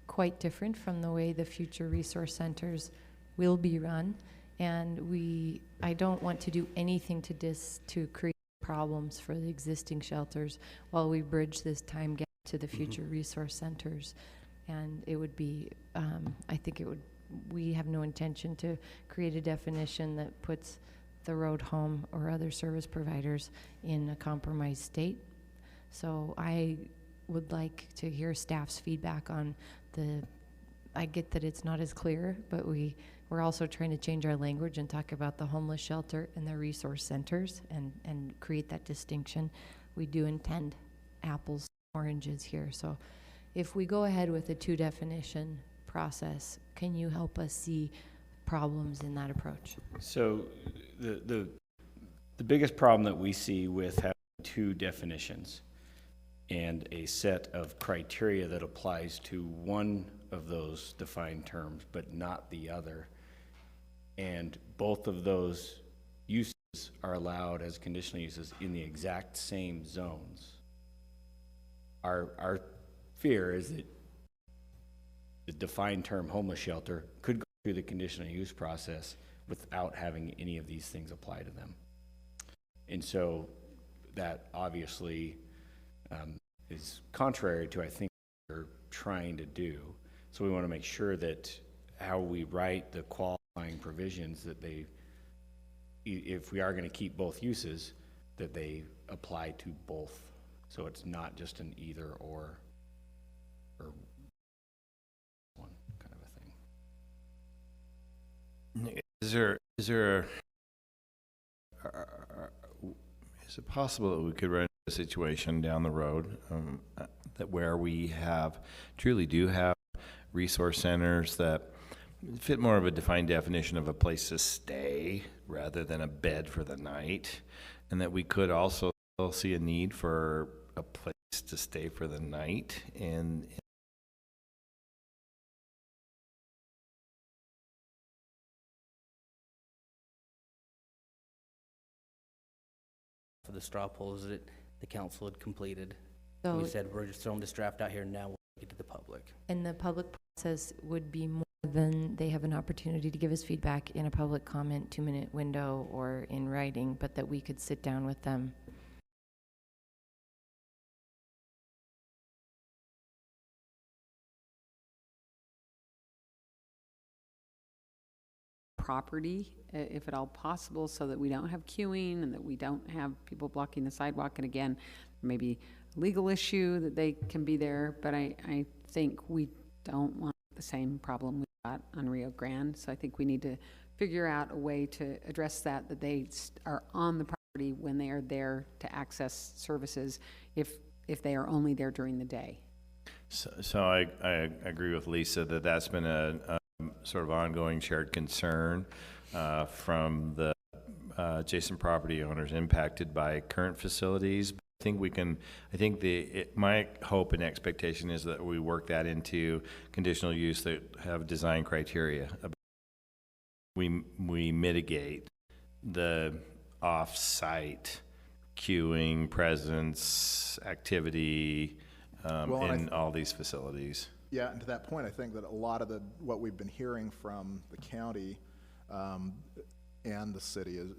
quite different from the way the future resource centers will be run. And I don't want to do anything to create problems for the existing shelters while we bridge this time gap to the future resource centers. And it would be, I think we have no intention to create a definition that puts the road home or other service providers in a compromised state. So I would like to hear staff's feedback on I get that it's not as clear, but we're also trying to change our language and talk about the homeless shelter and the resource centers and create that distinction. We do intend apples, oranges here. So if we go ahead with a two definition process, can you help us see problems in that approach? So the biggest problem that we see with having two definitions and a set of criteria that applies to one of those defined terms but not the other, and both of those uses are allowed as conditional uses in the exact same zones. Our fear is that the defined term homeless shelter could go through the conditional use process without having any of these things apply to them. And so that obviously is contrary to, I think, what we're trying to do. So we want to make sure that how we write the qualifying provisions, that they, if we are going to keep both uses, that they apply to both. So it's not just an either or one kind of a thing. Is it possible that we could run into a situation down the road that where we truly do have resource centers that fit more of a defined definition of a place to stay rather than a bed for the night, and that we could also see a need for a place to stay for the night and for the straw polls that the council had completed. So We said, we're just throwing this draft out here now, we'll get to the public. And the public process would be more than they have an opportunity to give us feedback in a public comment 2-minute window or in writing, but that we could sit down with them. Property, if at all possible, so that we don't have queuing and that we don't have people blocking the sidewalk. And again, maybe a legal issue that they can be there, but I think we don't want the same problem we got on Rio Grande. So I think we need to figure out a way to address that they are on the property when they are there to access services, if they are only there during the day. So I agree with Lisa that that's been a sort of ongoing shared concern from the adjacent property owners impacted by current facilities. I think my hope and expectation is that we work that into conditional use that have design criteria. We mitigate the off-site queuing, presence, activity in all these facilities. Yeah, and to that point, I think that a lot of what we've been hearing from the county and the city is,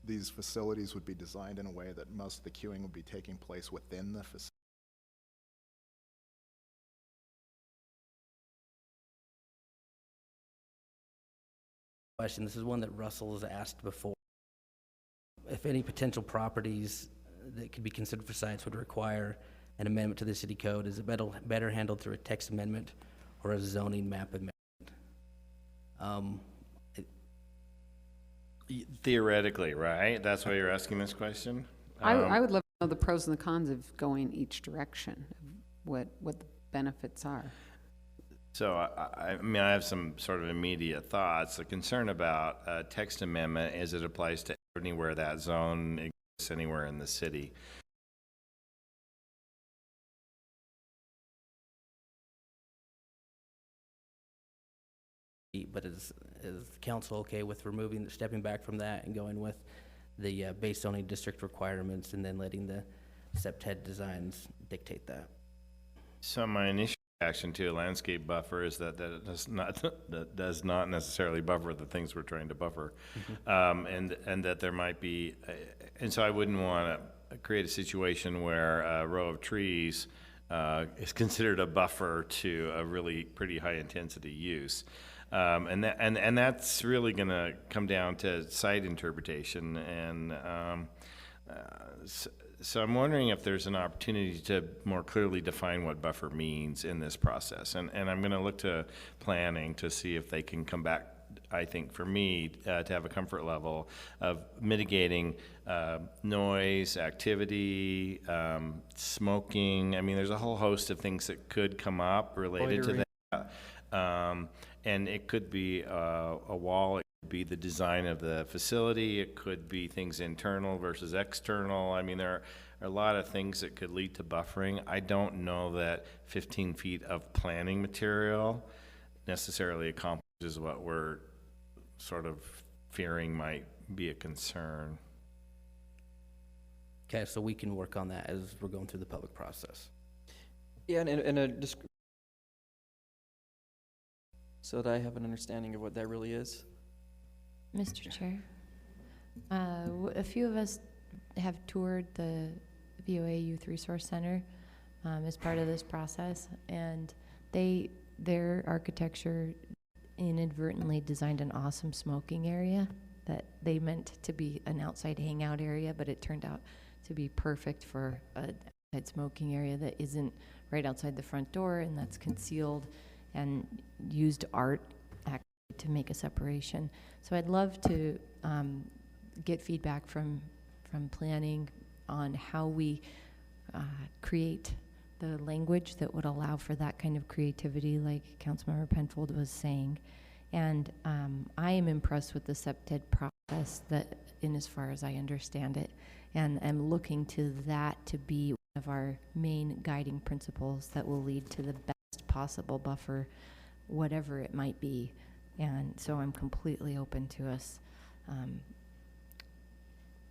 these facilities would be designed in a way that most of the queuing would be taking place within the facility. Question, this is one that Russell has asked before. If any potential properties that could be considered for sites would require an amendment to the city code, is it better handled through a text amendment or a zoning map amendment? Theoretically, right? That's why you're asking this question? I would love to know the pros and the cons of going each direction, what the benefits are. So, I mean, I have some sort of immediate thoughts. The concern about text amendment is it applies to anywhere that zone exists anywhere in the city. But is the council okay with stepping back from that and going with the base zoning district requirements and then letting the SEPTED designs dictate that? So my initial reaction to a landscape buffer is that does not necessarily buffer the things we're trying to buffer, and that there might be, and so I wouldn't want to create a situation where a row of trees is considered a buffer to a really pretty high intensity use. And that's really going to come down to site interpretation, and so I'm wondering if there's an opportunity to more clearly define what buffer means in this process, and I'm going to look to planning to see if they can come back I think, for me, to have a comfort level of mitigating noise, activity, smoking. I mean, there's a whole host of things that could come up related to that. And it could be a wall, it could be the design of the facility, it could be things internal versus external. I mean, there are a lot of things that could lead to buffering. I don't know that 15 feet of planning material necessarily accomplishes what we're sort of fearing might be a concern. Okay, so we can work on that as we're going through the public process. Yeah, so that I have an understanding of what that really is. Mr. Chair, a few of us have toured the VOA Youth Resource Center as part of this process, and their architecture inadvertently designed an awesome smoking area that they meant to be an outside hangout area, but it turned out to be perfect for an outside smoking area that isn't right outside the front door, and that's concealed, and used art actually to make a separation. So I'd love to get feedback from planning on how we create the language that would allow for that kind of creativity, like Councilmember Penfold was saying. And I am impressed with the SEPTED process, that, in as far as I understand it, and I'm looking to that to be one of our main guiding principles that will lead to the best possible buffer, whatever it might be. And so I'm completely open to us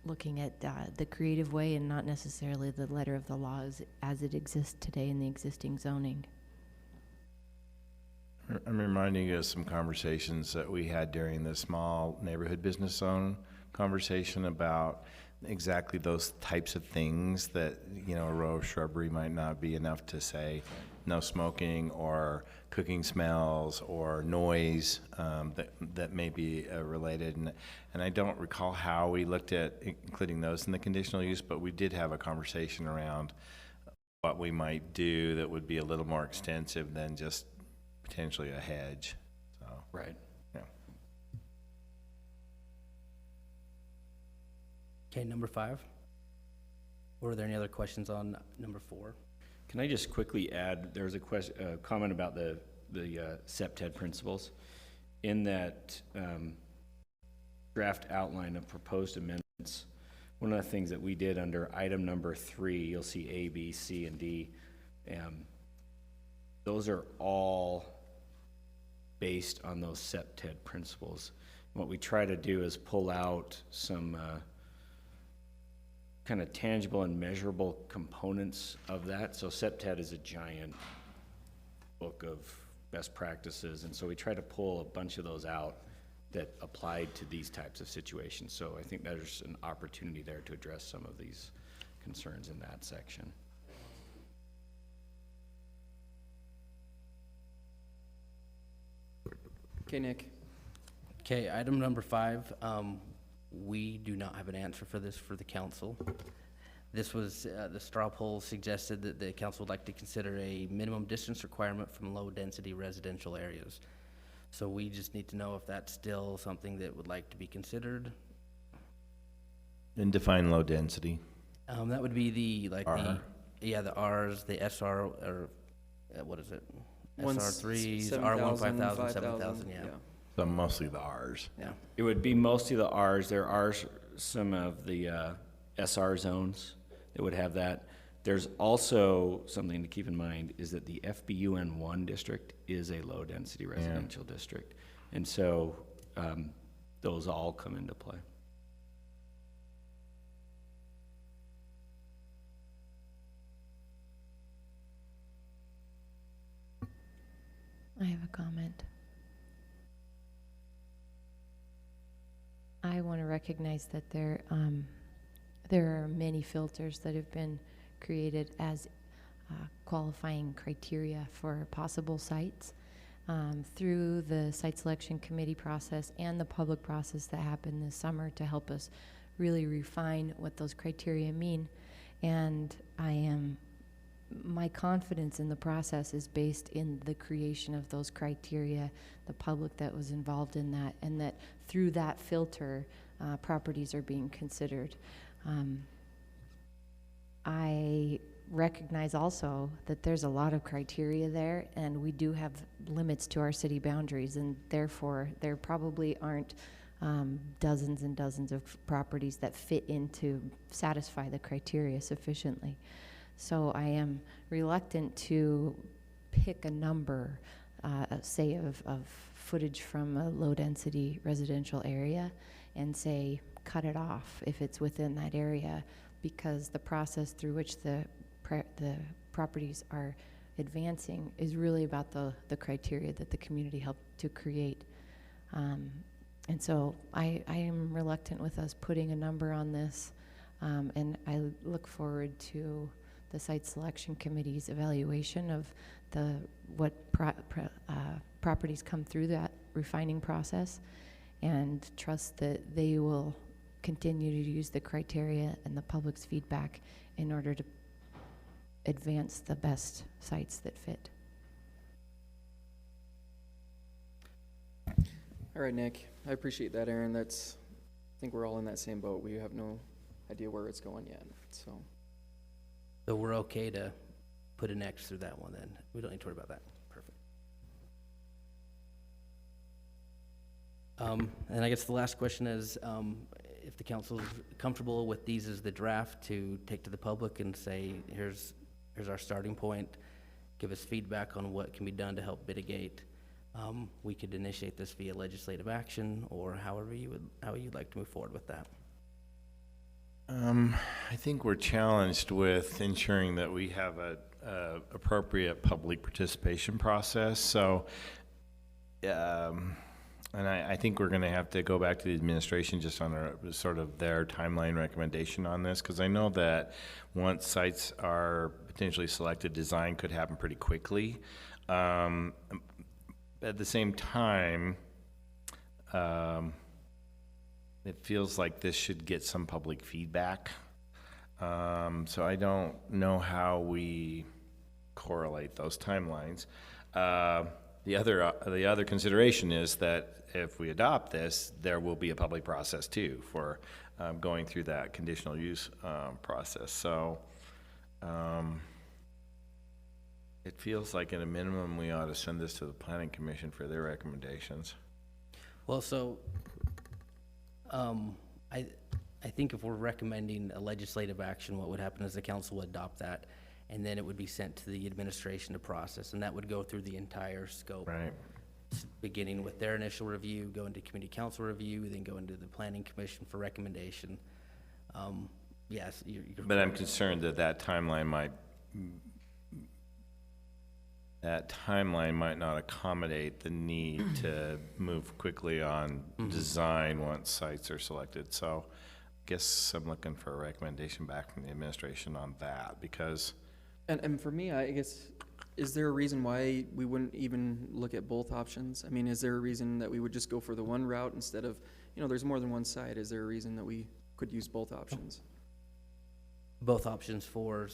looking at the creative way and not necessarily the letter of the law as it exists today in the existing zoning. I'm reminding you of some conversations that we had during the small neighborhood business zone conversation about exactly those types of things that, you know, a row of shrubbery might not be enough to say no smoking, or cooking smells, or noise that may be related. And I don't recall how we looked at including those in the conditional use, but we did have a conversation around what we might do that would be a little more extensive than just potentially a hedge. So, right. Yeah. Okay, number 5. Were there any other questions on number 4? Can I just quickly add, there was a comment about the SEPTED principles. In that draft outline of proposed amendments, one of the things that we did under item number 3, you'll see A, B, C, and D. Those are all based on those SEPTED principles. What we try to do is pull out some kind of tangible and measurable components of that. So SEPTED is a giant book of best practices, and so we try to pull a bunch of those out that applied to these types of situations. So I think there's an opportunity there to address some of these concerns in that section. Okay, Nick. Okay, item number 5, we do not have an answer for this for the council. This was, the straw poll suggested that the council would like to consider a minimum distance requirement from low-density residential areas. So we just need to know if that's still something that would like to be considered. And define low density. That would be the, like, R. the R's, the SR, or what is it? One SR3s, 7,000, R1 5000, 5,000, 7000, yeah. So mostly the R's. Yeah. It would be mostly the R's. There are some of the SR zones that would have that. There's also something to keep in mind is that the FBUN1 district is a low-density residential district. And so those all come into play. I have a comment. I want to recognize that there are many filters that have been created as qualifying criteria for possible sites through the site selection committee process and the public process that happened this summer to help us really refine what those criteria mean. And I am my confidence in the process is based in the creation of those criteria, the public that was involved in that, and that through that filter, properties are being considered. I recognize also that there's a lot of criteria there, and we do have limits to our city boundaries, and therefore there probably aren't dozens and dozens of properties that fit in to satisfy the criteria sufficiently. So I am reluctant to pick a number, say of footage from a low-density residential area and say cut it off if it's within that area, because the process through which the properties are advancing is really about the criteria that the community helped to create. And so I am reluctant with us putting a number on this, and I look forward to the site selection committee's evaluation of what properties come through that refining process, and trust that they will continue to use the criteria and the public's feedback in order to advance the best sites that fit. All right, Nick, I appreciate that, Aaron. I think we're all in that same boat. We have no idea where it's going yet, so. So we're okay to put an X through that one then? We don't need to worry about that. Perfect. And I guess the last question is, if the council is comfortable with these as the draft to take to the public and say, here's our starting point, give us feedback on what can be done to help mitigate. We could initiate this via legislative action, or however you'd like to move forward with that. I think we're challenged with ensuring that we have a appropriate public participation process. So, and I think we're going to have to go back to the administration just on sort of their timeline recommendation on this, because I know that once sites are potentially selected, design could happen pretty quickly. At the same time, it feels like this should get some public feedback. So I don't know how we correlate those timelines. The other consideration is that if we adopt this, there will be a public process too for going through that conditional use process. So it feels like at a minimum we ought to send this to the Planning Commission for their recommendations. Well, so I think if we're recommending a legislative action, what would happen is the council would adopt that, and then it would be sent to the administration to process, and that would go through the entire scope. Right. Beginning with their initial review, go into community council review, then go into the Planning Commission for recommendation. Yes, but I'm concerned that timeline might not accommodate the need to move quickly on design once sites are selected. So I guess I'm looking for a recommendation back from the administration on that, because And for me, I guess, is there a reason why we wouldn't even look at both options? I mean, is there a reason that we would just go for the one route instead of, there's more than one site? Is there a reason that we could use both options? Both options for...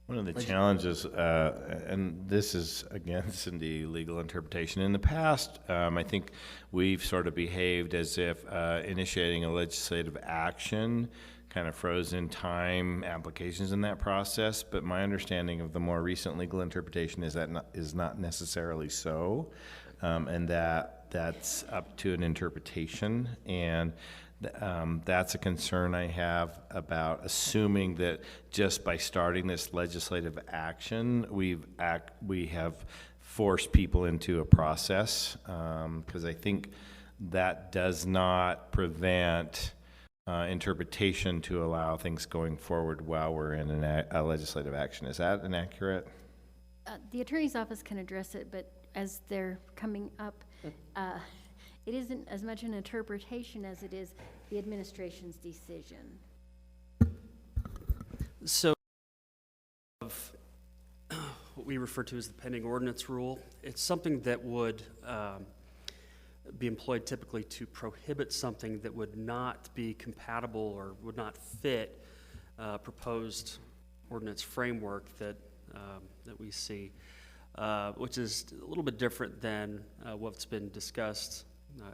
One of the challenges, and this is against the legal interpretation, in the past, I think we've sort of behaved as if initiating a legislative action kind of froze in time applications in that process, but my understanding of the more recent legal interpretation is that is not necessarily so, and that's up to an interpretation, and that's a concern I have about assuming that just by starting this legislative action, we have forced people into a process, because I think that does not prevent interpretation to allow things going forward while we're in a legislative action. Is that inaccurate? The attorney's office can address it, but as they're coming up, it isn't as much an interpretation as it is the administration's decision. So, what we refer to as the pending ordinance rule, it's something that would be employed typically to prohibit something that would not be compatible or would not fit proposed ordinance framework that, that we see, which is a little bit different than what's been discussed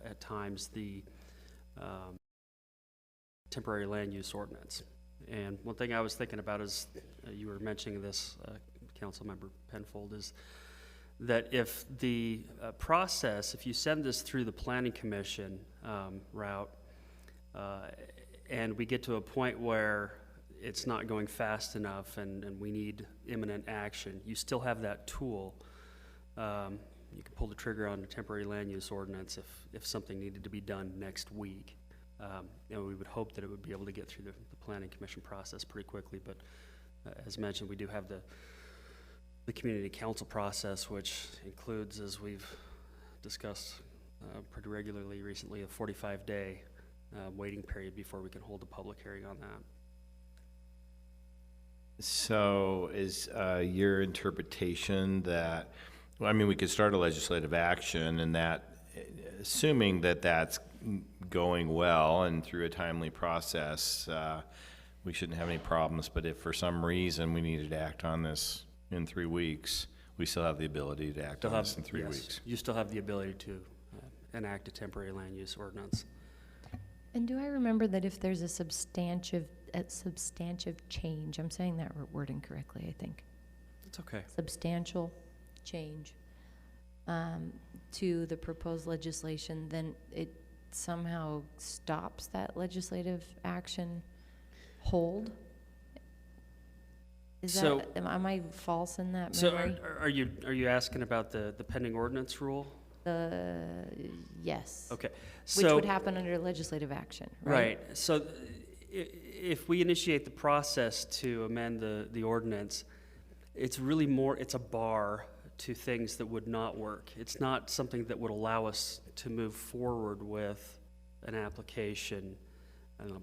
at times, the temporary land use ordinance. And one thing I was thinking about is, you were mentioning this, Councilmember Penfold, is that if the process, if you send this through the Planning Commission route, and we get to a point where it's not going fast enough and we need imminent action, you still have that tool. You can pull the trigger on the temporary land use ordinance if something needed to be done next week. And we would hope that it would be able to get through the Planning Commission process pretty quickly, but as mentioned, we do have the community council process, which includes, as we've discussed pretty regularly recently, a 45-day waiting period before we can hold a public hearing on that. So is your interpretation that, well, I mean, we could start a legislative action, and that, assuming that that's going well and through a timely process, we shouldn't have any problems, but if for some reason we needed to act on this in 3 weeks, we still have the ability to act on this in 3 weeks? You still have the ability to enact a temporary land use ordinance. And do I remember that if there's a substantive change, I'm saying that wording correctly, I think. It's okay. Substantial change to the proposed legislation, then it somehow stops that legislative action hold? Am I false in that memory? So are you asking about the pending ordinance rule? Yes. Okay. Which would happen under legislative action, right? Right. So if we initiate the process to amend the ordinance, it's really more, it's a bar to things that would not work. It's not something that would allow us to move forward with an application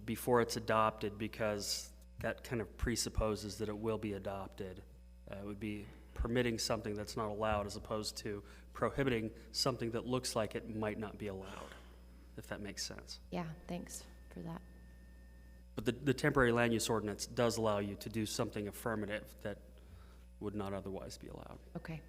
before it's adopted, because that kind of presupposes that it will be adopted. It would be permitting something that's not allowed as opposed to prohibiting something that looks like it might not be allowed, if that makes sense. Yeah, thanks for that. But the temporary land use ordinance does allow you to do something affirmative that would not otherwise be allowed. Okay.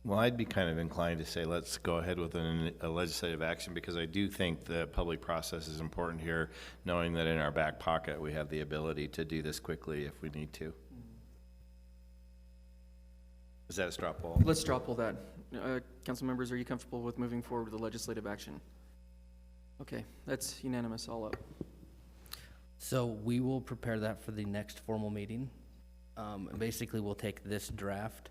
Well, I'd be kind of inclined to say let's go ahead with a legislative action, because I do think the public process is important here, knowing that in our back pocket we have the ability to do this quickly if we need to. Is that a straw poll? Let's straw poll that. Council members, are you comfortable with moving forward with the legislative action? Okay, that's unanimous, all up. So we will prepare that for the next formal meeting. And basically, we'll take this draft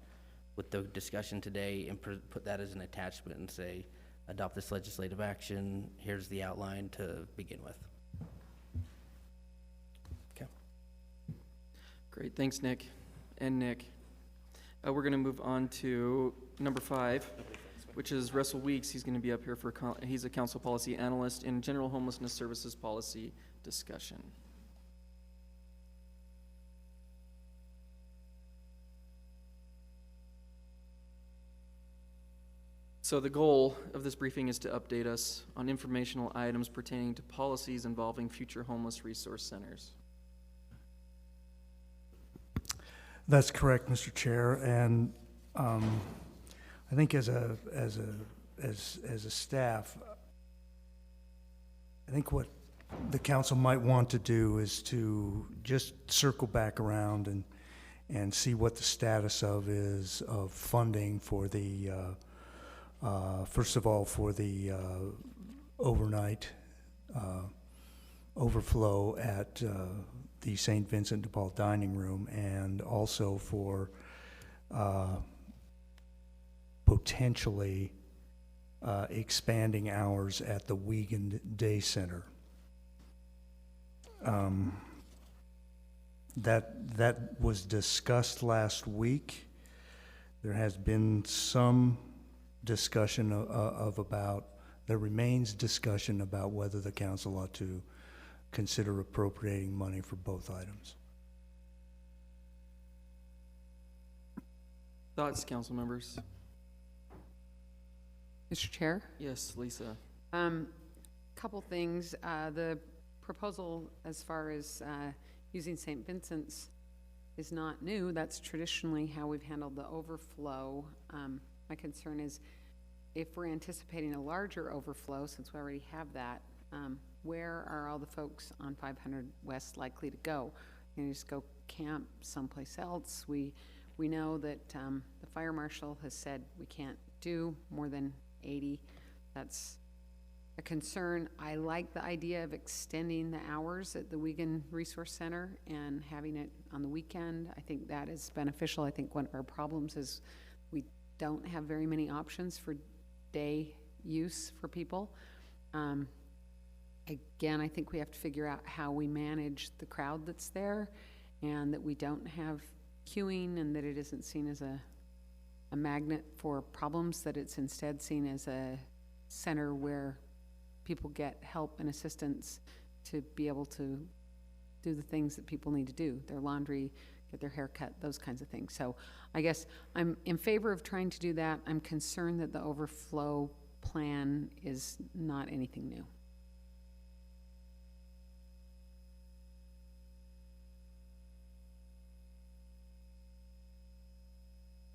with the discussion today and put that as an attachment and say, adopt this legislative action. Here's the outline to begin with. Okay. Great, thanks, Nick and Nick. We're going to move on to number 5, which is Russell Weeks. He's going to be up here for, he's a council policy analyst in general homelessness services policy discussion. So the goal of this briefing is to update us on informational items pertaining to policies involving future homeless resource centers. That's correct, Mr. Chair, and I think as a staff, I think what the council might want to do is to just circle back around and see what the status is of funding for the first of all for the overnight overflow at the St. Vincent de Paul dining room, and also for potentially expanding hours at the Wiegand Day Center. That was discussed last week. There has been some discussion there remains discussion about whether the council ought to consider appropriating money for both items. Thoughts, council members? Mr. Chair? Yes, Lisa. Couple things. The proposal as far as using St. Vincent's is not new. That's traditionally how we've handled the overflow. My concern is if we're anticipating a larger overflow, since we already have that, where are all the folks on 500 West likely to go? You just go camp someplace else. We know that the fire marshal has said we can't do more than 80. That's a concern. I like the idea of extending the hours at the Wiegand Resource Center and having it on the weekend. I think that is beneficial. I think one of our problems is we don't have very many options for day use for people. Again, I think we have to figure out how we manage the crowd that's there, and that we don't have queuing, and that it isn't seen as a magnet for problems, that it's instead seen as a center where people get help and assistance to be able to do the things that people need to do, their laundry, get their hair cut, those kinds of things. So I guess I'm in favor of trying to do that. I'm concerned that the overflow plan is not anything new.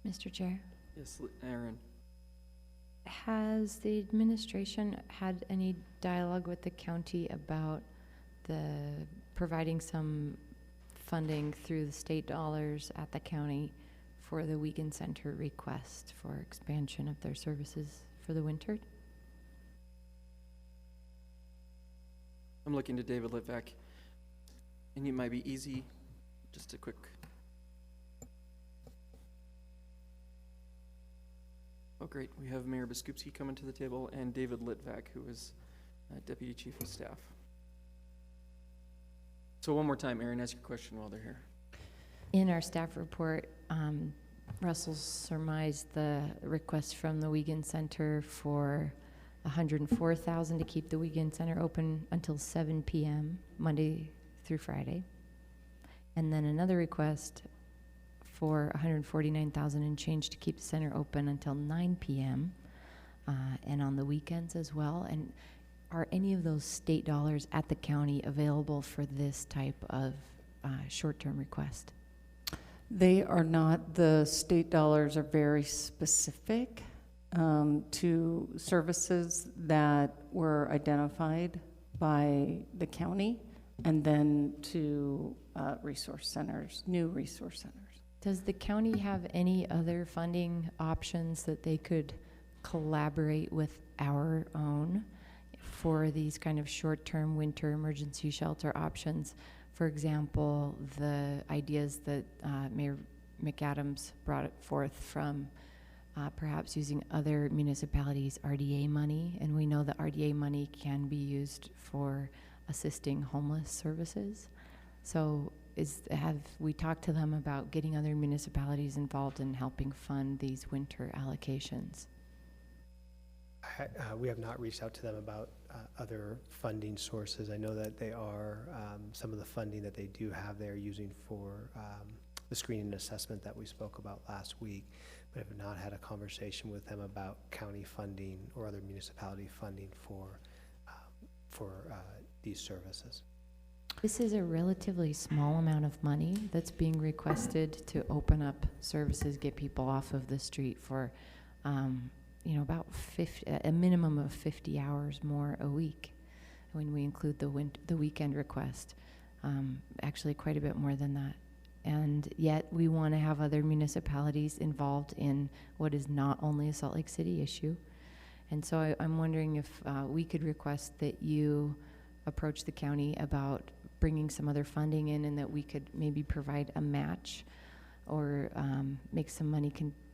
Mr. Chair? Yes, Aaron. Has the administration had any dialogue with the county about providing some funding through the state dollars at the county for the Wiegand Center request for expansion of their services for the winter? I'm looking to David Litvak, and it might be easy, just a quick. Oh, great. We have Mayor Biskupski coming to the table and David Litvak, who is Deputy Chief of Staff. So one more time, Aaron, ask your question while they're here. In our staff report, Russell surmised the request from the Wiegand Center for $104,000 to keep the Wiegand Center open until 7 p.m. Monday through Friday. And then another request for $149,000 and change to keep the center open until 9 p.m. And on the weekends as well. And are any of those state dollars at the county available for this type of short-term request? They are not. The state dollars are very specific to services that were identified by the county, and then to resource centers, new resource centers. Does the county have any other funding options that they could collaborate with our own for these kind of short-term winter emergency shelter options? For example, the ideas that Mayor McAdams brought forth from perhaps using other municipalities' RDA money, and we know that RDA money can be used for assisting homeless services. So have we talked to them about getting other municipalities involved in helping fund these winter allocations? We have not reached out to them about other funding sources. I know that they are, some of the funding that they do have, they're using for the screening and assessment that we spoke about last week, but have not had a conversation with them about county funding or other municipality funding for these services. This is a relatively small amount of money that's being requested to open up services, get people off of the street for, about a minimum of 50 hours more a week when we include the weekend request. Actually, quite a bit more than that. And yet we want to have other municipalities involved in what is not only a Salt Lake City issue. And so I'm wondering if we could request that you approach the county about bringing some other funding in, and that we could maybe provide a match or make some money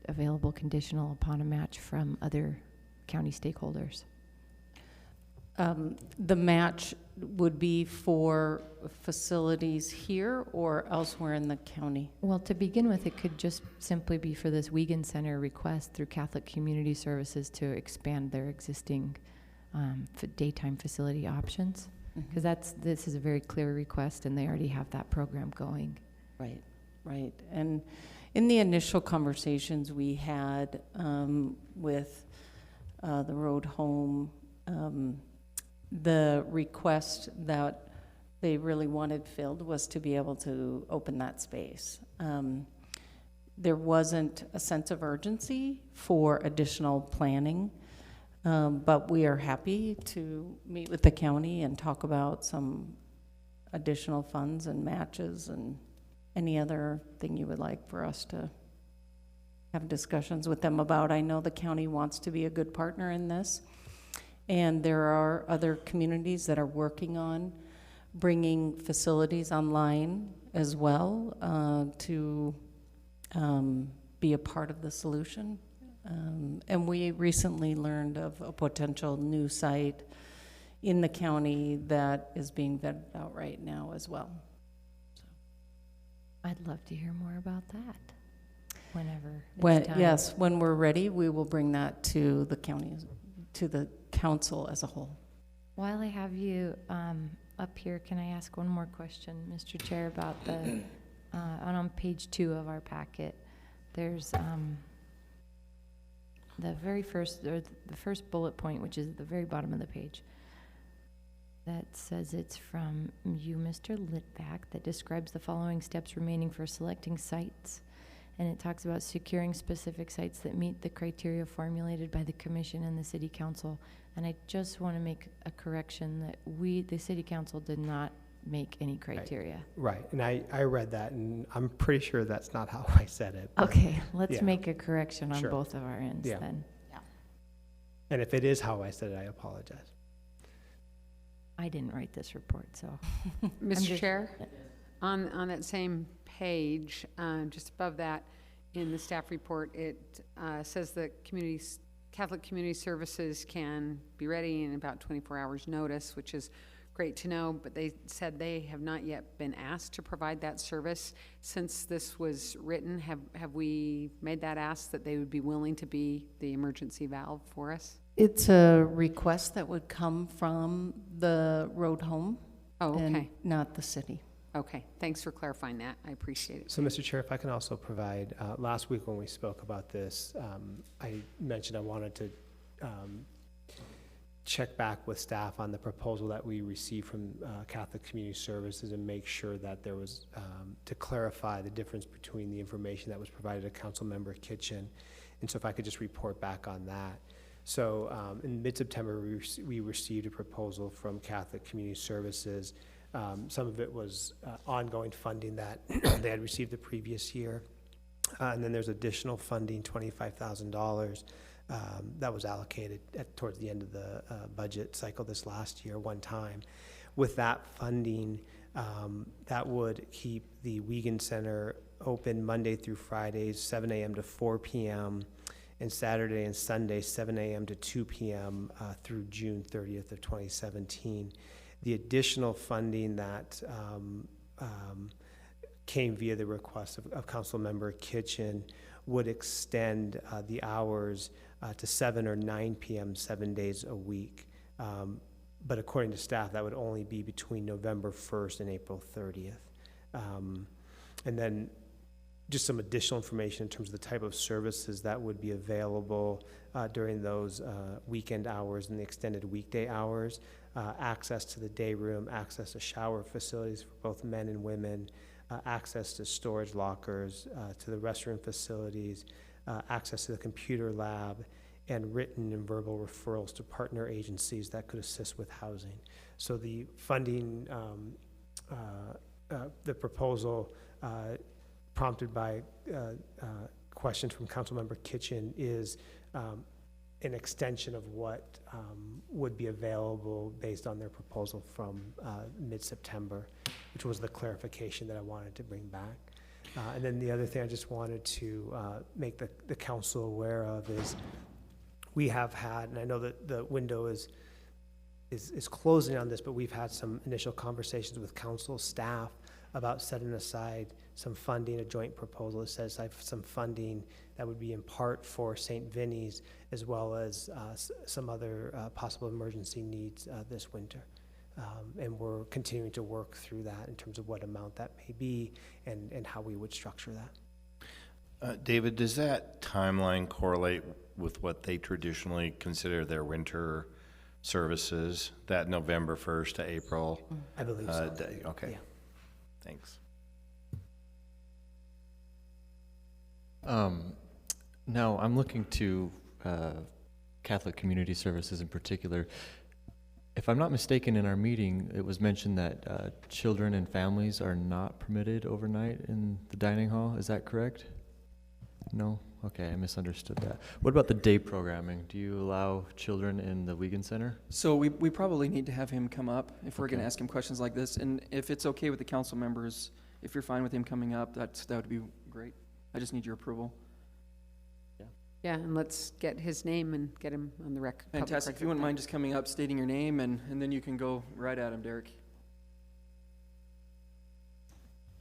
available conditional upon a match from other county stakeholders. The match would be for facilities here or elsewhere in the county? Well, to begin with, it could just simply be for this Wiegand Center request through Catholic Community Services to expand their existing daytime facility options. Because this is a very clear request, and they already have that program going. Right, right. And in the initial conversations we had with the road home, the request that they really wanted filled was to be able to open that space. There wasn't a sense of urgency for additional planning, but we are happy to meet with the county and talk about some additional funds and matches and any other thing you would like for us to have discussions with them about. I know the county wants to be a good partner in this, and there are other communities that are working on bringing facilities online as well to be a part of the solution. And we recently learned of a potential new site in the county that is being vetted out right now as well. I'd love to hear more about that whenever When, it's time. yes, when we're ready, we will bring that to the county, to the council as a whole. While I have you up here, can I ask one more question, Mr. Chair, about the, on page 2 of our packet, there's the very first, or the first bullet point, which is at the very bottom of the page, that says it's from you, Mr. Litvak, that describes the following steps remaining for selecting sites. And it talks about securing specific sites that meet the criteria formulated by the commission and the city council. And I just want to make a correction that we, the city council, did not make any criteria. Right, and I read that, and I'm pretty sure that's not how I said it. but Okay, let's yeah. make a correction on Sure. both of our ends Yeah. then. And if it is how I said it, I apologize. I didn't write this report, so. Mr. just- Chair, on that same page, just above that, in the staff report, it says that Catholic Community Services can be ready in about 24 hours' notice, which is great to know, but they said they have not yet been asked to provide that service. Since this was written, have we made that ask that they would be willing to be the emergency valve for us? It's a request that would come from the road home. Oh, and okay. not the city. Okay, thanks for clarifying that. I appreciate it. So, Mr. Chair, if I can also provide, last week when we spoke about this, I mentioned I wanted to check back with staff on the proposal that we received from Catholic Community Services and make sure that there was, to clarify the difference between the information that was provided to Councilmember Kitchen. And so if I could just report back on that. So in mid-September, we received a proposal from Catholic Community Services. Some of it was ongoing funding that they had received the previous year. And then there's additional funding, $25,000, that was allocated towards the end of the budget cycle this last year, one time. With that funding, that would keep the Wiegand Center open Monday through Fridays, 7 a.m. to 4 p.m., and Saturday and Sunday, 7 a.m. to 2 p.m. Through June 30th of 2017. The additional funding that came via the request of Councilmember Kitchen would extend the hours to 7 or 9 p.m. 7 days a week. But according to staff, that would only be between November 1st and April 30th. And then just some additional information in terms of the type of services that would be available during those weekend hours and the extended weekday hours. Access to the day room, access to shower facilities for both men and women, access to storage lockers, to the restroom facilities, access to the computer lab, and written and verbal referrals to partner agencies that could assist with housing. So the funding, the proposal prompted by questions from Councilmember Kitchen is an extension of what would be available based on their proposal from mid-September, which was the clarification that I wanted to bring back. And then the other thing I just wanted to make the council aware of is we have had, and I know that the window is closing on this, but we've had some initial conversations with council staff about setting aside some funding, a joint proposal that says I have some funding that would be in part for St. Vinny's as well as some other possible emergency needs this winter. And we're continuing to work through that in terms of what amount that may be and how we would structure that. David, does that timeline correlate with what they traditionally consider their winter services, that November 1st to April? I believe so. Day? Okay. Yeah. Thanks. Now, I'm looking to Catholic Community Services in particular. If I'm not mistaken, in our meeting, it was mentioned that children and families are not permitted overnight in the dining hall. Is that correct? No? Okay, I misunderstood that. What about the day programming? Do you allow children in the Wiegand Center? So we probably need to have him come up if we're going to ask him questions like this. And if it's okay with the council members, if you're fine with him coming up, that would be great. I just need your approval. Yeah, and let's get his name and get him on the record. Fantastic. If you wouldn't mind just coming up, stating your name, and then you can go right at him, Derek.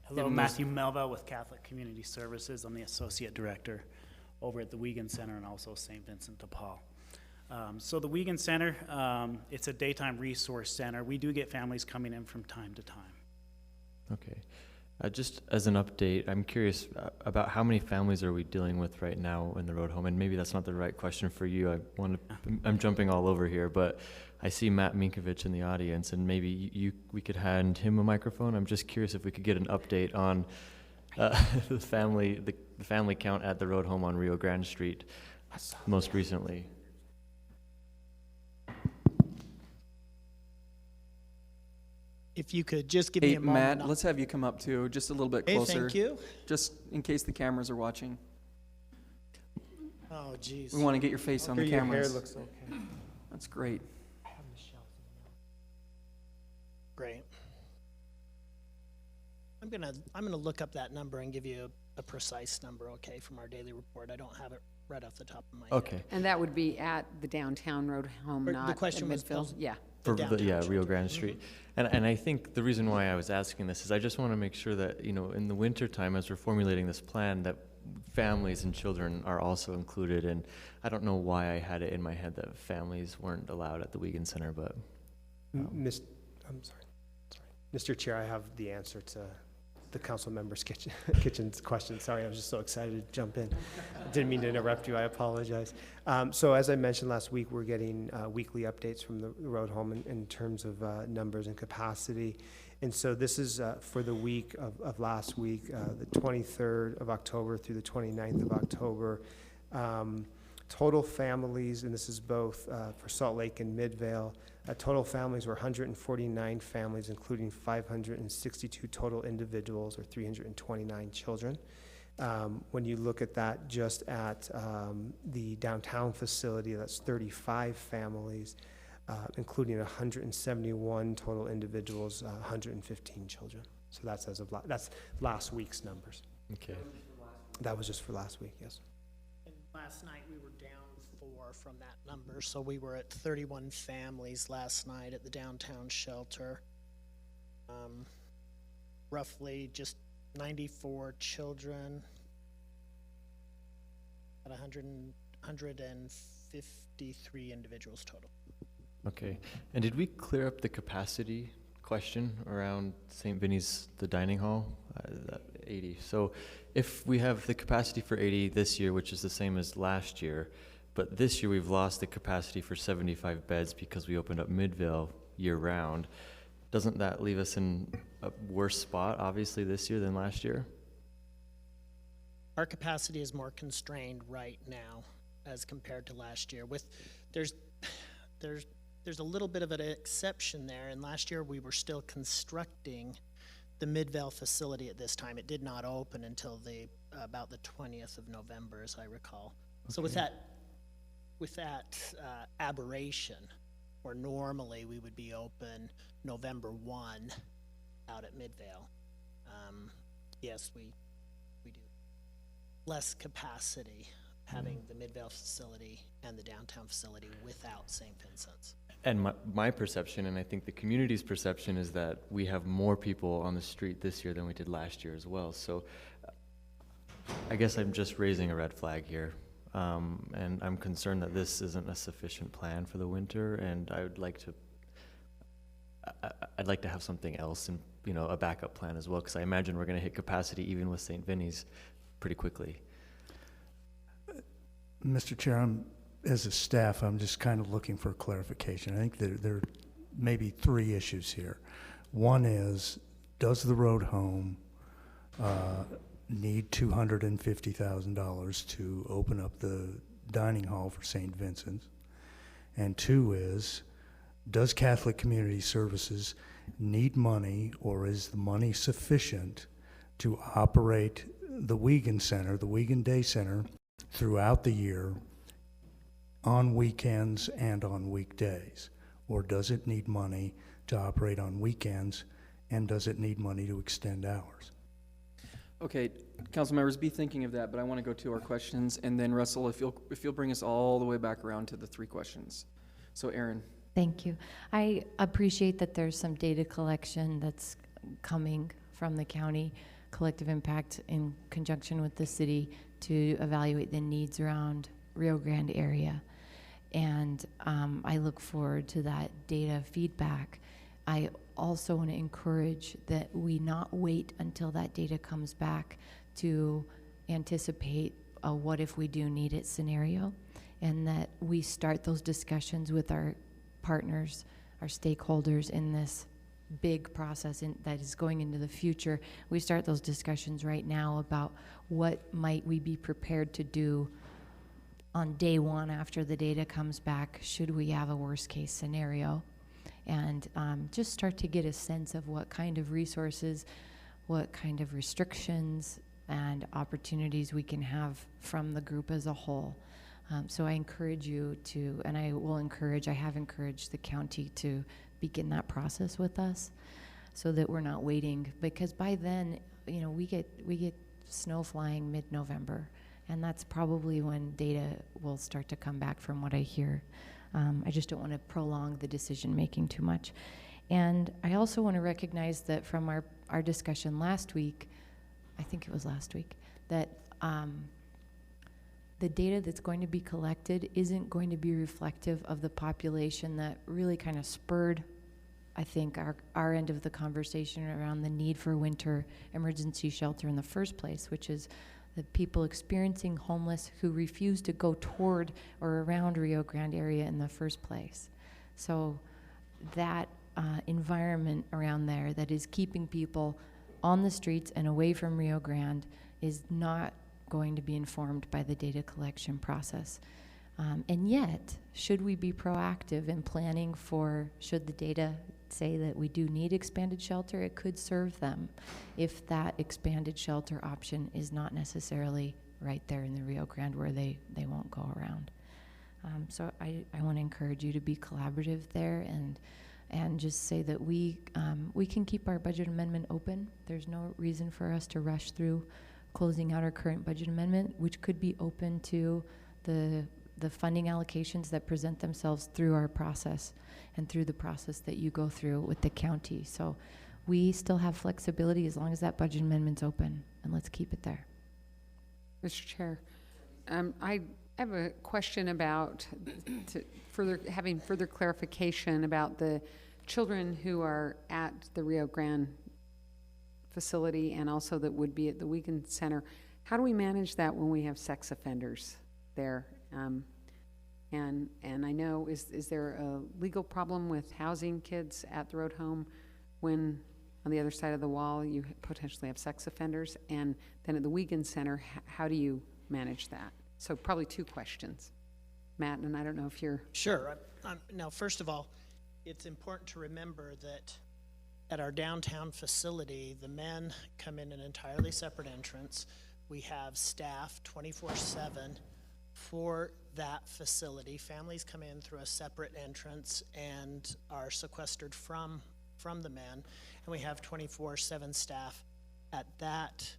Hello, Matthew Melva with Catholic Community Services. I'm the Associate Director over at the Wiegand Center and also St. Vincent de Paul. So the Wiegand Center, it's a daytime resource center. We do get families coming in from time to time. Okay. Just as an update, I'm curious about how many families are we dealing with right now in the road home? And maybe that's not the right question for you. I'm jumping all over here, but I see Matt Minkovich in the audience, and maybe we could hand him a microphone. I'm just curious if we could get an update on the family count at the road home on Rio Grande Street most recently. If you could just give me a moment. Matt, let's have you come up too, just a little bit Hey, closer. thank you. Just in case the cameras are watching. Oh, geez. We want to get your face on the Your cameras. hair looks okay. That's great. Great. I'm gonna look up that number and give you a precise number, okay, from our daily report. I don't have it right off the top of my head. Okay. And that would be at the downtown road home, Or not the question in was Midville? posed- Yeah. For downtown Rio Grande Street. Mm-hmm. And I think the reason why I was asking this is I just want to make sure that, in the winter time, as we're formulating this plan, that families and children are also included. And I don't know why I had it in my head that families weren't allowed at the Wiegand Center, but. I'm sorry. Mr. Chair, I have the answer to the council member's kitchen's question. Sorry, I was just so excited to jump in. Didn't mean to interrupt you. I apologize. So as I mentioned last week, we're getting weekly updates from the road home in terms of numbers and capacity. And so this is for the week of last week, the 23rd of October through the 29th of October. Total families, and this is both for Salt Lake and Midvale, total families were 149 families, including 562 total individuals, or 329 children. When you look at that just at the downtown facility, that's 35 families, including 171 total individuals, 115 children. So that's that's last week's numbers. Okay. That was just for last week, yes. And last night we were down 4 from that number, so we were at 31 families last night at the downtown shelter. Roughly just 94 children, about 153 individuals total. Okay. And did we clear up the capacity question around St. Vinny's, the dining hall? 80. So if we have the capacity for 80 this year, which is the same as last year, but this year we've lost the capacity for 75 beds because we opened up Midville year-round, doesn't that leave us in a worse spot, obviously, this year than last year? Our capacity is more constrained right now as compared to last year. There's a little bit of an exception there, and last year we were still constructing the Midvale facility at this time. It did not open until about the 20th of November, as I recall. Okay. So with that aberration, where normally we would be open November 1 out at Midvale, yes, we do less capacity having the Midvale facility and the downtown facility without St. Vincent's. And my perception, and I think the community's perception, is that we have more people on the street this year than we did last year as well. So I guess I'm just raising a red flag here. And I'm concerned that this isn't a sufficient plan for the winter, and I'd like to have something else, and a backup plan as well, because I imagine we're going to hit capacity even with St. Vinny's pretty quickly. Mr. Chair, as a staff, I'm just kind of looking for clarification. I think there are maybe 3 issues here. One is, does the road home need $250,000 to open up the dining hall for St. Vincent's? And two is, does Catholic Community Services need money, or is the money sufficient to operate the Wiegand Center, the Wiegand Day Center, throughout the year on weekends and on weekdays? Or does it need money to operate on weekends, and does it need money to extend hours? Okay, council members, be thinking of that, but I want to go to our questions, and then Russell, if you'll bring us all the way back around to the 3 questions. So Aaron. Thank you. I appreciate that there's some data collection that's coming from the county collective impact in conjunction with the city to evaluate the needs around Rio Grande area. And I look forward to that data feedback. I also want to encourage that we not wait until that data comes back to anticipate a what if we do need it scenario, and that we start those discussions with our partners, our stakeholders in this big process that is going into the future. We start those discussions right now about what might we be prepared to do on day one after the data comes back, should we have a worst case scenario, and just start to get a sense of what kind of resources, what kind of restrictions and opportunities we can have from the group as a whole. So I encourage you to, and I have encouraged the county to begin that process with us so that we're not waiting, because by then, we get snow flying mid-November, and that's probably when data will start to come back from what I hear. I just don't want to prolong the decision making too much. And I also want to recognize that from our discussion last week, I think it was last week, that the data that's going to be collected isn't going to be reflective of the population that really kind of spurred, I think, our end of the conversation around the need for winter emergency shelter in the first place, which is the people experiencing homeless who refuse to go toward or around Rio Grande area in the first place. So that environment around there that is keeping people on the streets and away from Rio Grande is not going to be informed by the data collection process. And yet, should we be proactive in planning for, should the data say that we do need expanded shelter, it could serve them if that expanded shelter option is not necessarily right there in the Rio Grande where they won't go around. So I want to encourage you to be collaborative there and just say that we can keep our budget amendment open. There's no reason for us to rush through closing out our current budget amendment, which could be open to the funding allocations that present themselves through our process and through the process that you go through with the county. So we still have flexibility as long as that budget amendment's open, and let's keep it there. Mr. Chair, I have a question about having further clarification about the children who are at the Rio Grande facility and also that would be at the Wiegand Center. How do we manage that when we have sex offenders there? And I know, is there a legal problem with housing kids at the road home when on the other side of the wall you potentially have sex offenders? And then at the Wiegand Center, how do you manage that? So probably 2 questions. Matt, and I don't know if you're... Sure. Now, first of all, it's important to remember that at our downtown facility, the men come in an entirely separate entrance. We have staff 24/7 for that facility. Families come in through a separate entrance and are sequestered from the men. And we have 24/7 staff at that,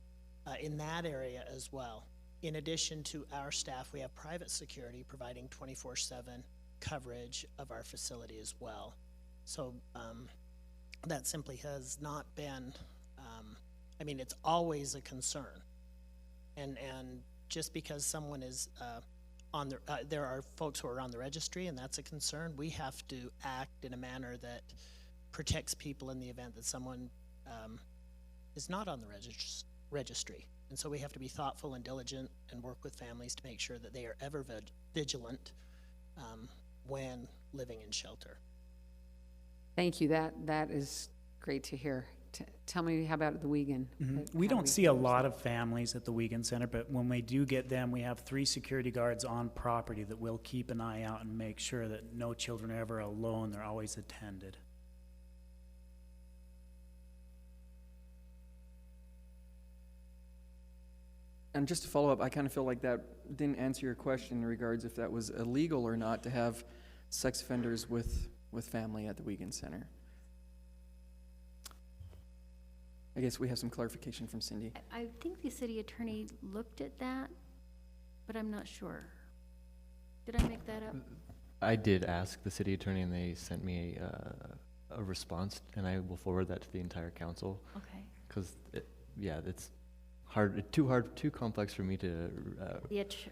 in that area as well. In addition to our staff, we have private security providing 24/7 coverage of our facility as well. So that simply has not been, it's always a concern. And just because someone is there are folks who are on the registry, and that's a concern, we have to act in a manner that protects people in the event that someone is not on the registry. And so we have to be thoughtful and diligent and work with families to make sure that they are ever vigilant when living in shelter. Thank you. That is great to hear. Tell me, how about at the Wiegand? We How don't see a lot of families at the Wiegand Center, but when we do get them, we have 3 security guards on property that will keep an eye out and make sure that no children are ever alone. They're always attended. And just to follow up, I kind of feel like that didn't answer your question in regards if that was illegal or not to have sex offenders with family at the Wiegand Center. I guess we have some clarification from Cindy. I think the city attorney looked at that, but I'm not sure. Did I make that up? I did ask the city attorney, and they sent me a response, and I will forward that to the entire council. Okay. Because, yeah, it's hard, too complex for me to.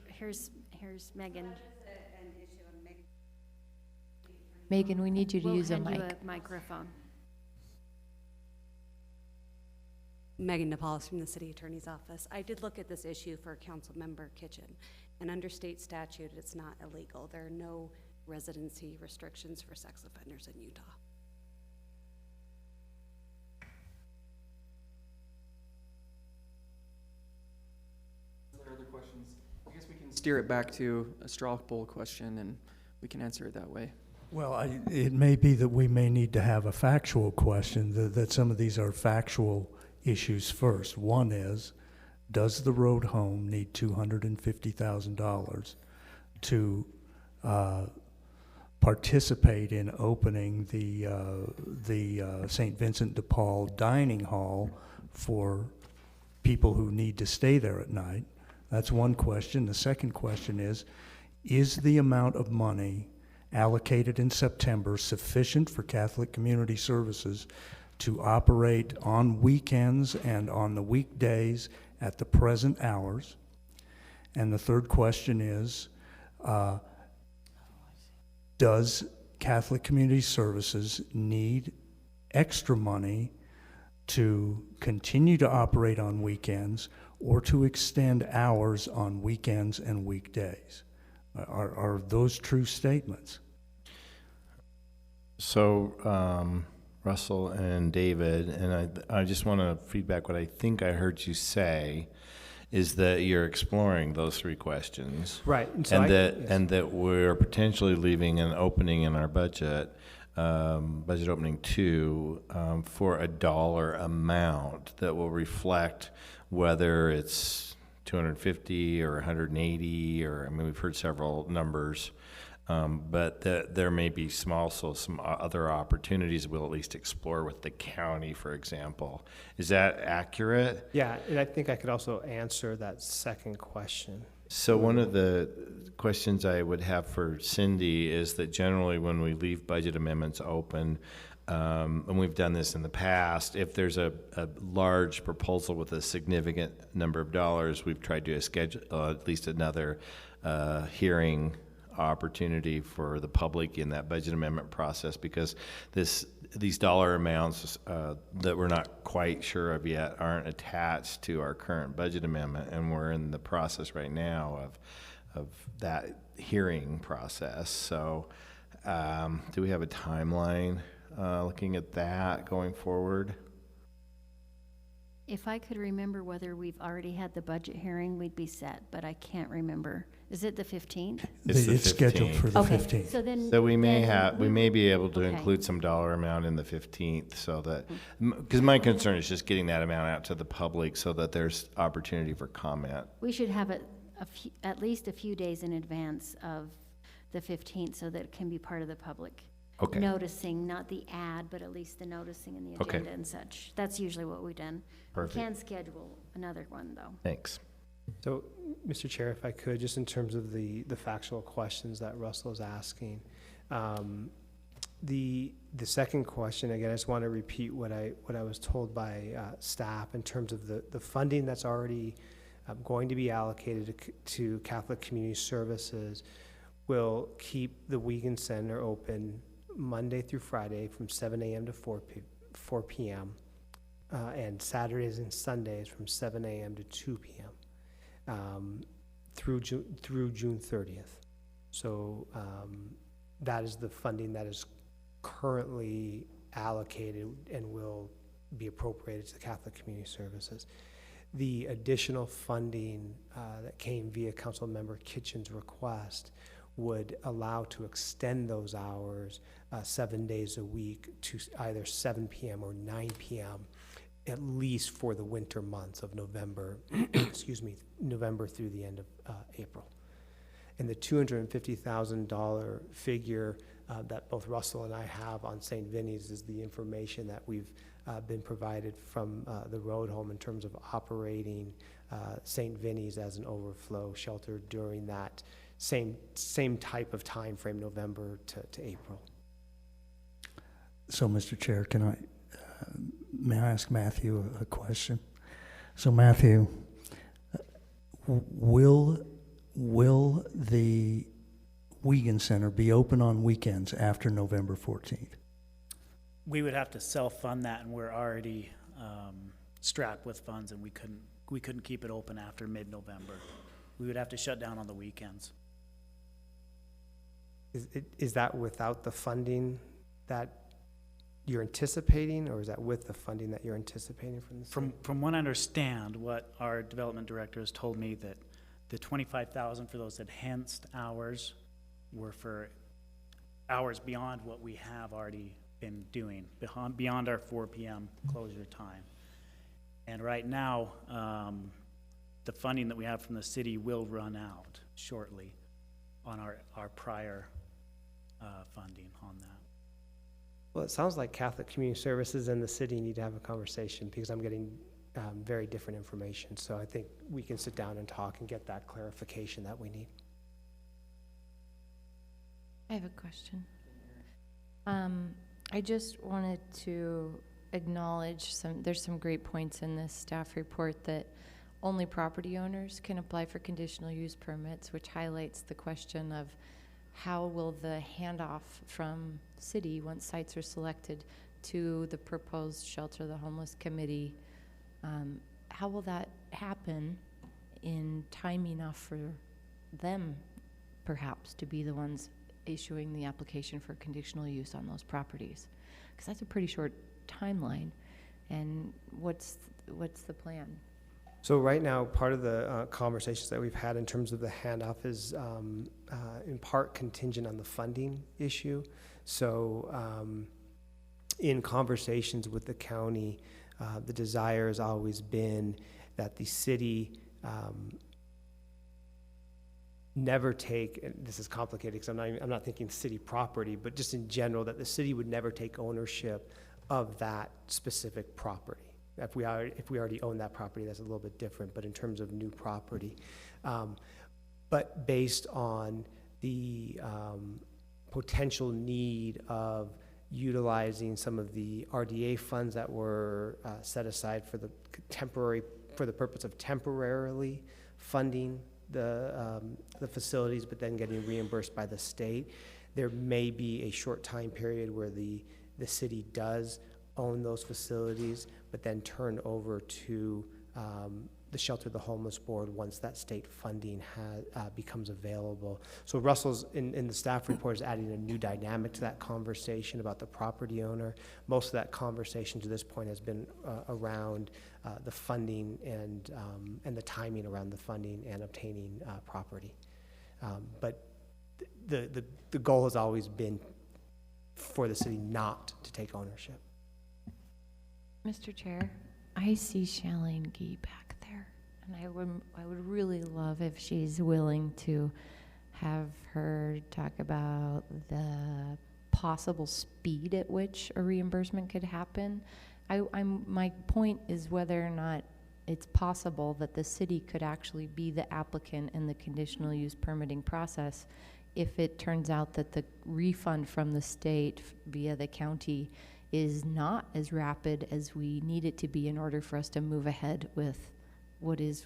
Here's Megan. Megan, we need you to use a mic. We'll hand you a microphone. Megan Napolis from the City Attorney's Office. I did look at this issue for Councilmember Kitchen, and under state statute, it's not illegal. There are no residency restrictions for sex offenders in Utah. Are there other questions? I guess we can steer it back to a straw poll question, and we can answer it that way. Well, it may be that we may need to have a factual question, that some of these are factual issues first. One is, does the road home need $250,000 to participate in opening the St. Vincent de Paul dining hall for people who need to stay there at night? That's one question. The second question is the amount of money allocated in September sufficient for Catholic Community Services to operate on weekends and on the weekdays at the present hours? And the third question is, does Catholic Community Services need extra money to continue to operate on weekends or to extend hours on weekends and weekdays? Are those true statements? So, Russell and David, and I just want to feedback what I think I heard you say is that you're exploring those 3 questions. Right. And, so and that we're potentially leaving an opening in our budget, budget opening 2, for a dollar amount that will reflect whether it's 250 or 180, or, I mean, we've heard several numbers. But there may be some other opportunities we'll at least explore with the county, for example. Is that accurate? Yeah, and I think I could also answer that second question. So one of the questions I would have for Cindy is that generally when we leave budget amendments open, and we've done this in the past, if there's a large proposal with a significant number of dollars, we've tried to schedule at least another hearing opportunity for the public in that budget amendment process, because these dollar amounts that we're not quite sure of yet aren't attached to our current budget amendment, and we're in the process right now of that hearing process. So do we have a timeline looking at that going forward? If I could remember whether we've already had the budget hearing, we'd be set, but I can't remember. Is it the 15th? It's scheduled for the Okay, 15th. so we may be able to Okay. include some dollar amount in the 15th, so that, because my concern is just getting that amount out to the public so that there's opportunity for comment. We should have it at least a few days in advance of the 15th so that it can be part of the public. Okay. Noticing, not the ad, but at least the noticing and the Okay. agenda and such. That's usually what we've done. Perfect. We can schedule another one, though. Thanks. So, Mr. Chair, if I could, just in terms of the factual questions that Russell is asking, the second question, again, I just want to repeat what I was told by staff in terms of the funding that's already going to be allocated to Catholic Community Services will keep the Wiegand Center open Monday through Friday from 7 a.m. to 4 p.m. And Saturdays and Sundays from 7 a.m. to 2 p.m. Through June 30th. So that is the funding that is currently allocated and will be appropriated to the Catholic Community Services. The additional funding that came via Councilmember Kitchen's request would allow to extend those hours 7 days a week to either 7 p.m. or 9 p.m., at least for the winter months of November, November through the end of April. And the $250,000 figure that both Russell and I have on St. Vinny's is the information that we've been provided from the road home in terms of operating St. Vinny's as an overflow shelter during that same type of time frame, November to April. So, Mr. Chair, may I ask Matthew a question? So, Matthew, will the Wiegand Center be open on weekends after November 14th? We would have to self-fund that, and we're already strapped with funds, and we couldn't keep it open after mid-November. We would have to shut down on the weekends. Is that without the funding that you're anticipating, or is that with the funding that you're anticipating from the city? From what I understand, what our development director has told me, that the $25,000 for those enhanced hours were for hours beyond what we have already been doing, beyond our 4 p.m. closure time. And right now, the funding that we have from the city will run out shortly on our prior funding on that. Well, it sounds like Catholic Community Services and the city need to have a conversation, because I'm getting very different information. So I think we can sit down and talk and get that clarification that we need. I have a question. I just wanted to acknowledge there's some great points in this staff report that only property owners can apply for conditional use permits, which highlights the question of how will the handoff from city, once sites are selected, to the proposed shelter the homeless committee, how will that happen in time enough for them perhaps to be the ones issuing the application for conditional use on those properties? Because that's a pretty short timeline. And what's the plan? So right now, part of the conversations that we've had in terms of the handoff is in part contingent on the funding issue. So in conversations with the county, the desire has always been that the city never take, and this is complicated because I'm not thinking city property, but just in general, that the city would never take ownership of that specific property. If we already own that property, that's a little bit different, but in terms of new property. But based on the potential need of utilizing some of the RDA funds that were set aside for the purpose of temporarily funding the facilities, but then getting reimbursed by the state, there may be a short time period where the city does own those facilities, but then turn over to the Shelter the Homeless Board once that state funding becomes available. So Russell's in the staff report is adding a new dynamic to that conversation about the property owner. Most of that conversation to this point has been around the funding and the timing around the funding and obtaining property. But the goal has always been for the city not to take ownership. Mr. Chair, I see Shalane Gee back there, and I would really love if she's willing to have her talk about the possible speed at which a reimbursement could happen. My point is whether or not it's possible that the city could actually be the applicant in the conditional use permitting process if it turns out that the refund from the state via the county is not as rapid as we need it to be in order for us to move ahead with what is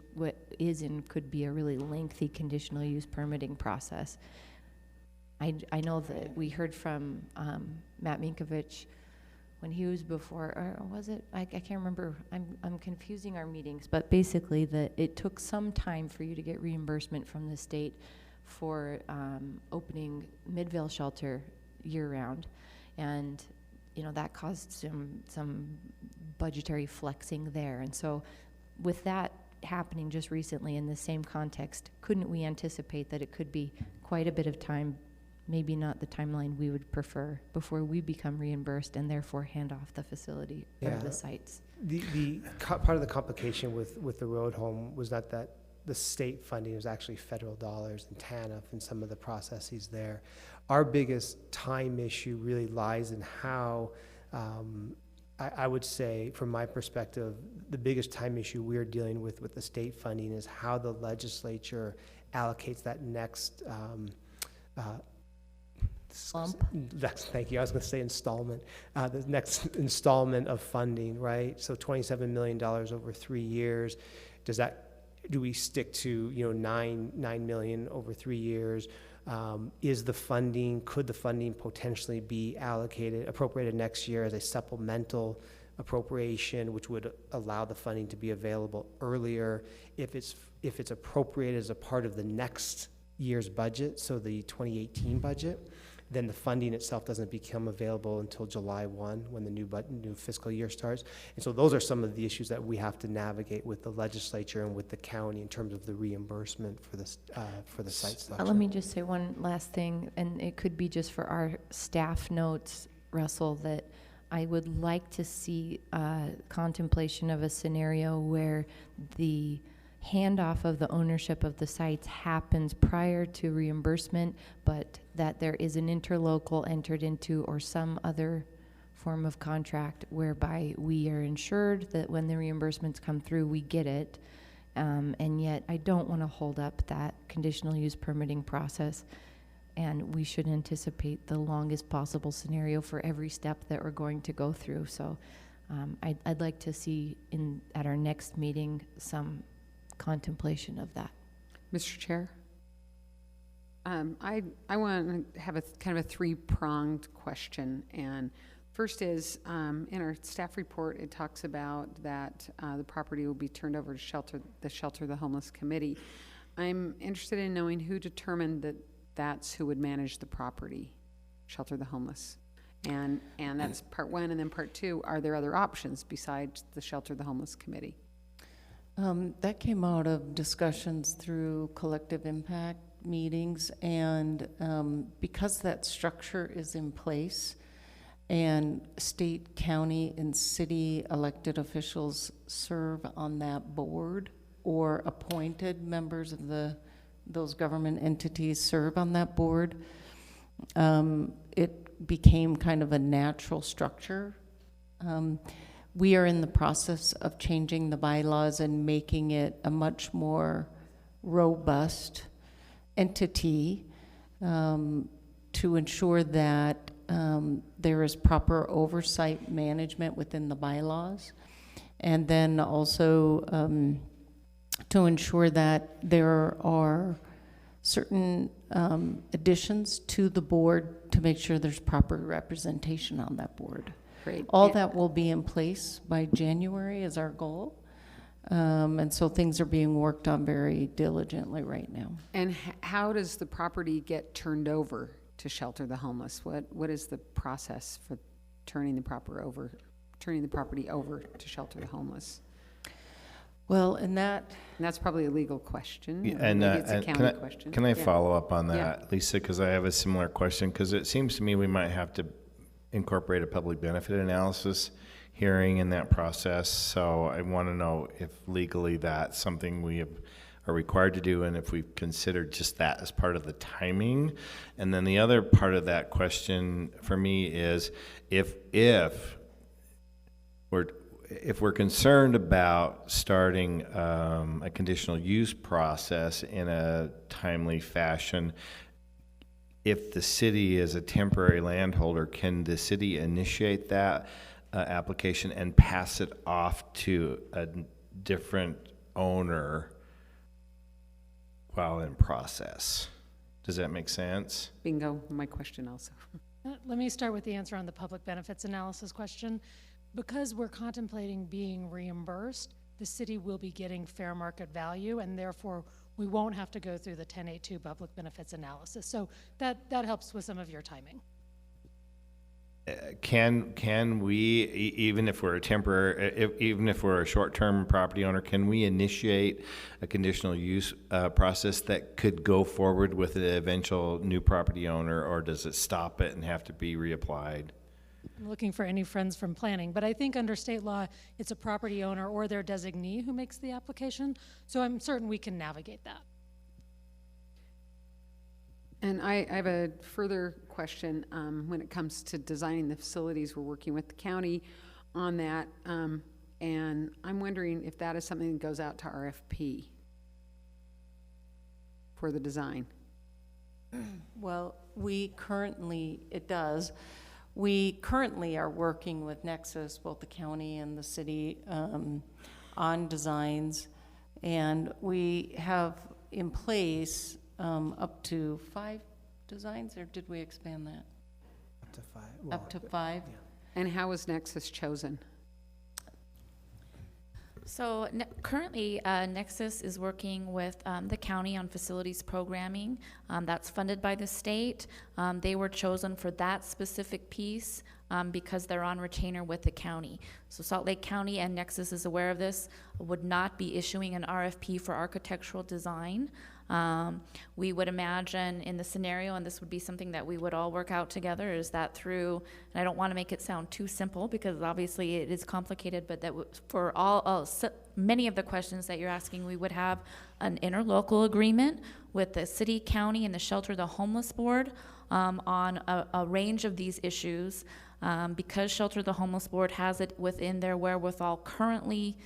and could be a really lengthy conditional use permitting process. I know that we heard from Matt Minkovich when he was before, or was it? I can't remember. I'm confusing our meetings, but basically that it took some time for you to get reimbursement from the state for opening Midvale Shelter year-round, and that caused some budgetary flexing there. And so with that happening just recently in the same context, couldn't we anticipate that it could be quite a bit of time, maybe not the timeline we would prefer, before we become reimbursed and therefore hand off the facility or the sites? Part of the complication with the road home was not that the state funding was actually federal dollars and TANF and some of the processes there. Our biggest time issue really lies in how, I would say, from my perspective, the biggest time issue we're dealing with the state funding is how the legislature allocates that next thank you. I was going to say installment. The next installment of funding, right? So $27 million over 3 years. Do we stick to $9 million over 3 years? Could the funding potentially be appropriated next year as a supplemental appropriation, which would allow the funding to be available earlier if it's appropriated as a part of the next year's budget, so the 2018 budget? Then the funding itself doesn't become available until July 1 when the new fiscal year starts. And so those are some of the issues that we have to navigate with the legislature and with the county in terms of the reimbursement for the site selection. Let me just say one last thing, and it could be just for our staff notes, Russell, that I would like to see contemplation of a scenario where the handoff of the ownership of the sites happens prior to reimbursement, but that there is an interlocal entered into or some other form of contract whereby we are ensured that when the reimbursements come through, we get it. And yet I don't want to hold up that conditional use permitting process, and we should anticipate the longest possible scenario for every step that we're going to go through. So I'd like to see at our next meeting some contemplation of that. Mr. Chair, I want to have a kind of a three-pronged question. And first is, in our staff report, it talks about that the property will be turned over to Shelter the Homeless Committee. I'm interested in knowing who determined that that's who would manage the property, Shelter the Homeless. And that's part one. And then part two, are there other options besides the Shelter the Homeless Committee? That came out of discussions through collective impact meetings, and because that structure is in place and state, county, and city elected officials serve on that board, or appointed members of those government entities serve on that board, it became kind of a natural structure. We are in the process of changing the bylaws and making it a much more robust entity to ensure that there is proper oversight management within the bylaws, and then also to ensure that there are certain additions to the board to make sure there's proper representation on that board. Great. All that will be in place by January is our goal. And so things are being worked on very diligently right now. And how does the property get turned over to Shelter the Homeless? What is the process for turning the property over to Shelter the Homeless? Well, and that's probably a legal question. Yeah, or and maybe it's a county question. Can I follow up on that, Yeah. Lisa? Because I have a similar question. Because it seems to me we might have to incorporate a public benefit analysis hearing in that process. So I want to know if legally that's something we are required to do, and if we've considered just that as part of the timing. And then the other part of that question for me is if we're concerned about starting a conditional use process in a timely fashion, if the city is a temporary landholder, can the city initiate that application and pass it off to a different owner while in process? Does that make sense? Bingo, my question also. Let me start with the answer on the public benefits analysis question. Because we're contemplating being reimbursed, the city will be getting fair market value, and therefore we won't have to go through the 1082 public benefits analysis. So that helps with some of your timing. Can we, even if we're a temporary, even if we're a short-term property owner, can we initiate a conditional use process that could go forward with the eventual new property owner, or does it stop it and have to be reapplied? I'm looking for any friends from planning, but I think under state law, it's a property owner or their designee who makes the application, so I'm certain we can navigate that. And I have a further question. When it comes to designing the facilities, we're working with the county on that. And I'm wondering if that is something that goes out to RFP for the design. Well, it does. We currently are working with Nexus, both the county and the city, on designs. And we have in place up to 5 designs, or did we expand that? Up to 5. Up to 5? Yeah. And how was Nexus chosen? So currently, Nexus is working with the county on facilities programming. That's funded by the state. They were chosen for that specific piece because they're on retainer with the county. So Salt Lake County, and Nexus is aware of this, would not be issuing an RFP for architectural design. We would imagine in the scenario, and this would be something that we would all work out together, is that through, and I don't want to make it sound too simple because obviously it is complicated, but that for many of the questions that you're asking, we would have an interlocal agreement with the city, county, and the Shelter the Homeless Board on a range of these issues. Because Shelter the Homeless Board has it within their wherewithal currently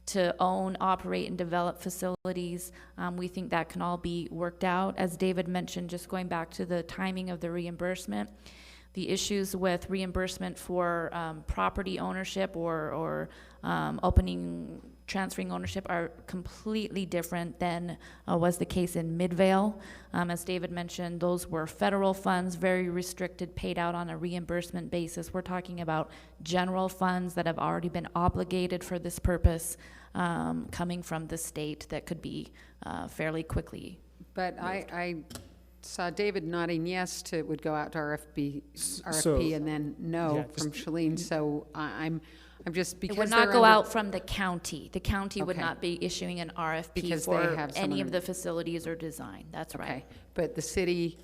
to own, operate, and develop facilities. We think that can all be worked out. As David mentioned, just going back to the timing of the reimbursement, the issues with reimbursement for property ownership or transferring ownership are completely different than was the case in Midvale. As David mentioned, those were federal funds, very restricted, paid out on a reimbursement basis. We're talking about general funds that have already been obligated for this purpose, coming from the state, that could be fairly quickly. But I saw David nodding yes to it would go out to RFP and then no from Shalene. So I'm just, because it would not go out from the county. The county would Okay. not be issuing an RFP Because they for have any someone of the facilities or design. That's Okay, right. but the city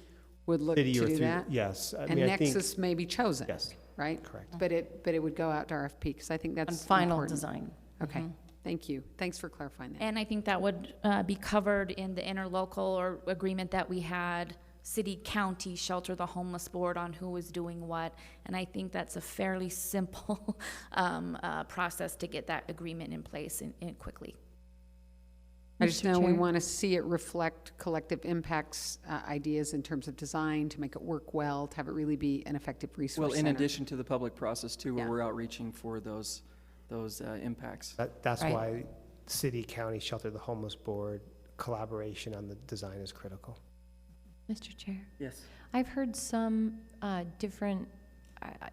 would look City to or do through- that? yes. I And mean, I think- Nexus may be chosen? Yes. Right? Correct. But it would go out to RFP, because I think that's On final important. design. Okay, thank you. Thanks for clarifying that. And I think that would be covered in the interlocal or agreement that we had, city, county, Shelter the Homeless Board, on who was doing what. And I think that's a fairly simple process to get that agreement in place in quickly. I just know we Chair? want to see it reflect collective impacts, ideas in terms of design, to make it work well, to have it really be an effective resource Well, in center. addition to the public process too, where Yeah. we're outreaching for those impacts. That's Right. why city, county, Shelter the Homeless Board, collaboration on the design is critical. Mr. Chair? Yes. I've heard some different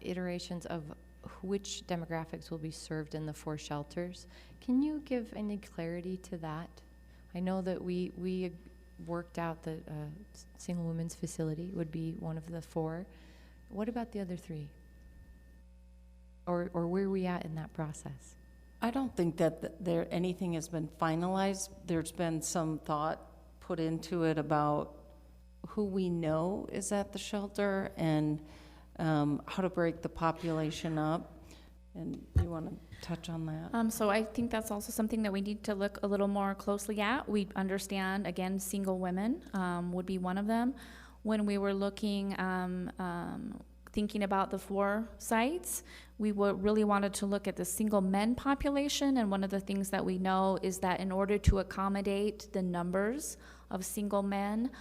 iterations of which demographics will be served in the 4 shelters. Can you give any clarity to that? I know that we worked out that single women's facility would be one of the 4. What about the other 3? Or where are we at in that process? I don't think that anything has been finalized. There's been some thought put into it about who we know is at the shelter and how to break the population up. And you want to touch on that? So I think that's also something that we need to look a little more closely at. We understand, again, single women would be one of them. When we were looking, thinking about the 4 sites, we really wanted to look at the single men population. And one of the things that we know is that in order to accommodate the numbers of single men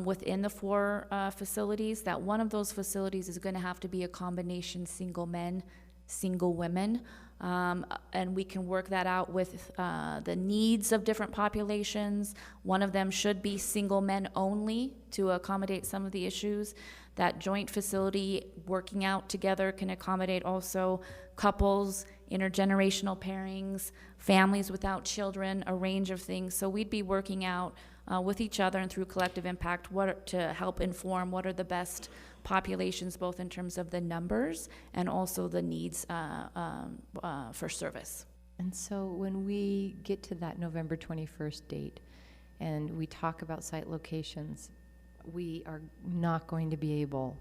within the 4 facilities, that one of those facilities is going to have to be a combination single men, single women, and we can work that out with the needs of different populations. One of them should be single men only to accommodate some of the issues. That joint facility working out together can accommodate also couples intergenerational pairings, families without children, a range of things. So we'd be working out with each other and through collective impact to help inform what are the best populations, both in terms of the numbers and also the needs for service. And so when we get to that November 21st date and we talk about site locations, we are not going to be able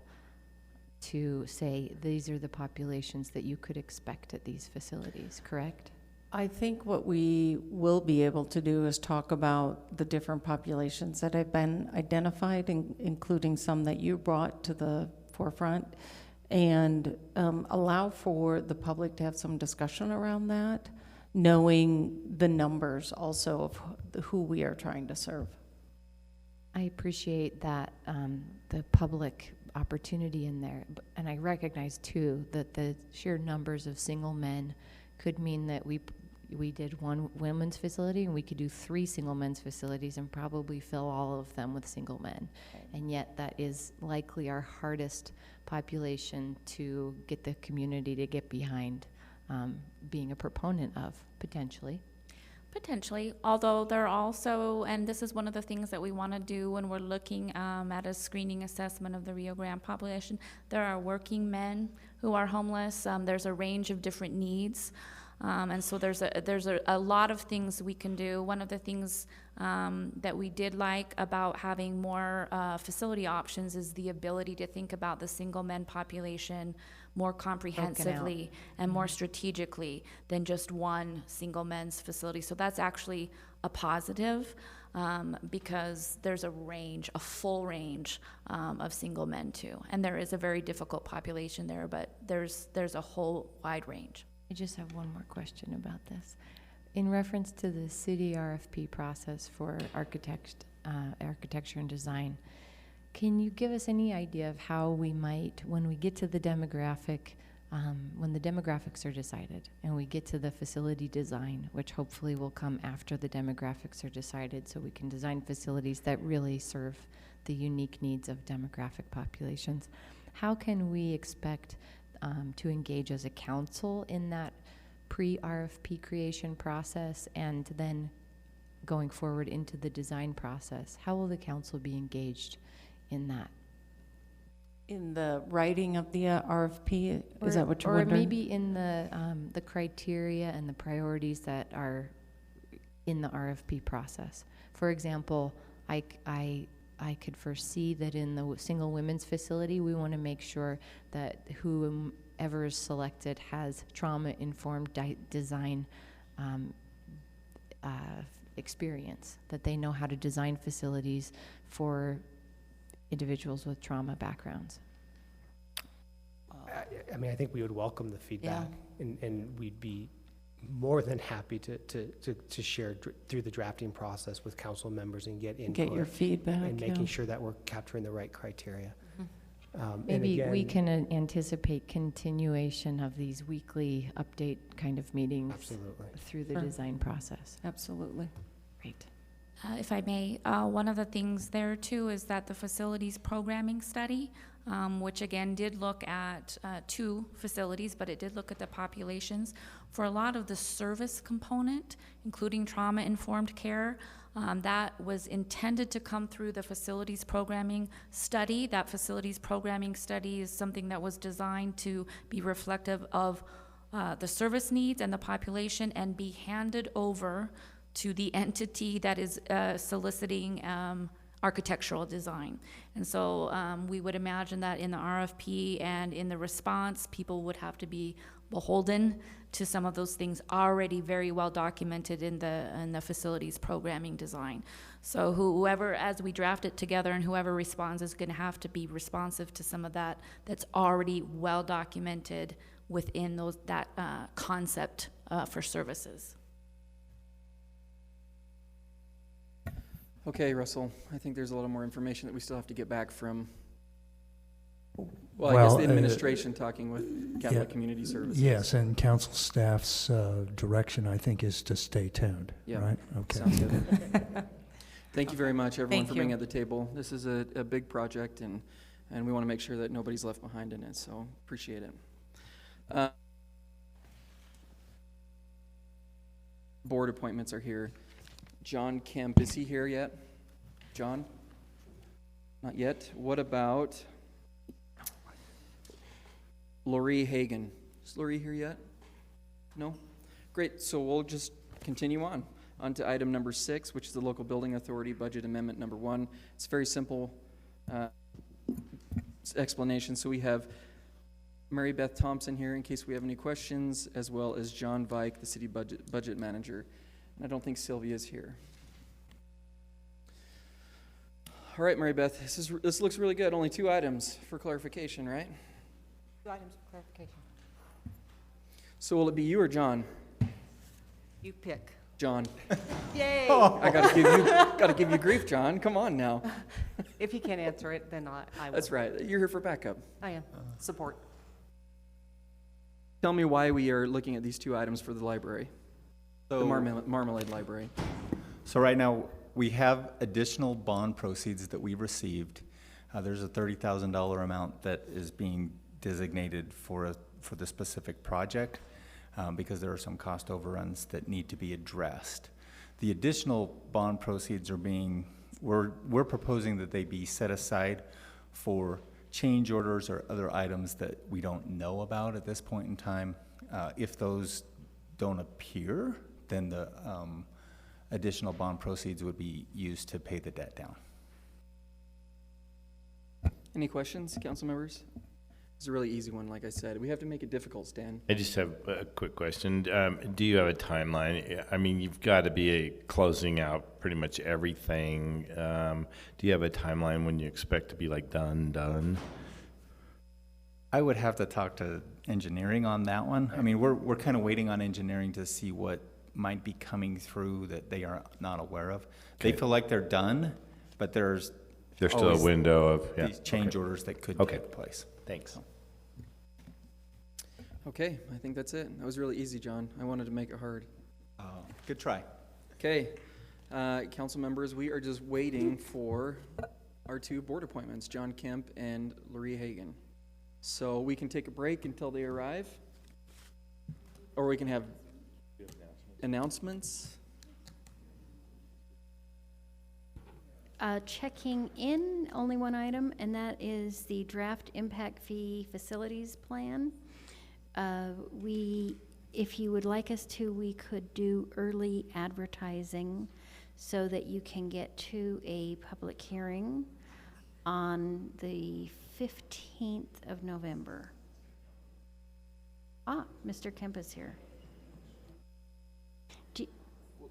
to say these are the populations that you could expect at these facilities, correct? I think what we will be able to do is talk about the different populations that have been identified, including some that you brought to the forefront, and allow for the public to have some discussion around that, knowing the numbers also of who we are trying to serve. I appreciate that, the public opportunity in there, and I recognize too that the sheer numbers of single men could mean that we did one women's facility and we could do 3 single men's facilities and probably fill all of them with single men. And yet that is likely our hardest population to get the community to get behind, being a proponent of, potentially. Potentially, although there are also, and this is one of the things that we want to do when we're looking at a screening assessment of the Rio Grande population, there are working men who are homeless. There's a range of different needs. And so there's a lot of things we can do. One of the things that we did like about having more facility options is the ability to think about the single men population more comprehensively and more strategically than just one single men's facility. So that's actually a positive because there's a range, a full range of single men too. And there is a very difficult population there, but there's a whole wide range. I just have one more question about this. In reference to the city RFP process for architecture and design, can you give us any idea of how we might, when we get to the demographic, when the demographics are decided and we get to the facility design, which hopefully will come after the demographics are decided so we can design facilities that really serve the unique needs of demographic populations, how can we expect to engage as a council in that pre-RFP creation process and then going forward into the design process? How will the council be engaged in that? In the writing of the RFP, is that what you're or wondering? Maybe in the criteria and the priorities that are in the RFP process. For example, I could foresee that in the single women's facility, we want to make sure that whoever is selected has trauma-informed design experience, that they know how to design facilities for individuals with trauma backgrounds. I mean, I think we would welcome the feedback, and we'd be more than happy to share through the drafting process with council members and get input. Get your feedback. And making sure that we're capturing the right criteria. Maybe we can anticipate continuation of these weekly update kind of meetings. Absolutely. Through the design process. Absolutely. Great. If I may, one of the things there too is that the facilities programming study, which again did look at 2 facilities, but it did look at the populations. For a lot of the service component, including trauma-informed care, that was intended to come through the facilities programming study. That facilities programming study is something that was designed to be reflective of the service needs and the population and be handed over to the entity that is soliciting architectural design. And so we would imagine that in the RFP and in the response, people would have to be beholden to some of those things already very well documented in the facilities programming design. So whoever, as we draft it together, and whoever responds is going to have to be responsive to some of that that's already well documented within that concept for services. Okay, Russell, I think there's a little more information that we still have to get back from, I guess Well, the administration talking with Catholic Community Services. Yes, and council staff's direction, I think, is to stay tuned, Yeah. right? Okay. Sounds good. Thank you very much, everyone, Thank for you. being at the table. This is a big project, and we want to make sure that nobody's left behind in it, so appreciate it. board appointments are here. John Kemp, is he here yet? John? Not yet. What about Lori Hagan? Is Lori here yet? No? Great, so we'll just continue on to item number 6, which is the Local Building Authority Budget Amendment number 1. It's very simple explanation. So we have Mary Beth Thompson here in case we have any questions, as well as John Vike, the city budget manager. And I don't think Sylvia's here. All right, Mary Beth, this looks really good. Only 2 items for clarification, right? 2 items of clarification. So will it be you or John? You pick. John. Yay! I gotta give you grief, John. Come on now. If you can't answer it, then I will. That's right. You're here for backup. I am. Support. Tell me why we are looking at these 2 items for the library, the Marmalade Library. So right now, we have additional bond proceeds that we received. There's a $30,000 amount that is being designated for the specific project because there are some cost overruns that need to be addressed. The additional bond proceeds are we're proposing that they be set aside for change orders or other items that we don't know about at this point in time. If those don't appear, then the additional bond proceeds would be used to pay the debt down. Any questions, council members? It's a really easy one, like I said. We have to make it difficult, Stan. I just have a quick question. Do you have a timeline? I mean, you've got to be closing out pretty much everything. Do you have a timeline when you expect to be like done? I would have to talk to engineering on that one. I mean, we're kind of waiting on engineering to see what might be coming through that they are not aware of. Okay. They feel like they're done, but there's still a window of these change orders that could take place. Thanks. Okay, I think that's it. That was really easy, John. I wanted to make it hard. Good try. Okay, council members, we are just waiting for our 2 board appointments, John Kemp and Lori Hagan. So we can take a break until they arrive, or we can have announcements. Checking in, only 1 item, and that is the draft impact fee facilities plan. If you would like us to, we could do early advertising so that you can get to a public hearing on the 15th of November. Mr. Kemp is here.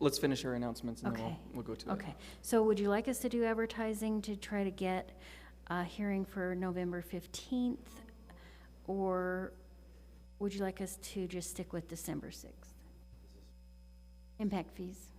Let's finish our announcements and then Okay. we'll go to it. Okay, so would you like us to do advertising to try to get a hearing for November 15th? Or would you like us to just stick with December 6th? Impact fees.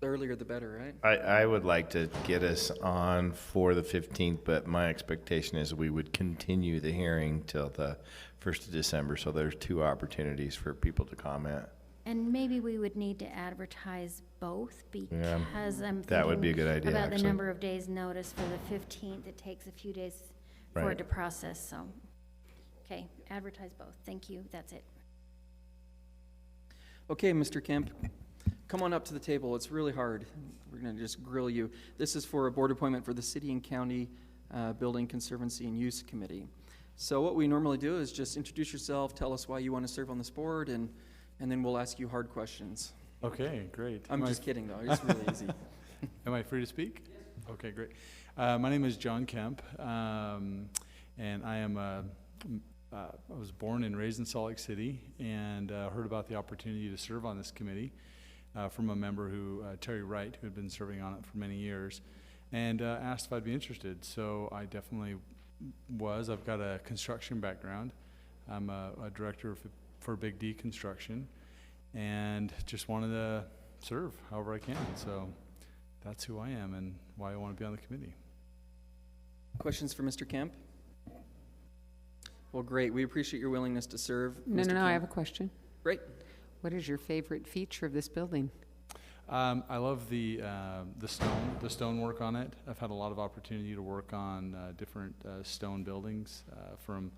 The earlier the better, right? I would like to get us on for the 15th, but my expectation is we would continue the hearing till the 1st of December, so there's 2 opportunities for people to comment. And maybe we would need to advertise both because I'm that would be a good idea, about the actually. number of days notice for the 15th. It takes a few days for Right. it to process, so. Okay, advertise both. Thank you, that's it. Okay, Mr. Kemp, come on up to the table. It's really hard. We're going to just grill you. This is for a board appointment for the City and County Building Conservancy and Use Committee. So what we normally do is just introduce yourself, tell us why you want to serve on this board, and then we'll ask you hard questions. Okay, great. I'm just kidding, though. It's really easy. Am I free to speak? Yes. Okay, great. My name is John Kemp, and I am I was born and raised in Salt Lake City, and heard about the opportunity to serve on this committee from a member Terry Wright, who had been serving on it for many years, and asked if I'd be interested. So I definitely was. I've got a construction background. I'm a director for Big D Construction, and just wanted to serve however I can. So that's who I am and why I want to be on the committee. Questions for Mr. Kemp? Well, great. We appreciate your willingness to serve. No, Mr. no, no, Kemp. I have a question. Great. What is your favorite feature of this building? I love the stone work on it. I've had a lot of opportunity to work on different stone buildings from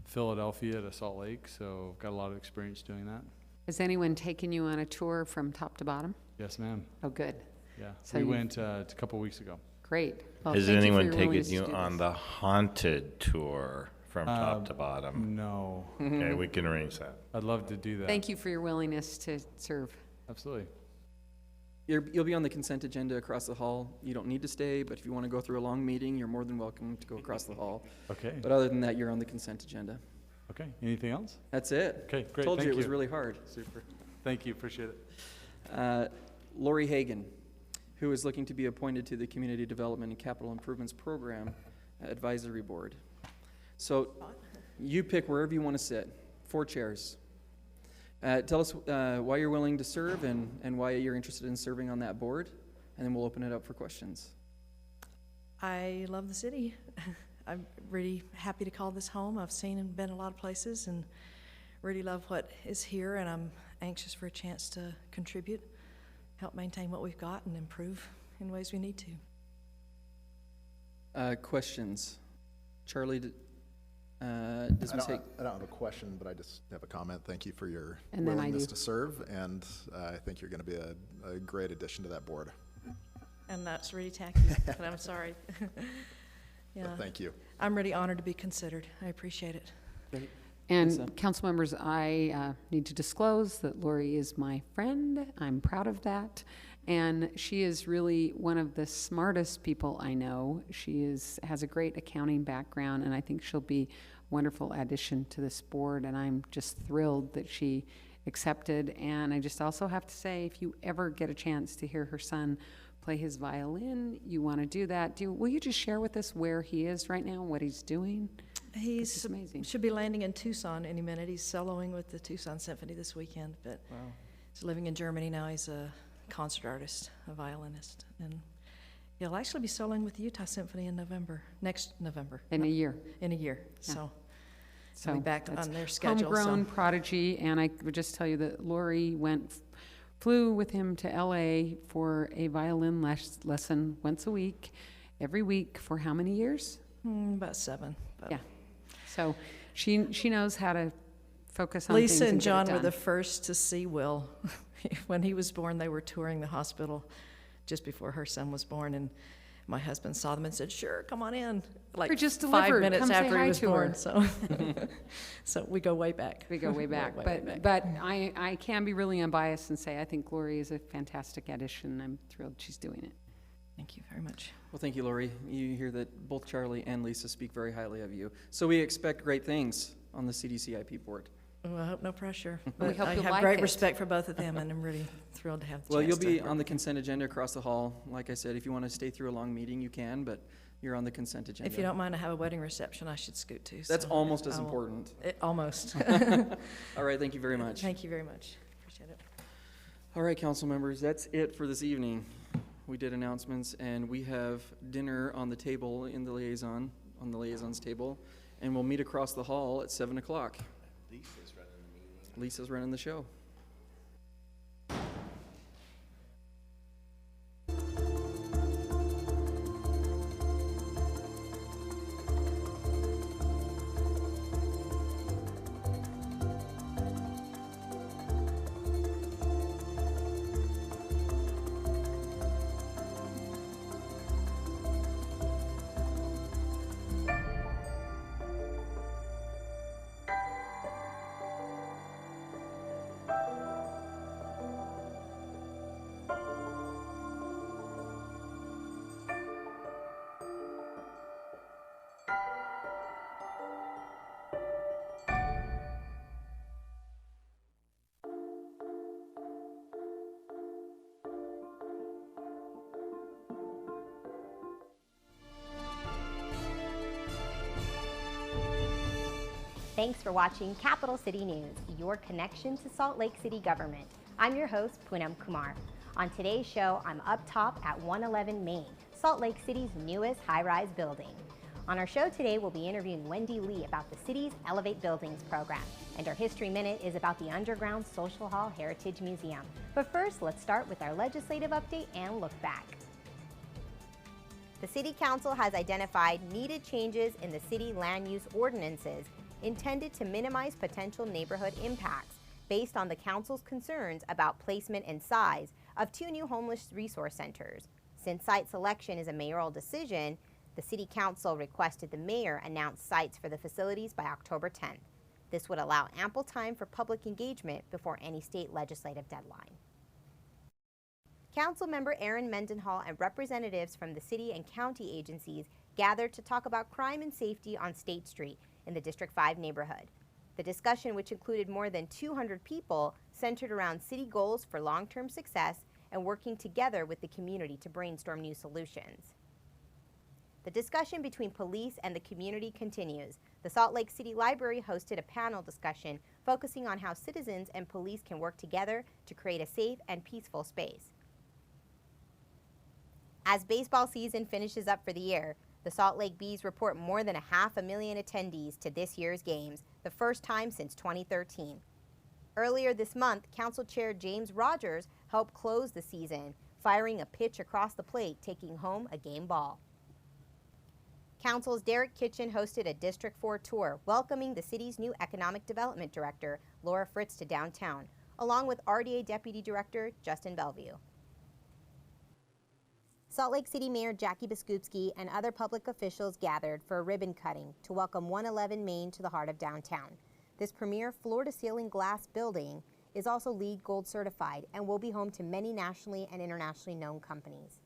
Philadelphia to Salt Lake, so I've got a lot of experience doing that. Has anyone taken you on a tour from top to bottom? Yes, ma'am. Oh, good. Yeah, So we you- went a couple weeks ago. Great. Well, Has thank you for anyone your taken willingness to you do on this. the haunted tour from top to bottom? No. Okay, we can arrange that. I'd love to do that. Thank you for your willingness to serve. Absolutely. You'll be on the consent agenda across the hall. You don't need to stay, but if you want to go through a long meeting, you're more than welcome to go across the hall. Okay. But other than that, you're on the consent agenda. Okay, anything else? That's it. Okay, great, Told you thank it was you. really hard. Super. Thank you, appreciate it. Lori Hagan, who is looking to be appointed to the Community Development and Capital Improvements Program Advisory Board. So you pick wherever you want to sit, 4 chairs. Tell us why you're willing to serve and why you're interested in serving on that board, and then we'll open it up for questions. I love the city. I'm really happy to call this home. I've seen and been a lot of places and really love what is here, and I'm anxious for a chance to contribute, help maintain what we've got, and improve in ways we need to. Questions? Charlie, does I Ms. don't Hagan? have a question, but I just have a comment. Thank you for your And then I willingness do. to serve, and I think you're going to be a great addition to that board. And that's really tacky, but I'm sorry. Yeah. But thank you. I'm really honored to be considered. I appreciate it. Great. And Lisa? council members, I need to disclose that Lori is my friend. I'm proud of that. And she is really one of the smartest people I know. She has a great accounting background, and I think she'll be a wonderful addition to this board. And I'm just thrilled that she accepted. And I just also have to say, if you ever get a chance to hear her son play his violin, you want to do that. Will you just share with us where he is right now, what he's doing? He's amazing. Should be landing in Tucson any minute. He's soloing with the Tucson Symphony this weekend, but Wow. he's living in Germany now. He's a concert artist, a violinist, and he'll actually be soloing with the Utah Symphony in next November. In a year. In a year, Yeah. so he'll be back that's on their schedule. Homegrown prodigy, and I would just tell you that Lori flew with him to LA for a violin lesson once a week, every week for how many years? About 7. But Yeah. So she knows how to focus on Lisa things and get it John were done. the first to see Will. When he was born, they were touring the hospital just before her son was born, and my husband saw them and said, "Sure, come on in." Like We just 5 delivered. minutes Come say after hi he was to born. her. So, so we go way back. We go way back. But I can be really unbiased and say I think Lori is a fantastic addition. I'm thrilled she's doing it. Thank you very much. Well, thank you, Lori. You hear that both Charlie and Lisa speak very highly of you. So we expect great things on the CDCIP board. Well, I hope no pressure. We But hope I you'll have like great it. respect for both of them, and I'm really thrilled to have the Well, chance you'll be to on the work with consent agenda across the hall. Like I said, if you want to stay through a long meeting, you can, but you're on the consent them. agenda. If you don't mind, I have a wedding reception I should scoot to. That's so almost as I will- important. Almost. All right, thank you very much. Thank you very much. Appreciate it. All right, council members, that's it for this evening. We did announcements, and we have dinner on the table on the liaison's table, and we'll meet across the hall at 7 o'clock. Lisa's running the show. Thanks for watching Capital City News, your connection to Salt Lake City government. I'm your host, Poonam Kumar. On today's show, I'm up top at 111 Main, Salt Lake City's newest high-rise building. On our show today, we'll be interviewing Wendy Lee about the city's Elevate Buildings program. And our History Minute is about the underground Social Hall Heritage Museum. But first, let's start with our legislative update and look back. The City Council has identified needed changes in the city land use ordinances intended to minimize potential neighborhood impacts. based on the council's concerns about placement and size of 2 new homeless resource centers. Since site selection is a mayoral decision, the City Council requested the mayor announce sites for the facilities by October 10th. This would allow ample time for public engagement before any state legislative deadline. Councilmember Aaron Mendenhall and representatives from the city and county agencies gathered to talk about crime and safety on State Street in the District 5 neighborhood. The discussion, which included more than 200 people, centered around city goals for long-term success and working together with the community to brainstorm new solutions. The discussion between police and the community continues. The Salt Lake City Library hosted a panel discussion focusing on how citizens and police can work together to create a safe and peaceful space. As baseball season finishes up for the year, the Salt Lake Bees report more than 500,000 attendees to this year's games, the first time since 2013. Earlier this month, Council Chair James Rogers helped close the season, firing a pitch across the plate, taking home a game ball. Council's Derek Kitchen hosted a District 4 tour, welcoming the city's new Economic Development Director, Laura Fritz, to downtown, along with RDA Deputy Director Justin Bellevue. Salt Lake City Mayor Jackie Biskupski and other public officials gathered for a ribbon cutting to welcome 111 Main to the heart of downtown. This premier floor-to-ceiling glass building is also LEED Gold certified and will be home to many nationally and internationally known companies.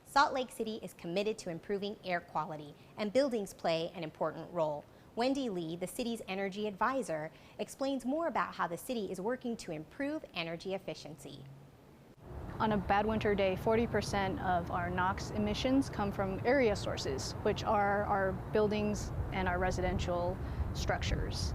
Salt Lake City is committed to improving air quality, and buildings play an important role. Wendy Lee, the city's energy advisor, explains more about how the city is working to improve energy efficiency. On a bad winter day, 40% of our NOx emissions come from area sources, which are our buildings and our residential structures.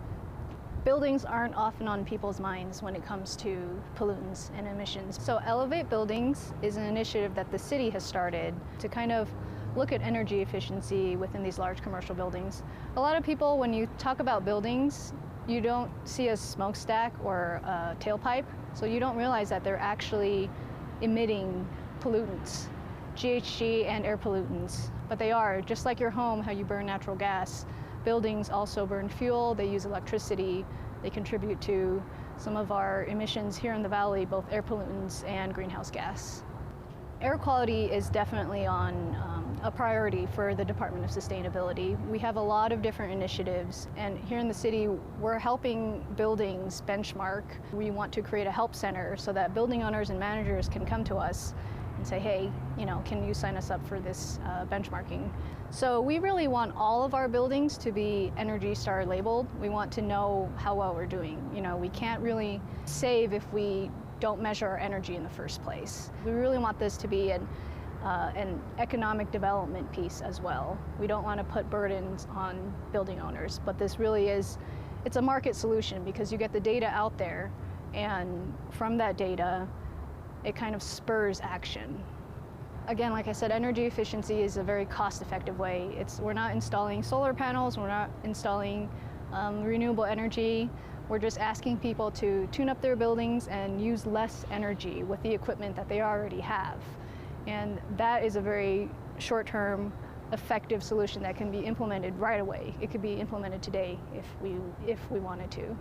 Buildings aren't often on people's minds when it comes to pollutants and emissions. So Elevate Buildings is an initiative that the city has started to kind of look at energy efficiency within these large commercial buildings. A lot of people, when you talk about buildings, you don't see a smokestack or a tailpipe, so you don't realize that they're actually emitting pollutants, GHG and air pollutants. But they are, just like your home, how you burn natural gas. Buildings also burn fuel, they use electricity, they contribute to some of our emissions here in the valley, both air pollutants and greenhouse gas. Air quality is definitely on a priority for the Department of Sustainability. We have a lot of different initiatives, and here in the city, we're helping buildings benchmark. We want to create a help center so that building owners and managers can come to us and say, hey, can you sign us up for this benchmarking? So we really want all of our buildings to be ENERGY STAR labeled. We want to know how well we're doing. We can't really save if we don't measure our energy in the first place. We really want this to be an economic development piece as well. We don't want to put burdens on building owners, but this really is, it's a market solution because you get the data out there, and from that data, it kind of spurs action. Again, like I said, energy efficiency is a very cost-effective way. We're not installing solar panels, we're not installing renewable energy. We're just asking people to tune up their buildings and use less energy with the equipment that they already have. And that is a very short-term, effective solution that can be implemented right away. It could be implemented today if we wanted to.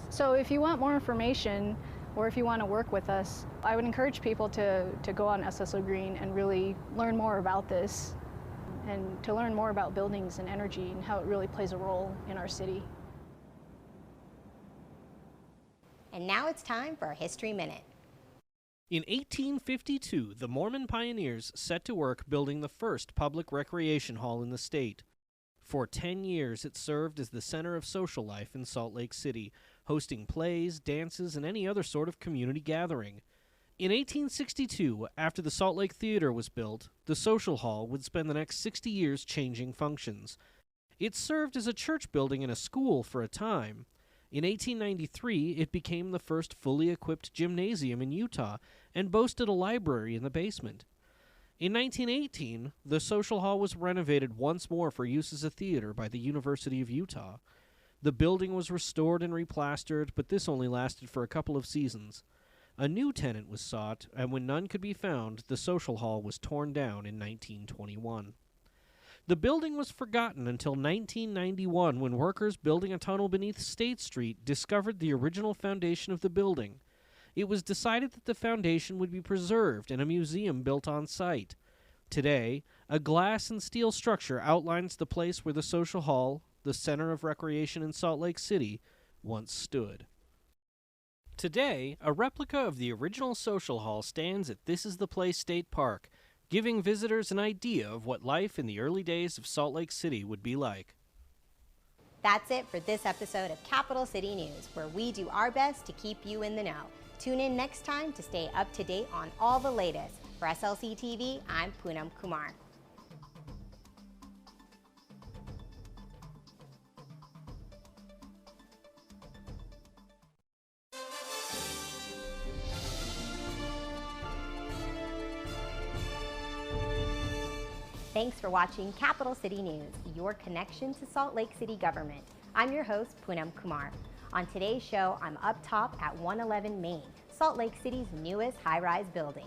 So if you want more information, or if you want to work with us, I would encourage people to go on SSO Green and really learn more about this, and to learn more about buildings and energy and how it really plays a role in our city. And now it's time for our History Minute. In 1852, the Mormon pioneers set to work building the first public recreation hall in the state. For 10 years, it served as the center of social life in Salt Lake City, hosting plays, dances, and any other sort of community gathering. In 1862, after the Salt Lake Theater was built, the social hall would spend the next 60 years changing functions. It served as a church building and a school for a time. In 1893, it became the first fully equipped gymnasium in Utah and boasted a library in the basement. In 1918, the social hall was renovated once more for use as a theater by the University of Utah. The building was restored and replastered, but this only lasted for a couple of seasons. A new tenant was sought, and when none could be found, the social hall was torn down in 1921. The building was forgotten until 1991 when workers building a tunnel beneath State Street discovered the original foundation of the building. It was decided that the foundation would be preserved and a museum built on site. Today, a glass and steel structure outlines the place where the social hall, the center of recreation in Salt Lake City, once stood. Today, a replica of the original social hall stands at This Is the Place State Park, giving visitors an idea of what life in the early days of Salt Lake City would be like. That's it for this episode of Capital City News, where we do our best to keep you in the know. Tune in next time to stay up to date on all the latest. For SLC TV, I'm Poonam Kumar. Thanks for watching Capital City News, your connection to Salt Lake City government. I'm your host, Poonam Kumar. On today's show, I'm up top at 111 Main, Salt Lake City's newest high-rise building.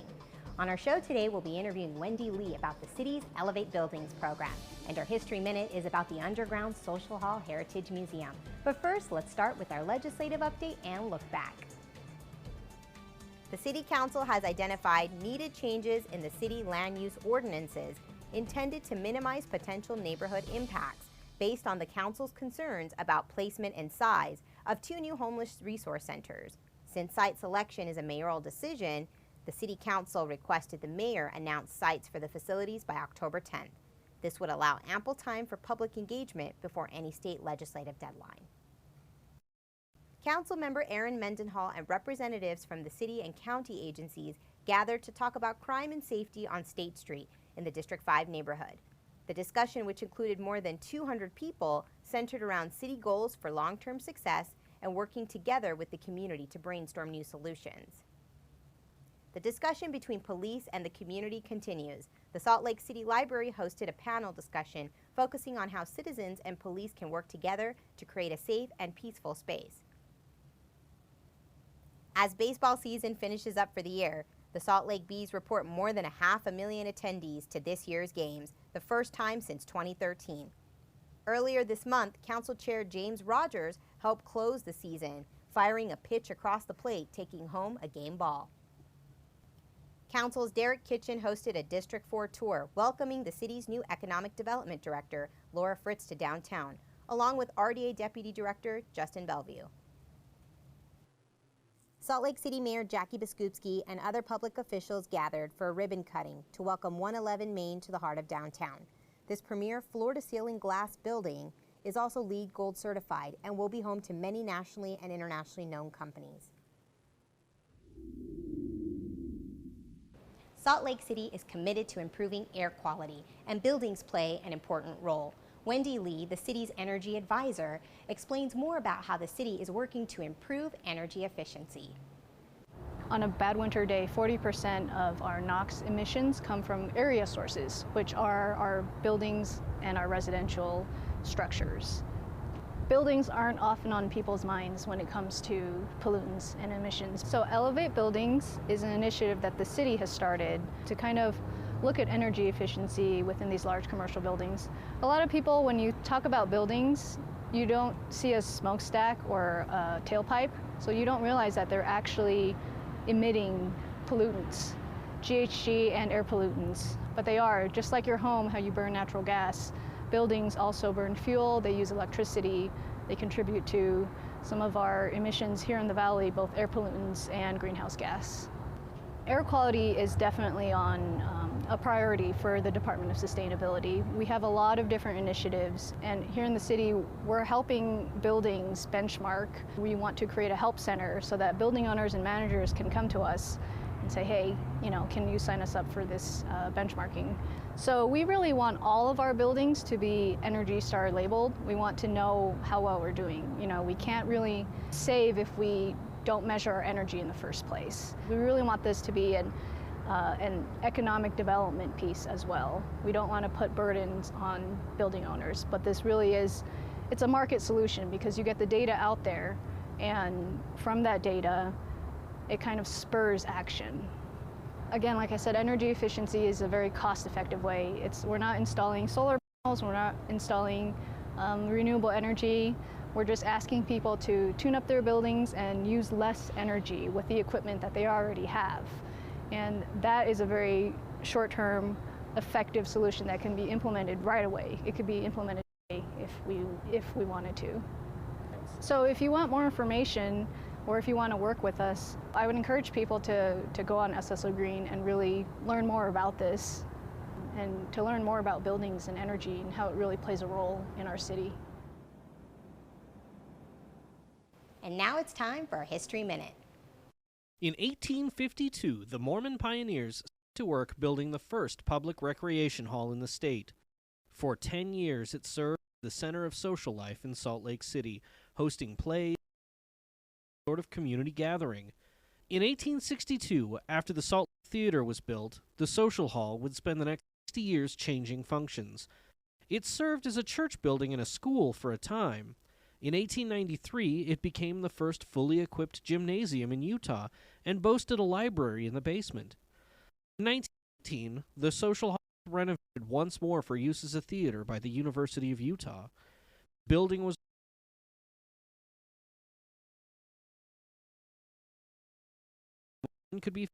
On our show today, we'll be interviewing Wendy Lee about the city's Elevate Buildings program. And our History Minute is about the underground Social Hall Heritage Museum. But first, let's start with our legislative update and look back. The City Council has identified needed changes in the city land use ordinances intended to minimize potential neighborhood impacts based on the Council's concerns about placement and size of 2 new homeless resource centers. Since site selection is a mayoral decision, the City Council requested the mayor announce sites for the facilities by October 10th. This would allow ample time for public engagement before any state legislative deadline. Councilmember Aaron Mendenhall and representatives from the city and county agencies gathered to talk about crime and safety on State Street in the District 5 neighborhood. The discussion, which included more than 200 people, centered around city goals for long-term success and working together with the community to brainstorm new solutions. The discussion between police and the community continues. The Salt Lake City Library hosted a panel discussion focusing on how citizens and police can work together to create a safe and peaceful space. As baseball season finishes up for the year, the Salt Lake Bees report more than 500,000 attendees to this year's games, the first time since 2013. Earlier this month, Council Chair James Rogers helped close the season, firing a pitch across the plate, taking home a game ball. Council's Derek Kitchen hosted a District 4 tour, welcoming the city's new Economic Development Director, Laura Fritz, to downtown, along with RDA Deputy Director Justin Bellevue. Salt Lake City Mayor Jackie Biskupski and other public officials gathered for a ribbon cutting to welcome 111 Main to the heart of downtown. This premier floor-to-ceiling glass building is also LEED Gold certified and will be home to many nationally and internationally known companies. Salt Lake City is committed to improving air quality, and buildings play an important role. Wendy Lee, the city's energy advisor, explains more about how the city is working to improve energy efficiency. On a bad winter day, 40% of our NOx emissions come from area sources, which are our buildings and our residential structures. Buildings aren't often on people's minds when it comes to pollutants and emissions. So Elevate Buildings is an initiative that the city has started to kind of look at energy efficiency within these large commercial buildings. A lot of people, when you talk about buildings, you don't see a smokestack or a tailpipe, so you don't realize that they're actually emitting pollutants, GHG and air pollutants. But they are, just like your home, how you burn natural gas. Buildings also burn fuel, they use electricity, they contribute to some of our emissions here in the valley, both air pollutants and greenhouse gas. Air quality is definitely on a priority for the Department of Sustainability. We have a lot of different initiatives, and here in the city, we're helping buildings benchmark. We want to create a help center so that building owners and managers can come to us and say, hey, can you sign us up for this benchmarking? So we really want all of our buildings to be ENERGY STAR labeled. We want to know how well we're doing. We can't really save if we don't measure our energy in the first place. We really want this to be an economic development piece as well. We don't want to put burdens on building owners, but this really is, it's a market solution because you get the data out there, and from that data, it kind of spurs action. Again, like I said, energy efficiency is a very cost-effective way. We're not installing solar We're not installing renewable energy. We're just asking people to tune up their buildings and use less energy with the equipment that they already have. And that is a very short-term, effective solution that can be implemented right away. It could be implemented today if we wanted to. So if you want more information, or if you want to work with us, I would encourage people to go on SSO Green and really learn more about this, and to learn more about buildings and energy and how it really plays a role in our city. And now it's time for a History Minute. In 1852, the Mormon pioneers set to work building the first public recreation hall in the state. For 10 years, it served as the center of social life in Salt Lake City, hosting plays, sort of community gathering. In 1862, after the Salt Lake Theater was built, the social hall would spend the next 60 years changing functions. It served as a church building and a school for a time. In 1893, it became the first fully equipped gymnasium in Utah and boasted a library in the basement. In 1918, the social hall was renovated once more for use as a theater by the University of Utah. The building was could be